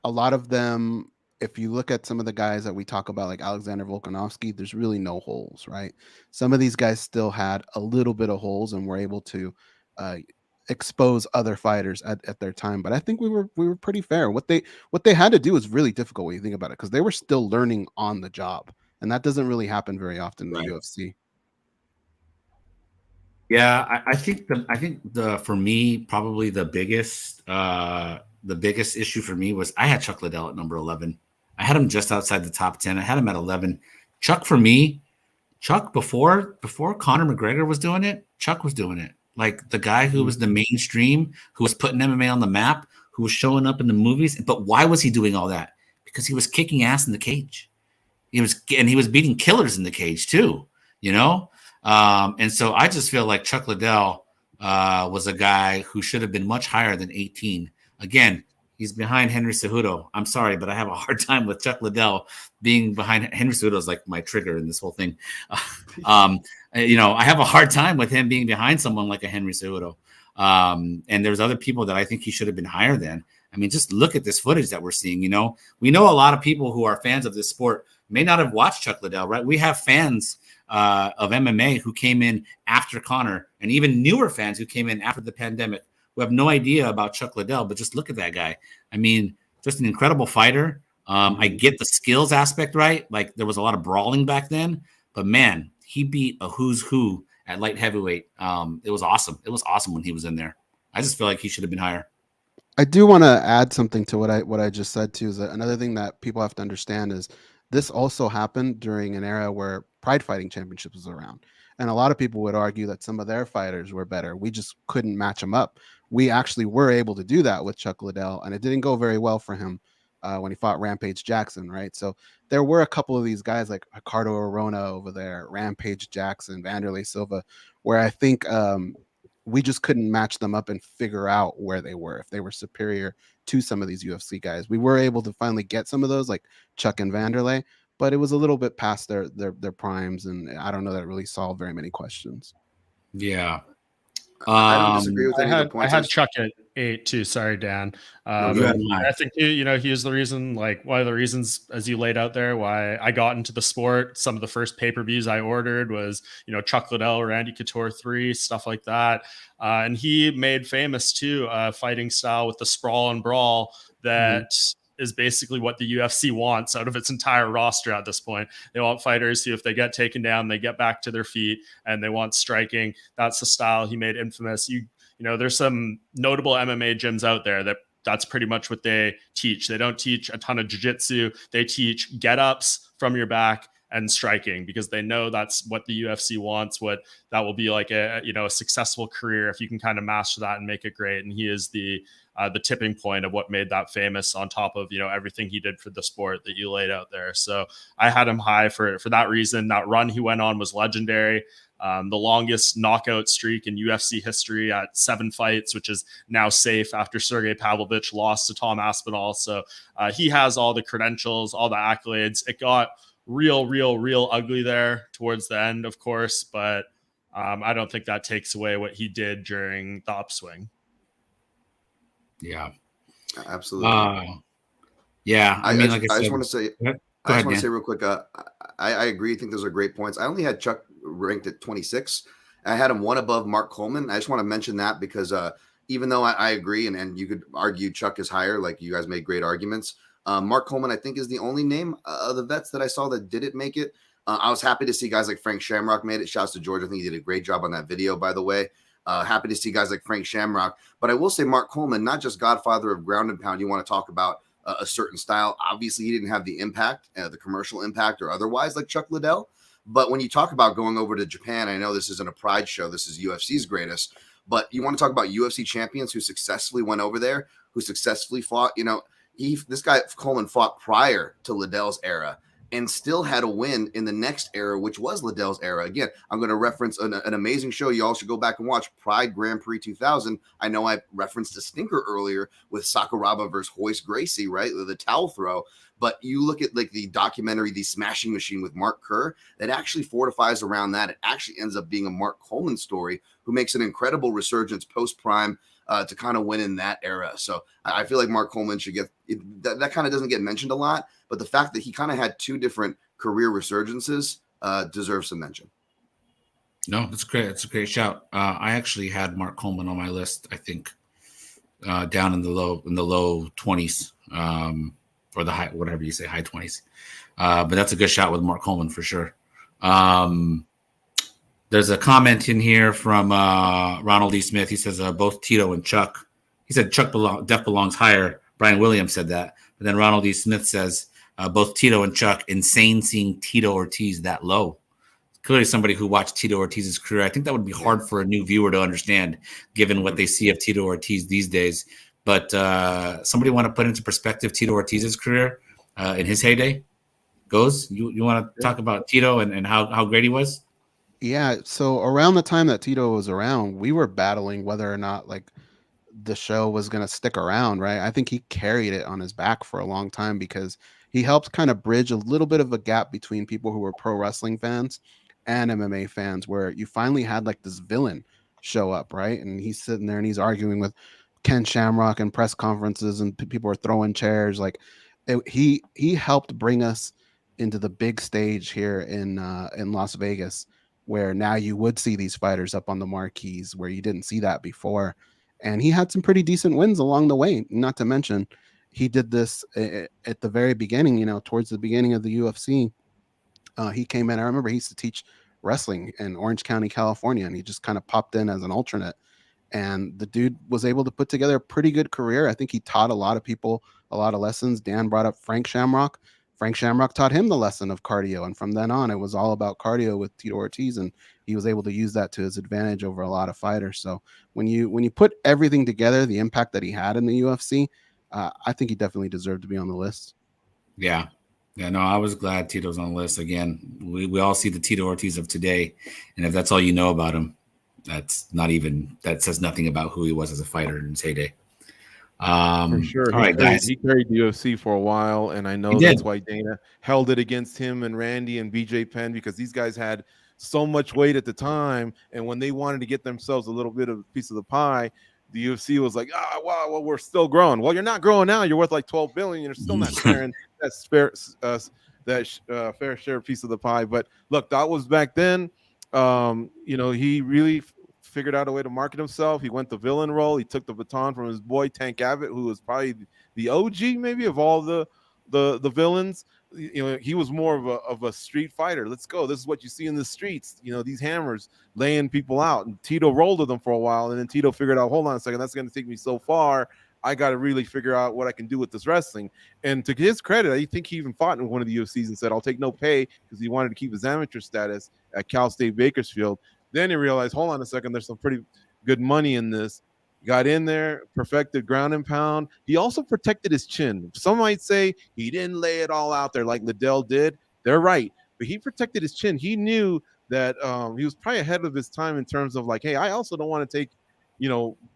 A lot of them, if you look at some of the guys that we talk about, like Alexander Volkanovski, there's really no holes, right? Some of these guys still had a little bit of holes and were able to expose other fighters at their time. But I think we were pretty fair. What they had to do was really difficult when you think about it, because they were still learning on the job, and that doesn't really happen very often in the UFC. Yeah, I think for me, probably the biggest issue for me was I had Chuck Liddell at number 11. I had him just outside the top 10. I had him at 11. Chuck, for me, before Conor McGregor was doing it, Chuck was doing it. Like, the guy who was the mainstream, who was putting MMA on the map, who was showing up in the movies. But why was he doing all that? Because he was kicking ass in the cage. He was beating killers in the cage too, you know? And so I just feel like Chuck Liddell was a guy who should have been much higher than 18. Again, he's behind Henry Cejudo. I'm sorry, but I have a hard time with Chuck Liddell being behind Henry Cejudo. Is like my trigger in this whole thing. You know, I have a hard time with him being behind someone like a Henry Cejudo. And there's other people that I think he should have been higher than. I mean, just look at this footage that we're seeing. You know, we know a lot of people who are fans of this sport may not have watched Chuck Liddell, right? We have fans of MMA who came in after Conor, and even newer fans who came in after the pandemic, who have no idea about Chuck Liddell, but just look at that guy. I mean, just an incredible fighter. I get the skills aspect, right? Like, there was a lot of brawling back then, but man, he beat a who's who at light heavyweight. It was awesome. It was awesome when he was in there. I just feel like he should have been higher. I do want to add something to what I just said too. Is that another thing that people have to understand is this also happened during an era where Pride Fighting Championships was around. And a lot of people would argue that some of their fighters were better. We just couldn't match them up. We actually were able to do that with Chuck Liddell, and it didn't go very well for him when he fought Rampage Jackson, right? So there were a couple of these guys like Ricardo Arona over there, Rampage Jackson, Vanderlei Silva, where I think we just couldn't match them up and figure out where they were, if they were superior to some of these UFC guys. We were able to finally get some of those, like Chuck and Vanderlei, but it was a little bit past their primes, and I don't know that it really solved very many questions. Yeah. I don't disagree with any of the points. I had Chuck at 8 too. Sorry, Dan. I think he is the reason, like one of the reasons, as you laid out there, why I got into the sport. Some of the first pay-per-views I ordered was, Chuck Liddell, Randy Couture 3, stuff like that. And he made famous too, fighting style with the sprawl and brawl that is basically what the UFC wants out of its entire roster at this point. They want fighters who, if they get taken down, they get back to their feet, and they want striking. That's the style he made infamous. There's some notable MMA gyms out there that's pretty much what they teach. They don't teach a ton of jiu-jitsu. They teach get-ups from your back and striking, because they know that's what the UFC wants, what that will be like a successful career if you can kind of master that and make it great. And he is the tipping point of what made that famous, on top of everything he did for the sport that you laid out there. So I had him high for that reason. That run he went on was legendary. The longest knockout streak in UFC history at 7 fights, which is now safe after Sergey Pavlovich lost to Tom Aspinall. So he has all the credentials, all the accolades. It got real ugly there towards the end, of course, but I don't think that takes away what he did during the upswing. Yeah, absolutely. Yeah, I just want to say, real quick. I agree. I think those are great points. I only had Chuck ranked at 26. I had him one above Mark Coleman. I just want to mention that because even though I agree, and you could argue Chuck is higher, like you guys made great arguments. Mark Coleman, I think, is the only name of the vets that I saw that didn't make it. I was happy to see guys like Frank Shamrock made it. Shouts to George. I think he did a great job on that video, by the way. Happy to see guys like Frank Shamrock. But I will say Mark Coleman, not just godfather of ground and pound. You want to talk about a certain style. Obviously, he didn't have the impact, the commercial impact or otherwise like Chuck Liddell. But when you talk about going over to Japan, I know this isn't a pride show. This is UFC's greatest. But you want to talk about UFC champions who successfully went over there, who successfully fought. You know, this guy Coleman fought prior to Liddell's era and still had a win in the next era, which was Liddell's era. Again, I'm going to reference an amazing show. You all should go back and watch Pride Grand Prix 2000. I know I referenced a stinker earlier with Sakuraba versus Royce Gracie, right? The towel throw. But you look at like the documentary, The Smashing Machine with Mark Kerr, that actually fortifies around that. It actually ends up being a Mark Coleman story who makes an incredible resurgence post-prime to kind of win in that era. So I feel like Mark Coleman should get that kind of doesn't get mentioned a lot, but the fact that he kind of had two different career resurgences deserves some mention. No, that's great. It's a great shout. I actually had Mark Coleman on my list. I think down in the low 20s, or the high, whatever you say, high 20s. But that's a good shot with Mark Coleman for sure. There's a comment in here from Ronald E. Smith. He says both Tito and Chuck. He said Chuck Def belongs higher. Brian Williams said that. But then Ronald E. Smith says both Tito and Chuck, insane seeing Tito Ortiz that low. Clearly somebody who watched Tito Ortiz's career. I think that would be hard for a new viewer to understand given what they see of Tito Ortiz these days. But somebody want to put into perspective Tito Ortiz's career in his heyday? Goes? You want to talk about Tito and how great he was? Yeah, so around the time that Tito was around, we were battling whether or not like the show was going to stick around, right? I think he carried it on his back for a long time because he helped kind of bridge a little bit of a gap between people who were pro wrestling fans and MMA fans, where you finally had like this villain show up, right? And he's sitting there and he's arguing with Ken Shamrock in press conferences and people are throwing chairs. Like he helped bring us into the big stage here in Las Vegas, where now you would see these fighters up on the marquees where you didn't see that before. And he had some pretty decent wins along the way. Not to mention, he did this at the very beginning, towards the beginning of the UFC. He came in. I remember he used to teach wrestling in Orange County, California, and he just kind of popped in as an alternate. And the dude was able to put together a pretty good career. I think he taught a lot of people a lot of lessons. Dan brought up Frank Shamrock. Frank Shamrock taught him the lesson of cardio. And from then on, it was all about cardio with Tito Ortiz. And he was able to use that to his advantage over a lot of fighters. So when you put everything together, the impact that he had in the UFC, I think he definitely deserved to be on the list. Yeah. Yeah, no, I was glad Tito's on the list. Again, we all see the Tito Ortiz of today. And if that's all you know about him, that says nothing about who he was as a fighter in his heyday. For sure. All right, guys. He carried the UFC for a while, and I know that's why Dana held it against him and Randy and BJ Penn, because these guys had so much weight at the time, and when they wanted to get themselves a little bit of a piece of the pie, the UFC was like, well, we're still growing. Well, you're not growing now. You're worth like $12 billion. You're still not sharing that fair share piece of the pie. But look, that was back then. He really figured out a way to market himself. He went the villain role. He took the baton from his boy Tank Abbott, who was probably the OG maybe of all the villains. He was more of a street fighter. Let's go. This is what you see in the streets. These hammers laying people out. And Tito rolled with them for a while, and then Tito figured out, hold on a second, that's going to take me so far. I got to really figure out what I can do with this wrestling. And to his credit, I think he even fought in one of the UFCs and said, I'll take no pay, because he wanted to keep his amateur status at Cal State Bakersfield. Then he realized, hold on a second, there's some pretty good money in this. Got in there, perfected ground and pound. He also protected his chin. Some might say he didn't lay it all out there like Liddell did. They're right. But he protected his chin. He knew that he was probably ahead of his time in terms of like, hey, I also don't want to take,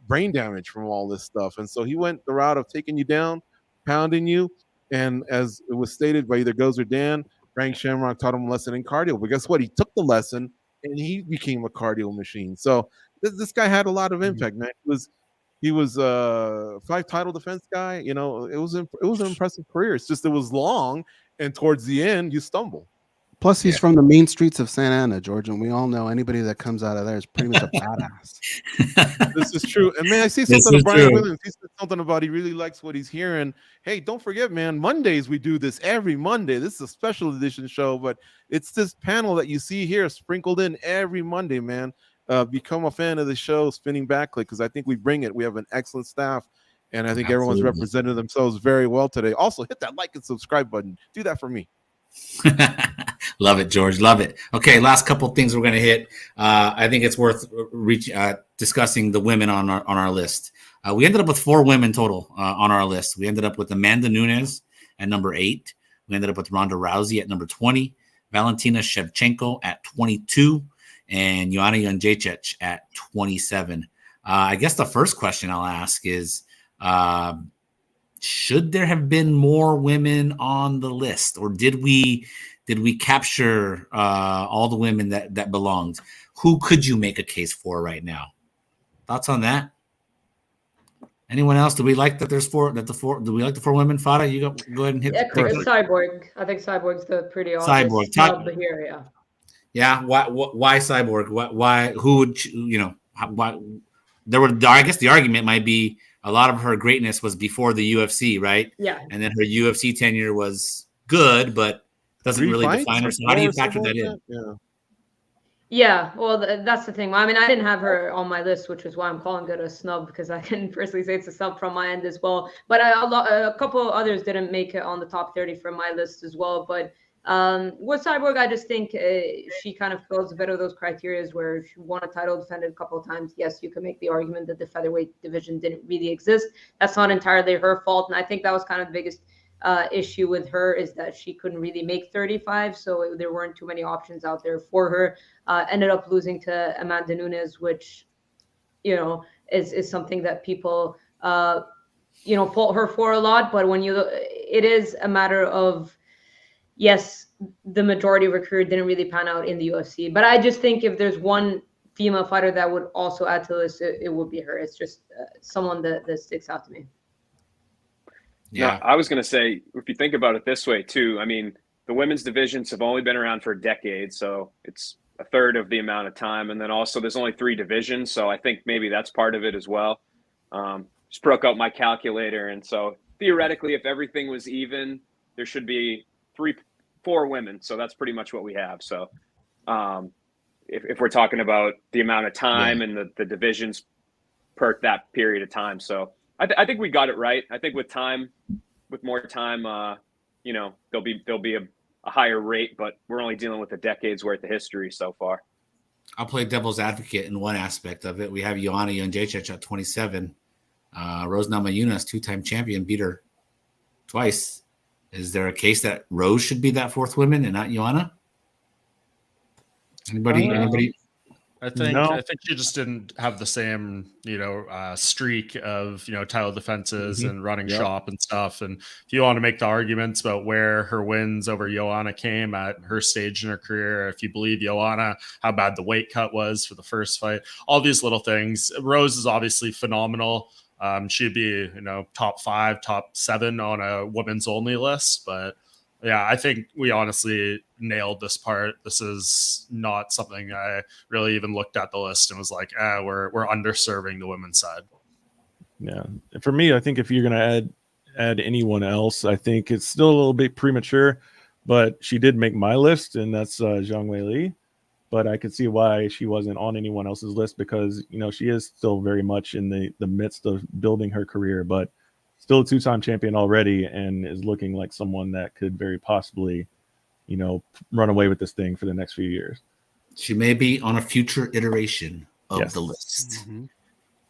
brain damage from all this stuff. And so he went the route of taking you down, pounding you. And as it was stated by either Goes or Dan, Frank Shamrock taught him a lesson in cardio. But guess what? He took the lesson and he became a cardio machine. So this guy had a lot of impact, man. He was a 5-title defense guy. It was an impressive career. It's just it was long, and towards the end, you stumble. Plus, he's from the main streets of Santa Ana, George, and we all know anybody that comes out of there is pretty much a badass. This is true. And man, I see something of Brian Williams. He said something about he really likes what he's hearing. Hey, don't forget, man, Mondays we do this every Monday. This is a special edition show, but it's this panel that you see here sprinkled in every Monday, man. Become a fan of the show, Spinning Back Clique, because I think we bring it. We have an excellent staff, and I think everyone's represented themselves very well today. Also, hit that like and subscribe button. Do that for me. Love it, George. Love it. Okay, last couple things we're going to hit. I think it's worth discussing the women on our list. We ended up with 4 women total on our list. We ended up with Amanda Nunes at number 8. We ended up with Ronda Rousey at number 20, Valentina Shevchenko at 22, and Joanna Jędrzejczyk at 27. I guess the first question I'll ask is, should there have been more women on the list, or did we capture all the women that belonged? Who could you make a case for right now? Thoughts on that? Anyone else? Do we like that there's 4? Do we like the 4 women? Fada, you go ahead and hit. Yeah, Cyborg. I think Cyborg's the pretty obvious Cyborg. snub here. Yeah. Yeah. Why Cyborg? Why? Who would why? There were. I guess the argument might be a lot of her greatness was before the UFC, right? Yeah. And then her UFC tenure was good, but doesn't really define her. So how do you factor that in? Yeah, well, that's the thing. I mean, I didn't have her on my list, which is why I'm calling it a snub, because I can personally say it's a snub from my end as well. But a couple others didn't make it on the top 30 from my list as well. But with Cyborg, I just think she kind of fills a bit of those criteria where she won a title, defended a couple of times. Yes, you can make the argument that the featherweight division didn't really exist. That's not entirely her fault. And I think that was kind of the biggest issue with her, is that she couldn't really make 35. So there weren't too many options out there for her. Ended up losing to Amanda Nunes, which, is something that people, fault her for a lot. But when it is a matter of, yes, the majority of her career didn't really pan out in the UFC. But I just think if there's one female fighter that would also add to the list, it would be her. It's just someone that sticks out to me. Yeah, I was going to say, if you think about it this way too, I mean, the women's divisions have only been around for a decade, so it's a third of the amount of time. And then also there's only 3 divisions, so I think maybe that's part of it as well. Just broke out my calculator, and so theoretically, if everything was even, there should be 4 women. So that's pretty much what we have. So if we're talking about the amount of time and the divisions per that period of time, so I think we got it right. I think with more time, there'll be a higher rate, but we're only dealing with a decade's worth of history so far. I'll play devil's advocate in one aspect of it. We have Joanna Jędrzejczyk at 27. Rose Namajunas, 2-time champion, beat her twice. Is there a case that Rose should be that 4th woman and not Joanna? Anybody? I think she just didn't have the same, streak of, title defenses and running shop and stuff. And if you want to make the arguments about where her wins over Joanna came at her stage in her career, if you believe Joanna, how bad the weight cut was for the first fight, all these little things. Rose is obviously phenomenal. She'd be, top 5, top 7 on a women's only list. But yeah, I think we honestly nailed this part. This is not something I really even looked at the list and was like, we're underserving the women's side. Yeah. For me, I think if you're going to add anyone else, I think it's still a little bit premature, but she did make my list, and that's Zhang Weili. But I could see why she wasn't on anyone else's list, because, she is still very much in the midst of building her career, but still a 2-time champion already, and is looking like someone that could very possibly, run away with this thing for the next few years. She may be on a future iteration of the list. Mm-hmm.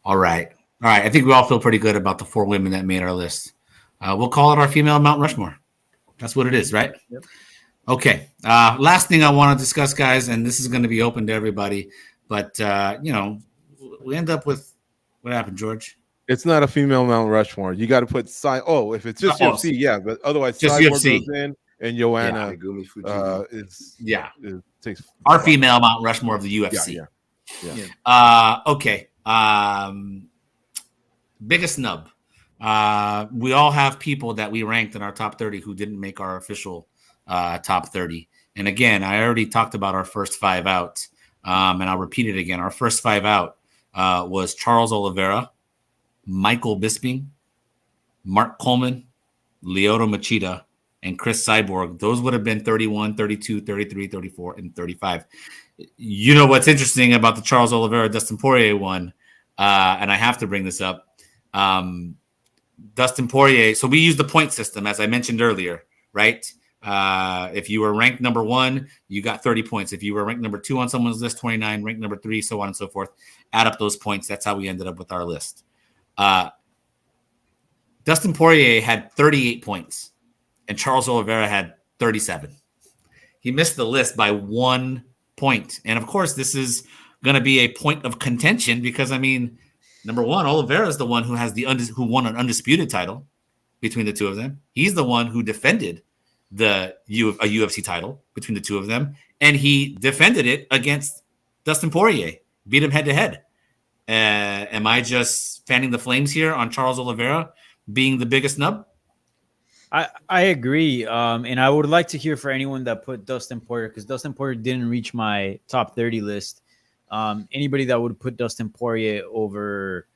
All right. I think we all feel pretty good about the 4 women that made our list. We'll call it our female Mount Rushmore. That's what it is, right? Yep. Okay. Last thing I want to discuss, guys, and this is going to be open to everybody, but, we end up with what happened, George? It's not a female Mount Rushmore. You got to put if it's just UFC, yeah, but otherwise just Cyborg UFC goes in, and Joanna takes our female Mount Rushmore of the UFC. Yeah. Okay. Biggest snub. We all have people that we ranked in our top 30 who didn't make our official top 30. And again, I already talked about our first 5 out, and I'll repeat it again. Our first 5 out was Charles Oliveira, Michael Bisping, Mark Coleman, Lyoto Machida, and Chris Cyborg. Those would have been 31, 32, 33, 34, and 35. You know what's interesting about the Charles Oliveira Dustin Poirier one, and I have to bring this up. Dustin Poirier. So we use the point system, as I mentioned earlier, right? If you were ranked number 1, you got 30 points. If you were ranked number 2 on someone's list, 29, ranked number 3, so on and so forth. Add up those points. That's how we ended up with our list. Dustin Poirier had 38 points, and Charles Oliveira had 37. He missed the list by 1 point. And of course, this is going to be a point of contention because, I mean, number 1, Oliveira is the one who has who won an undisputed title between the two of them. He's the one who defended a UFC title between the two of them, and he defended it against Dustin Poirier, beat him head to head. Am I just fanning the flames here on Charles Oliveira being the biggest snub? I agree. And I would like to hear for anyone that put Dustin Poirier, because Dustin Poirier didn't reach my top 30 list. Anybody that would put Dustin Poirier over,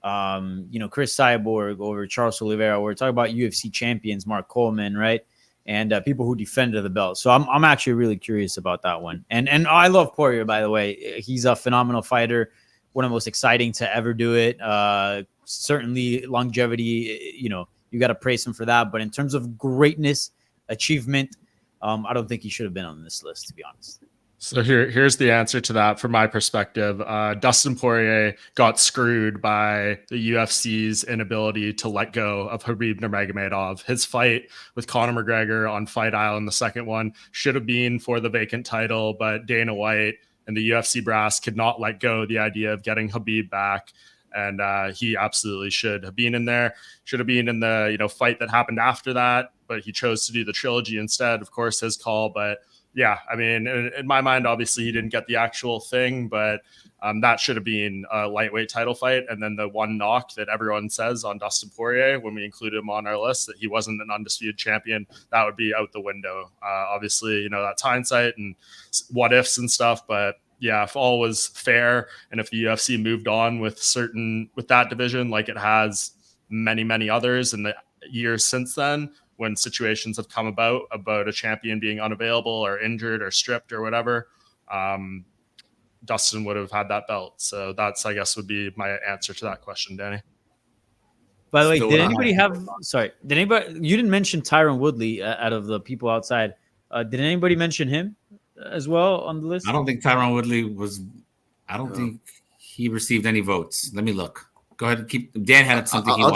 Chris Cyborg, over Charles Oliveira. We're talking about UFC champions, Mark Coleman, right? And people who defended the belt. So I'm actually really curious about that one. And I love Poirier, by the way. He's a phenomenal fighter, one of the most exciting to ever do it. Certainly longevity, you got to praise him for that. But in terms of greatness, achievement, I don't think he should have been on this list, to be honest. So here's the answer to that from my perspective. Dustin Poirier got screwed by the UFC's inability to let go of Khabib Nurmagomedov. His fight with Conor McGregor on Fight Island, the second one, should have been for the vacant title, but Dana White and the UFC brass could not let go the idea of getting Khabib back. And he absolutely should have been in there. Should have been in the fight that happened after that, but he chose to do the trilogy instead. Of course, his call. But yeah, I mean, in my mind, obviously he didn't get the actual thing, but that should have been a lightweight title fight. And then the one knock that everyone says on Dustin Poirier, when we include him on our list, that he wasn't an undisputed champion, that would be out the window. Obviously, that's hindsight and what ifs and stuff, but yeah, if all was fair and if the UFC moved on with that division, like it has many, many others in the years since then, when situations have come about a champion being unavailable or injured or stripped or whatever, Dustin would have had that belt. So that's, I guess, would be my answer to that question, Danny. By the way, did anybody you didn't mention Tyron Woodley out of the people outside. Did anybody mention him as well on the list? I don't think Tyron Woodley think he received any votes. Let me look. Go ahead and keep. Dan had something. I'll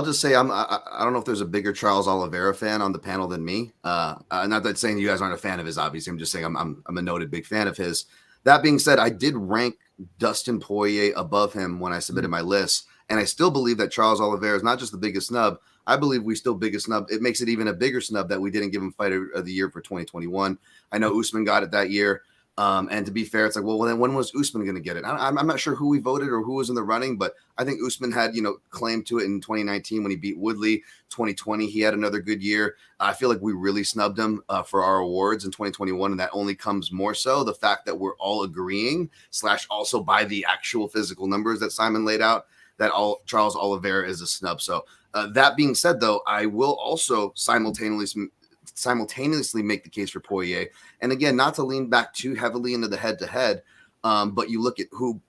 just say I don't know if there's a bigger Charles Oliveira fan on the panel than me. Not that saying you guys aren't a fan of his. Obviously, I'm just saying I'm a noted big fan of his. That being said, I did rank Dustin Poirier above him when I submitted my list, and I still believe that Charles Oliveira is not just the biggest snub. I believe we still biggest snub. It makes it even a bigger snub that we didn't give him Fighter of the Year for 2021. I know Usman got it that year. And to be fair, it's like, well, then when was Usman going to get it? I'm not sure who we voted or who was in the running, but I think Usman had, claim to it in 2019 when he beat Woodley. 2020, he had another good year. I feel like we really snubbed him for our awards in 2021, and that only comes more so the fact that we're all agreeing / also by the actual physical numbers that Simon laid out that Charles Oliveira is a snub. So that being said, though, I will also simultaneously make the case for Poirier. And again, not to lean back too heavily into the head-to-head, but you look at who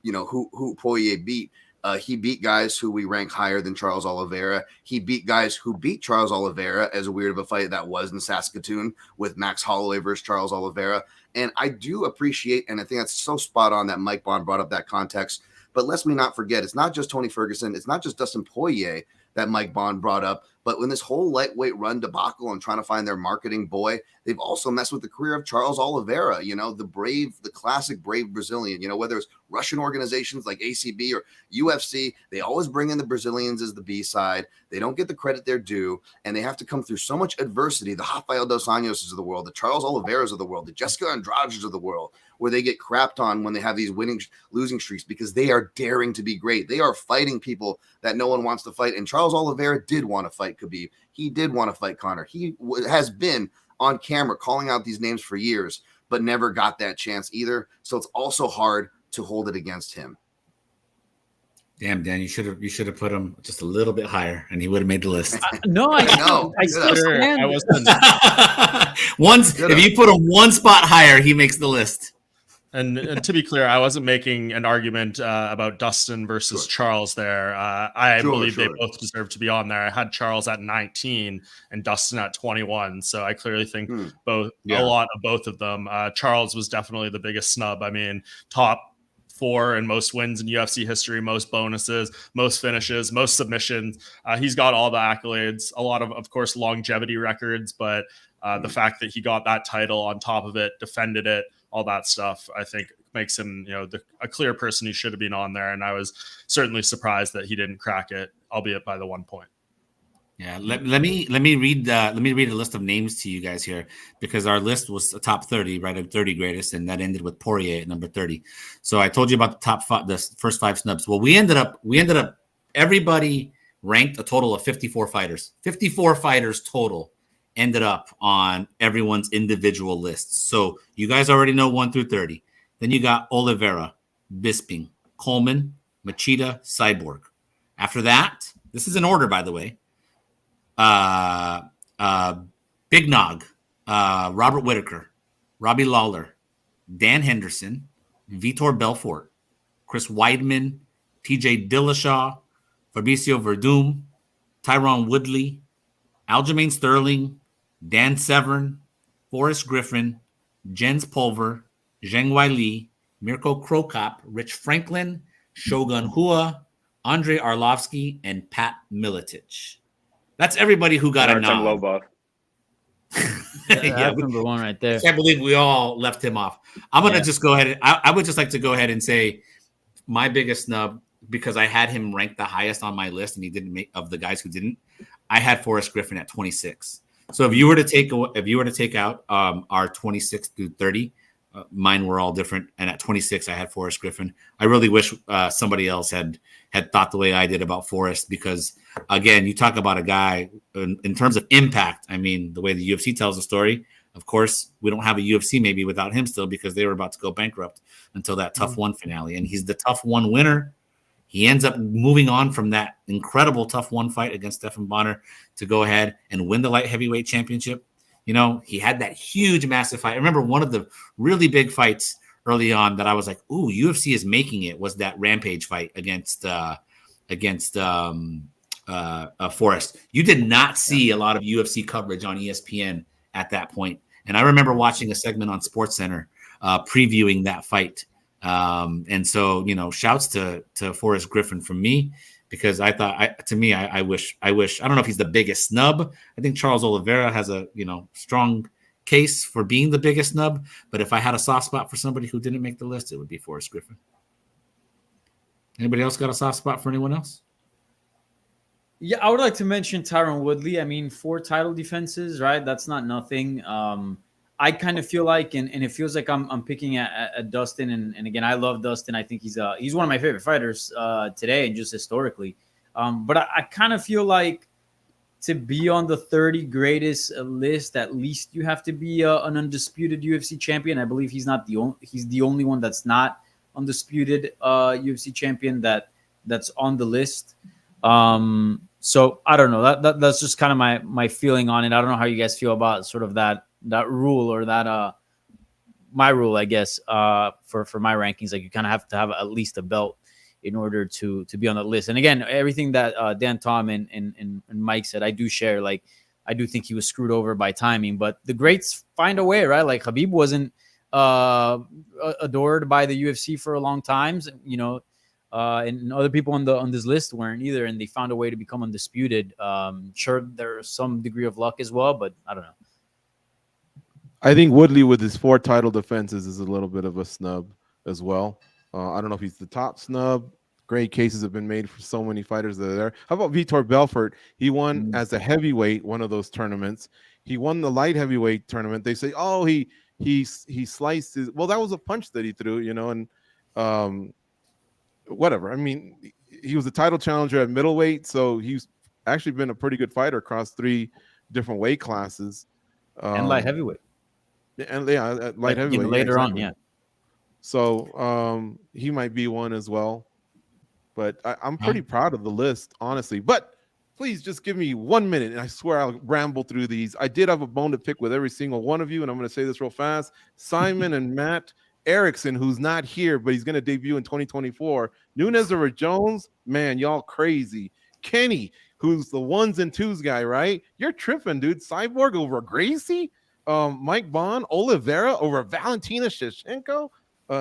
Poirier beat. He beat guys who we rank higher than Charles Oliveira. He beat guys who beat Charles Oliveira, as weird of a fight that was in Saskatoon with Max Holloway versus Charles Oliveira. And I do appreciate, and I think that's so spot on that Mike Bond brought up that context. But let's not forget, it's not just Tony Ferguson. It's not just Dustin Poirier that Mike Bond brought up. But when this whole lightweight run debacle and trying to find their marketing boy, they've also messed with the career of Charles Oliveira, the classic brave Brazilian, whether it's Russian organizations like ACB or UFC, they always bring in the Brazilians as the B-side. They don't get the credit they're due, and they have to come through so much adversity. The Rafael dos Anjos of the world, the Charles Oliveira's of the world, the Jessica Andrades of the world, where they get crapped on when they have these losing streaks because they are daring to be great. They are fighting people that no one wants to fight. And Charles Oliveira did want to fight Khabib. He did want to fight Conor. He has been on camera calling out these names for years, but never got that chance either. So it's also hard to hold it against him. Damn, Dan, you should have put him just a little bit higher, and he would have made the list. No, I know. I still stand. I wasn't. If you put him one spot higher, he makes the list. And to be clear, I wasn't making an argument about Dustin versus Charles there. I believe they both deserve to be on there. I had Charles at 19 and Dustin at 21. So I clearly think a lot of both of them. Charles was definitely the biggest snub. I mean, top 4 in most wins in UFC history, most bonuses, most finishes, most submissions. He's got all the accolades, a lot of course, longevity records, but the fact that he got that title on top of it, defended it, all that stuff, I think makes him, a clear person who should have been on there. And I was certainly surprised that he didn't crack it, albeit by the 1 point. Yeah, let me read a list of names to you guys here, because our list was the top 30, right, of 30 greatest, and that ended with Poirier at number 30. So I told you about the top 5, the first 5 snubs. Well, we ended up everybody ranked a total of 54 fighters. 54 fighters total ended up on everyone's individual lists. So you guys already know 1 through 30. Then you got Oliveira, Bisping, Coleman, Machida, Cyborg. After that, this is in order, by the way. Big Nog, Robert Whittaker, Robbie Lawler, Dan Henderson, Vitor Belfort, Chris Weidman, TJ Dillashaw, Fabricio Verdum, Tyron Woodley, Aljamain Sterling, Dan Severn, Forrest Griffin, Jens Pulver, Zheng Weili, Mirko Krokop, Rich Franklin, Shogun Hua, Andrei Arlovsky, and Pat Miletich. That's everybody who got a nod. That's number 1 right there. I can't believe we all left him off. I'm going to just go ahead. I would just like to go ahead and say my biggest snub, because I had him ranked the highest on my list and he didn't make, of the guys who didn't, I had Forrest Griffin at 26. So if you were to take out our 26 through 30, mine were all different. And at 26, I had Forrest Griffin. I really wish somebody else had thought the way I did about Forrest, because again, you talk about a guy in terms of impact. I mean, the way the UFC tells the story, of course, we don't have a UFC maybe without him still, because they were about to go bankrupt until that Tough One finale. And he's the Tough One winner. He ends up moving on from that incredible Tough One fight against Stephan Bonner to go ahead and win the light heavyweight championship. He had that huge, massive fight. I remember one of the really big fights early on that I was like, ooh, UFC is making it, was that Rampage fight against Forrest. You did not see a lot of UFC coverage on ESPN at that point. And I remember watching a segment on SportsCenter previewing that fight. And so, shouts to Forrest Griffin from me, because I thought, I wish, I don't know if he's the biggest snub. I think Charles Oliveira has a, strong case for being the biggest snub. But if I had a soft spot for somebody who didn't make the list, it would be Forrest Griffin. Anybody else got a soft spot for anyone else? Yeah, I would like to mention Tyron Woodley. I mean, 4 title defenses, right? That's not nothing. I kind of feel like, and it feels like I'm picking at Dustin. And again, I love Dustin. I think he's one of my favorite fighters today and just historically. But I kind of feel like to be on the 30 greatest list, at least you have to be an undisputed UFC champion. I believe he's the only one that's not undisputed UFC champion that's on the list. So I don't know. That's just kind of my feeling on it. I don't know how you guys feel about sort of that rule, or that my rule, I guess, for my rankings. Like, you kind of have to have at least a belt in order to be on the list. And again, everything that Dan, Tom, and Mike said, I do share. Like, I do think he was screwed over by timing, but the greats find a way, right? Like, Khabib wasn't adored by the UFC for a long time, and other people on this list weren't either, and they found a way to become undisputed. Sure, there's some degree of luck as well, but I don't know. I think Woodley, with his 4 title defenses, is a little bit of a snub as well. I don't know if he's the top snub. Great cases have been made for so many fighters that are there. How about Vitor Belfort? He won as a heavyweight one of those tournaments. He won the light heavyweight tournament. They say, oh, he sliced his. Well, that was a punch that he threw, and whatever. I mean, he was a title challenger at middleweight, so he's actually been a pretty good fighter across 3 different weight classes. And light heavyweight. And yeah, light heavyweight later on, yeah. So he might be one as well. But I'm pretty proud of the list, honestly. But please just give me 1 minute, and I swear I'll ramble through these. I did have a bone to pick with every single one of you, and I'm going to say this real fast. Simon and Matt Erickson, who's not here, but he's going to debut in 2024. Nunes over Jones, man, y'all crazy. Kenny, who's the ones and twos guy, right? You're tripping, dude. Cyborg over Gracie. Mike Bond, Oliveira over Valentina Shevchenko.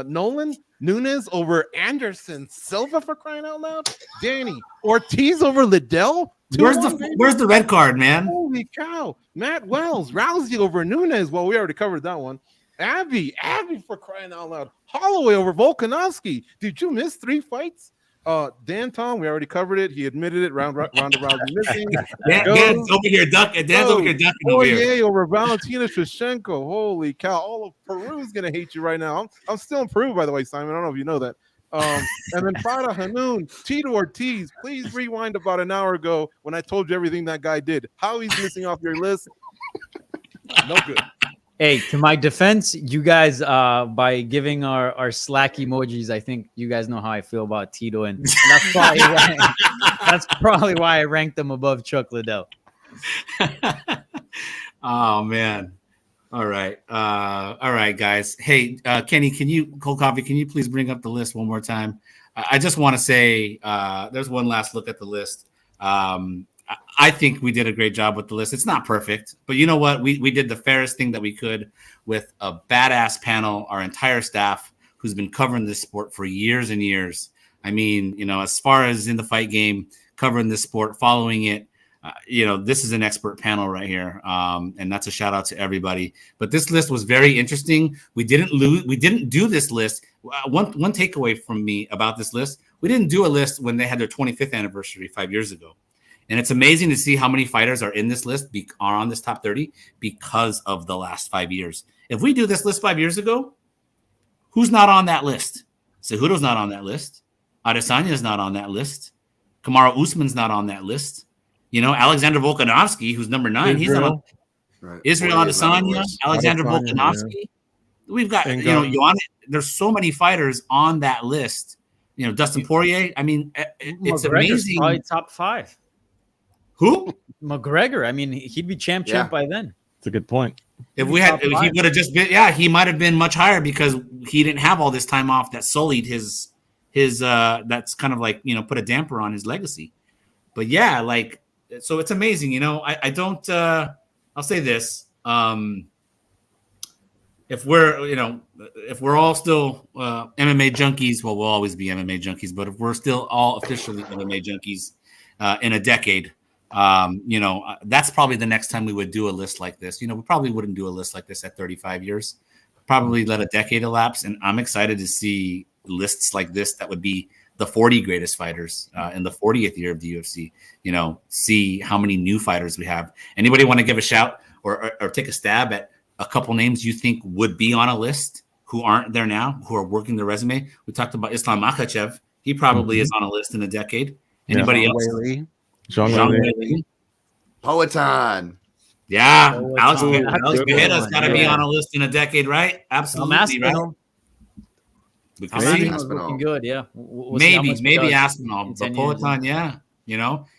Nolan Nunes over Anderson Silva, for crying out loud. Danny Ortiz over Liddell. Where's the red card, man? Holy cow. Matt Wells, Rousey over Nunes. Well, we already covered that one. Abby, for crying out loud. Holloway over Volkanovski. Did you miss 3 fights? Dan Tom, we already covered it. He admitted it. Ronda Rousey missing. Dan's over here ducking. Dan's over here ducking over here. Over Valentina Shevchenko. Holy cow! All of Peru's gonna hate you right now. I'm still in Peru, by the way, Simon. I don't know if you know that. And then Farah Hanoun, Tito Ortiz. Please rewind about an hour ago when I told you everything that guy did. How he's missing off your list? No good. Hey, to my defense, you guys, by giving our Slack emojis, I think you guys know how I feel about Tito, and that's probably why I ranked them above Chuck Liddell. Oh man! All right, guys. Hey, Kenny, Cold Coffee, can you please bring up the list one more time? I just want to say, there's one last look at the list. I think we did a great job with the list. It's not perfect, but you know what? We did the fairest thing that we could with a badass panel, our entire staff who's been covering this sport for years and years. I mean, as far as in the fight game, covering this sport, following it, this is an expert panel right here. And that's a shout out to everybody. But this list was very interesting. We didn't do this list. One takeaway from me about this list, we didn't do a list when they had their 25th anniversary 5 years ago. And it's amazing to see how many fighters are in this list, are on this top 30 because of the last 5 years. If we do this list 5 years ago, who's not on that list? Cejudo's not on that list. Adesanya's not on that list. Kamaru Usman's not on that list. Alexander Volkanovski, who's number 9, he's not on. Right. Israel Adesanya, Alexander Volkanovski. Yeah. We've got, there's so many fighters on that list. Dustin Poirier. I mean, it's amazing. Probably top 5. Who? McGregor. I mean, he'd be champ by then. That's a good point. If he would have just been, he might have been much higher because he didn't have all this time off that sullied his that's kind of like, put a damper on his legacy. But yeah, so it's amazing. I don't, I'll say this. If we're all still MMA junkies, well, we'll always be MMA junkies, but if we're still all officially MMA junkies in a decade, that's probably the next time we would do a list like this. We probably wouldn't do a list like this at 35 years, probably let a decade elapse. And I'm excited to see lists like this that would be the 40 greatest fighters in the 40th year of the UFC, see how many new fighters we have. Anybody want to give a shout or take a stab at a couple names you think would be on a list who aren't there now, who are working their resume? We talked about Islam Makhachev. He probably is on a list in a decade. Anybody else? Jean Weili. Poetan. Yeah, Alex Pereira's got to be on a list in a decade, right? Absolutely, right? Looking good, yeah. Maybe Aspinall, but Poetan, yeah.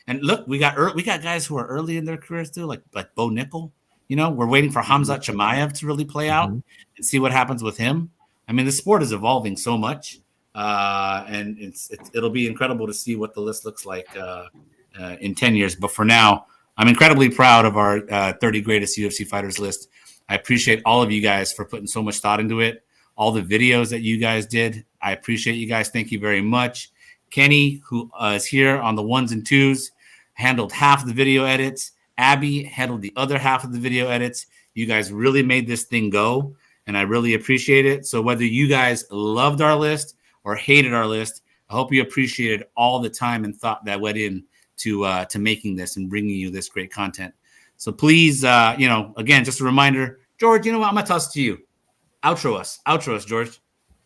And look, we got guys who are early in their careers too, like Bo Nickel. We're waiting for Hamzat Chimaev to really play out and see what happens with him. I mean, the sport is evolving so much, and it'll be incredible to see what the list looks like in 10 years. But for now, I'm incredibly proud of our 30 greatest UFC fighters list. I appreciate all of you guys for putting so much thought into it. All the videos that you guys did, I appreciate you guys. Thank you very much. Kenny, who is here on the 1s and 2s, handled half the video edits. Abby handled the other half of the video edits. You guys really made this thing go, and I really appreciate it. So whether you guys loved our list or hated our list, I hope you appreciated all the time and thought that went in to making this and bringing you this great content. So please, again, just a reminder, George, I'm going to toss to you. Outro us, George.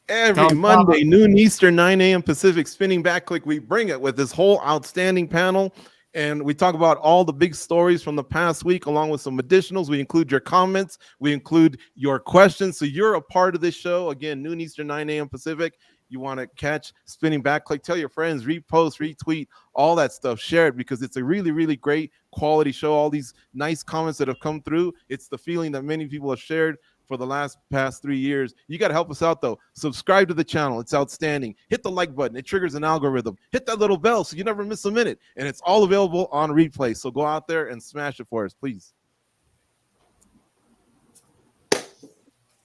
Every Monday, noon Eastern, 9 a.m. Pacific, spinning back Clique. We bring it with this whole outstanding panel. And we talk about all the big stories from the past week, along with some additionals. We include your comments. We include your questions. So you're a part of this show. Again, noon Eastern, 9 a.m. Pacific. You want to catch Spinning Back Clique, tell your friends, repost, retweet, all that stuff. Share it because it's a really, really great quality show. All these nice comments that have come through. It's the feeling that many people have shared for the past 3 years. You got to help us out, though. Subscribe to the channel. It's outstanding. Hit the like button. It triggers an algorithm. Hit that little bell so you never miss a minute. And it's all available on replay. So go out there and smash it for us, please.